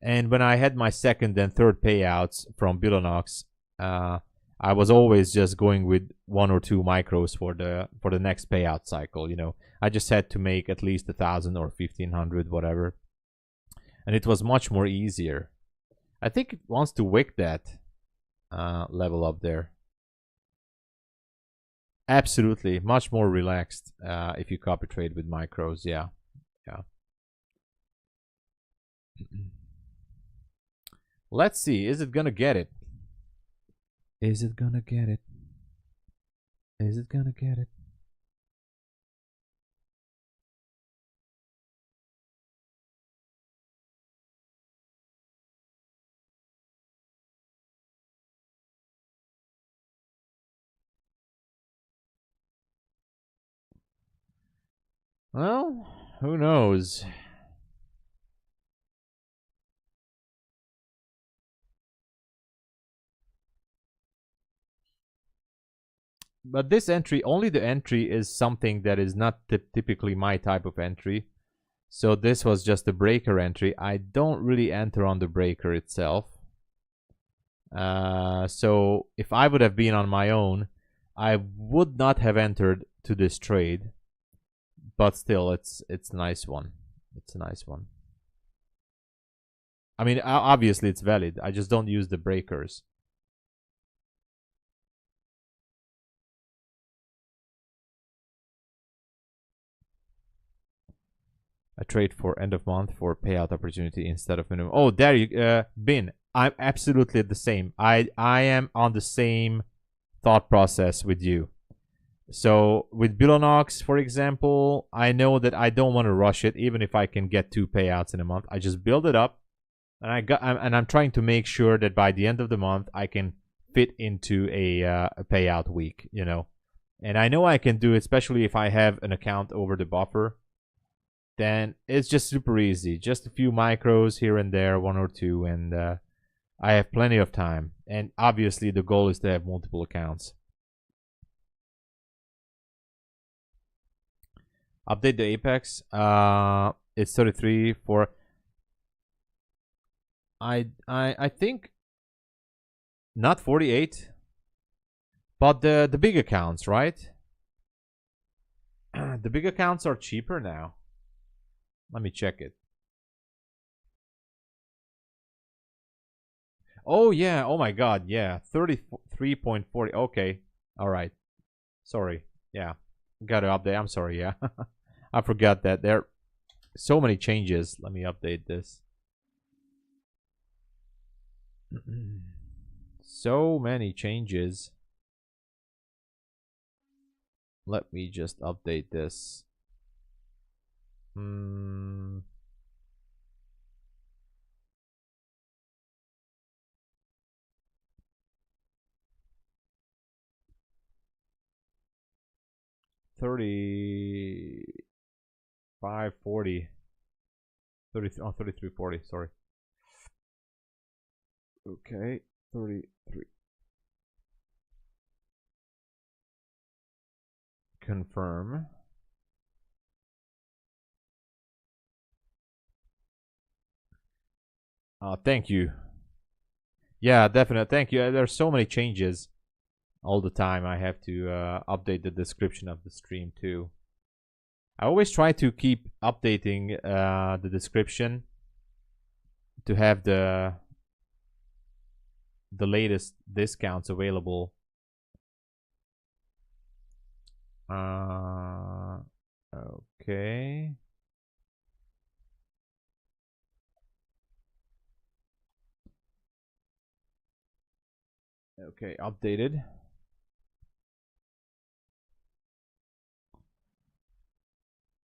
and when I had my second and third payouts from Bulenox, I was always just going with 1 or 2 micros for the next payout cycle. You know, I just had to make at least 1,000 or 1,500, whatever, and it was much more easier. I think it wants to wick that level up there. Absolutely, much more relaxed if you copy trade with micros. Yeah, yeah. Let's see. Is it gonna get it? Is it gonna get it? Is it gonna get it? Well, who knows? But this entry, only the entry is something that is not typically my type of entry. So this was just a breaker entry. I don't really enter on the breaker itself. So if I would have been on my own, I would not have entered to this trade. But still, it's a nice one. It's a nice one. I mean, obviously it's valid. I just don't use the breakers. I trade for end of month for payout opportunity instead of minimum. Oh, there you, Bin. I'm absolutely the same. I am on the same thought process with you. So with Bulenox, for example, I know that I don't want to rush it, even if I can get 2 payouts in a month. I just build it up, and I'm trying to make sure that by the end of the month I can fit into a payout week, you know. And I know I can do it, especially if I have an account over the buffer. Then it's just super easy. Just a few micros here and there, 1 or 2, and I have plenty of time. And obviously the goal is to have multiple accounts. Update the Apex. It's 33 for. I think not 48, but the big accounts, right? The big accounts are cheaper now. Let me check it. Oh yeah, oh my god, yeah. 33.40. Okay. All right. Sorry. Yeah. Got to update. I'm sorry, yeah. I forgot that there are so many changes. Let me update this. So many changes. Let me just update this. 3540. 3340, sorry. Okay, 33. Confirm. Thank you. Yeah, definitely. Thank you. There's so many changes all the time. I have to update the description of the stream too. I always try to keep updating the description to have the latest discounts available. Okay. Okay, updated.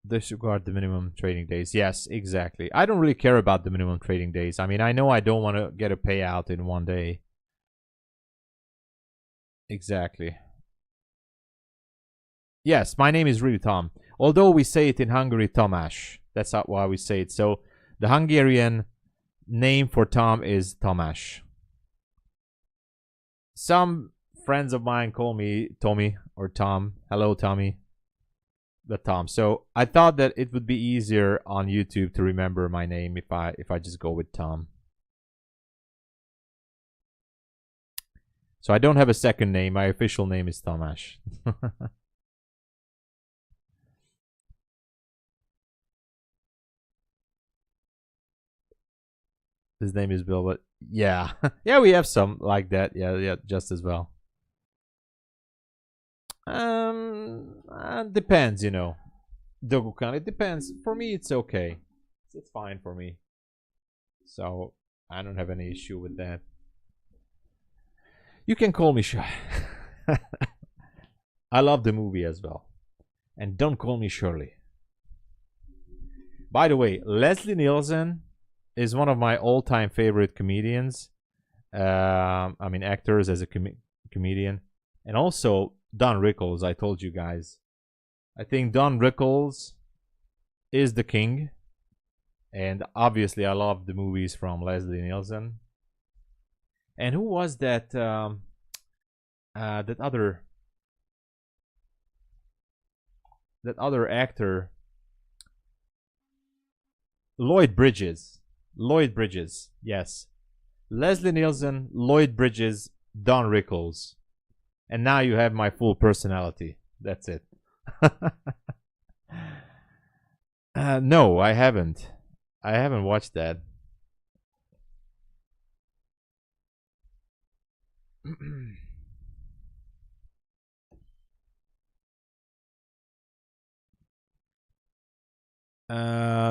Disregard the minimum trading days. Yes, exactly. I don't really care about the minimum trading days. I mean, I know I don't want to get a payout in one day. Exactly. Yes, my name is really Tom. Although we say it in Hungary, Tamás. That's not why we say it. So the Hungarian name for Tom is Tamás. Some friends of mine call me Tommy or Tom. Hello, Tommy. The Tom. So I thought that it would be easier on YouTube to remember my name if I just go with Tom. So I don't have a second name. My official name is Tomasz. His name is Bill, but yeah. Yeah, we have some like that. Yeah, just as well. Depends, you know. Dogukan, it depends. For me, it's okay. It's fine for me. So I don't have any issue with that. You can call me Shy. I love the movie as well. And don't call me Shirley. By the way, Leslie Nielsen is one of my all-time favorite comedians. I mean, actors as a comedian. And also Don Rickles, I told you guys. I think Don Rickles is the king. And obviously I love the movies from Leslie Nielsen. And who was that that other actor? Lloyd Bridges. Lloyd Bridges, yes. Leslie Nielsen, Lloyd Bridges, Don Rickles. And now you have my full personality. That's it. No, I haven't. I haven't watched that.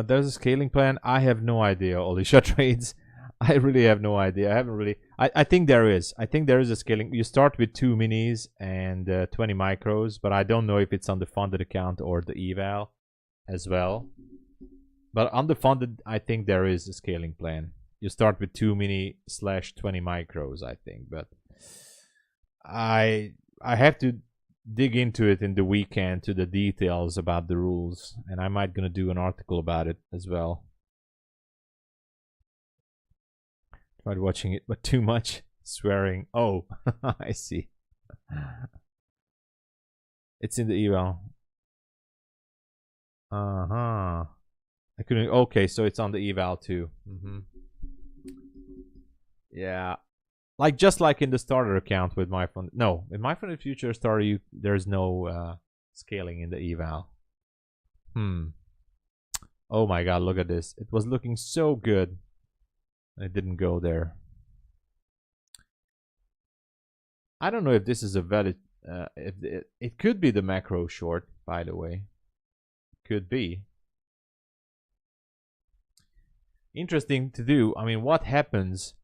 There's a scaling plan. I have no idea. Alicia trades. I really have no idea. I haven't really. I think there is. I think there is a scaling. You start with 2 minis and 20 micros, but I don't know if it's on the funded account or the eval as well. But on the funded, I think there is a scaling plan. You start with 2 mini / 20 micros, I think. But I have to dig into it in the weekend to the details about the rules, and I might gonna do an article about it as well. Tried watching it, but too much swearing. Oh, I see. It's in the eval. I couldn't. Okay, so it's on the eval too. Yeah, like just like in the starter account with MyFunded. No, in MyFundedFutures starter, there's no scaling in the eval. Oh my God, look at this! It was looking so good. It didn't go there. I don't know if this is a valid. It could be the macro short, by the way. Could be. Interesting to do. I mean, what happens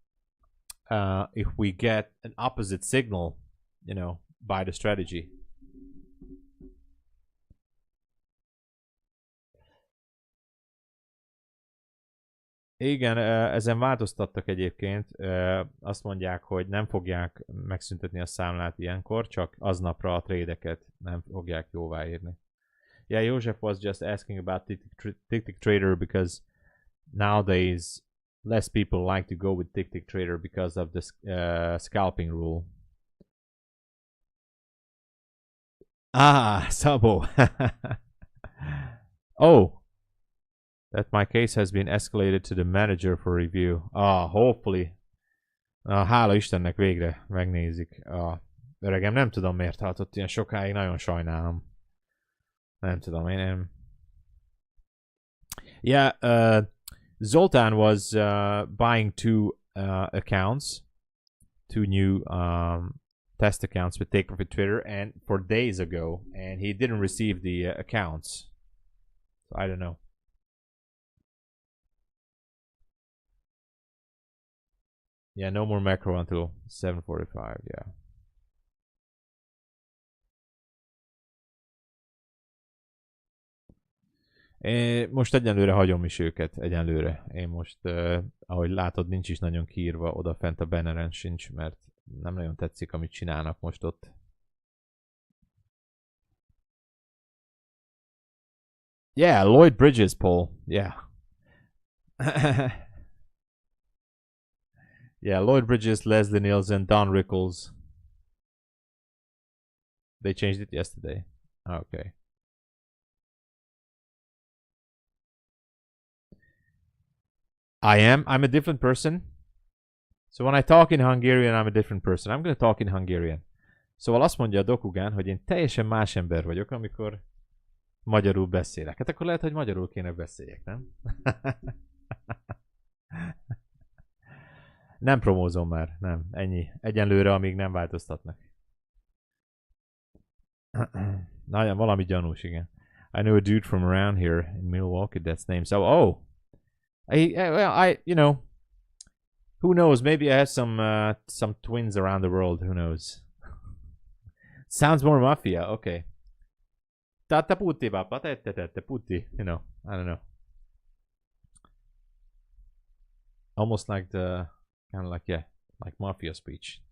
if we get an opposite signal, you know, by the strategy? Igen, ezen változtattak egyébként. Azt mondják, hogy nem fogják megszüntetni a számlát ilyenkor, csak aznapra a trédeket nem fogják jóváírni. Yeah, Joseph was just asking about Tick Trader because nowadays less people like to go with Tick Trader because of the scalping rule. Ah, Sabo. Oh, that my case has been escalated to the manager for review. Ah, hopefully. Hála Istennek végre megnézik. Öregem, nem tudom miért tartott ilyen sokáig, nagyon sajnálom. Nem tudom, én nem. Yeah, Zoltan was buying 2 accounts, 2 new test accounts with Take Profit Twitter, and for days ago, and he didn't receive the accounts. So I don't know. Yeah, no more macro until 7:45. Yeah. Most egyenlőre hagyom is őket, egyenlőre. Én most, ahogy látod, nincs is nagyon kiírva oda fent a banneren sincs, mert nem nagyon tetszik, amit csinálnak most ott. Yeah, Lloyd Bridges, Paul. Yeah. Yeah, Lloyd Bridges, Leslie Nielsen, Don Rickles. They changed it yesterday. Okay. I'm a different person. So when I talk in Hungarian, I'm a different person. I'm gonna talk in Hungarian. Szóval azt mondja a Dokugán, hogy én teljesen más ember vagyok, amikor magyarul beszélek. Hát akkor lehet, hogy magyarul kéne beszéljek, nem? Nem promózom már, nem. Ennyi. Egyenlőre, amíg nem változtatnak. Nagyon valami gyanús, igen. I know a dude from around here in Milwaukee that's named so. Oh, you know, who knows? Maybe I have some twins around the world. Who knows? Sounds more mafia. Okay. Tata putti papa, tete putti. You know, I don't know. Almost like the kind of like like mafia speech.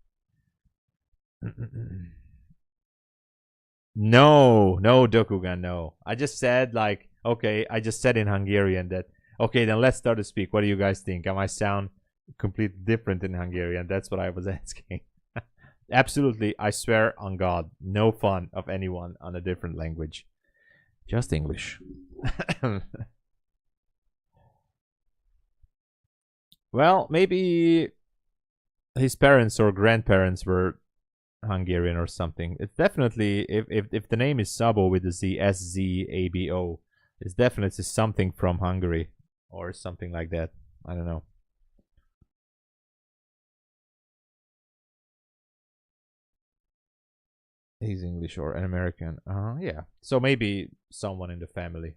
No, Dokugan, no. I just said like, okay, I just said in Hungarian that, okay, then let's start to speak. What do you guys think? Am I sound completely different in Hungarian? That's what I was asking. Absolutely, I swear on God, no fun of anyone on a different language. Just English. Well, maybe his parents or grandparents were Hungarian or something. It's definitely, if the name is Sabo with the Z, S-Z-A-B-O, it's definitely something from Hungary or something like that. I don't know. He's English or an American. Yeah. So maybe someone in the family.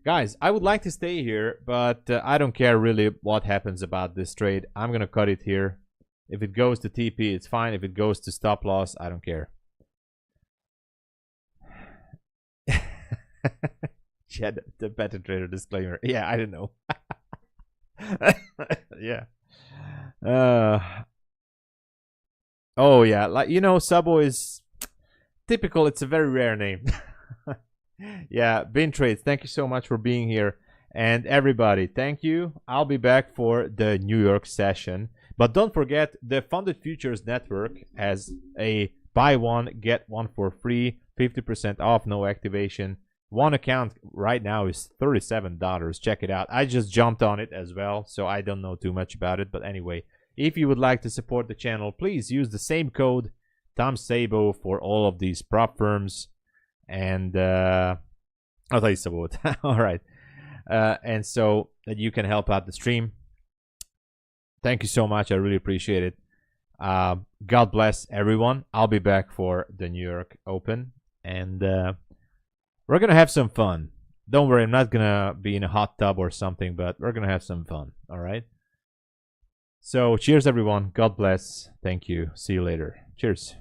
Guys, I would like to stay here, but I don't care really what happens about this trade. I'm gonna cut it here. If it goes to TP, it's fine. If it goes to stop loss, I don't care. Yeah, the better trader disclaimer. Yeah, I don't know. Yeah. Oh yeah, like you know, Sabo is typical. It's a very rare name. Yeah, Bin Trades, thank you so much for being here. And everybody, thank you. I'll be back for the New York session. But don't forget, the Funded Futures Network has a buy one, get one for free, 50% off, no activation. One account right now is $37. Check it out. I just jumped on it as well, so I don't know too much about it. But anyway, if you would like to support the channel, please use the same code, TOMSABO, for all of these prop firms. And I'll tell you some about it. All right. And so that you can help out the stream. Thank you so much. I really appreciate it. God bless everyone. I'll be back for the New York Open. And we're going to have some fun. Don't worry, I'm not going to be in a hot tub or something, but we're going to have some fun. All right. So cheers, everyone. God bless. Thank you. See you later. Cheers.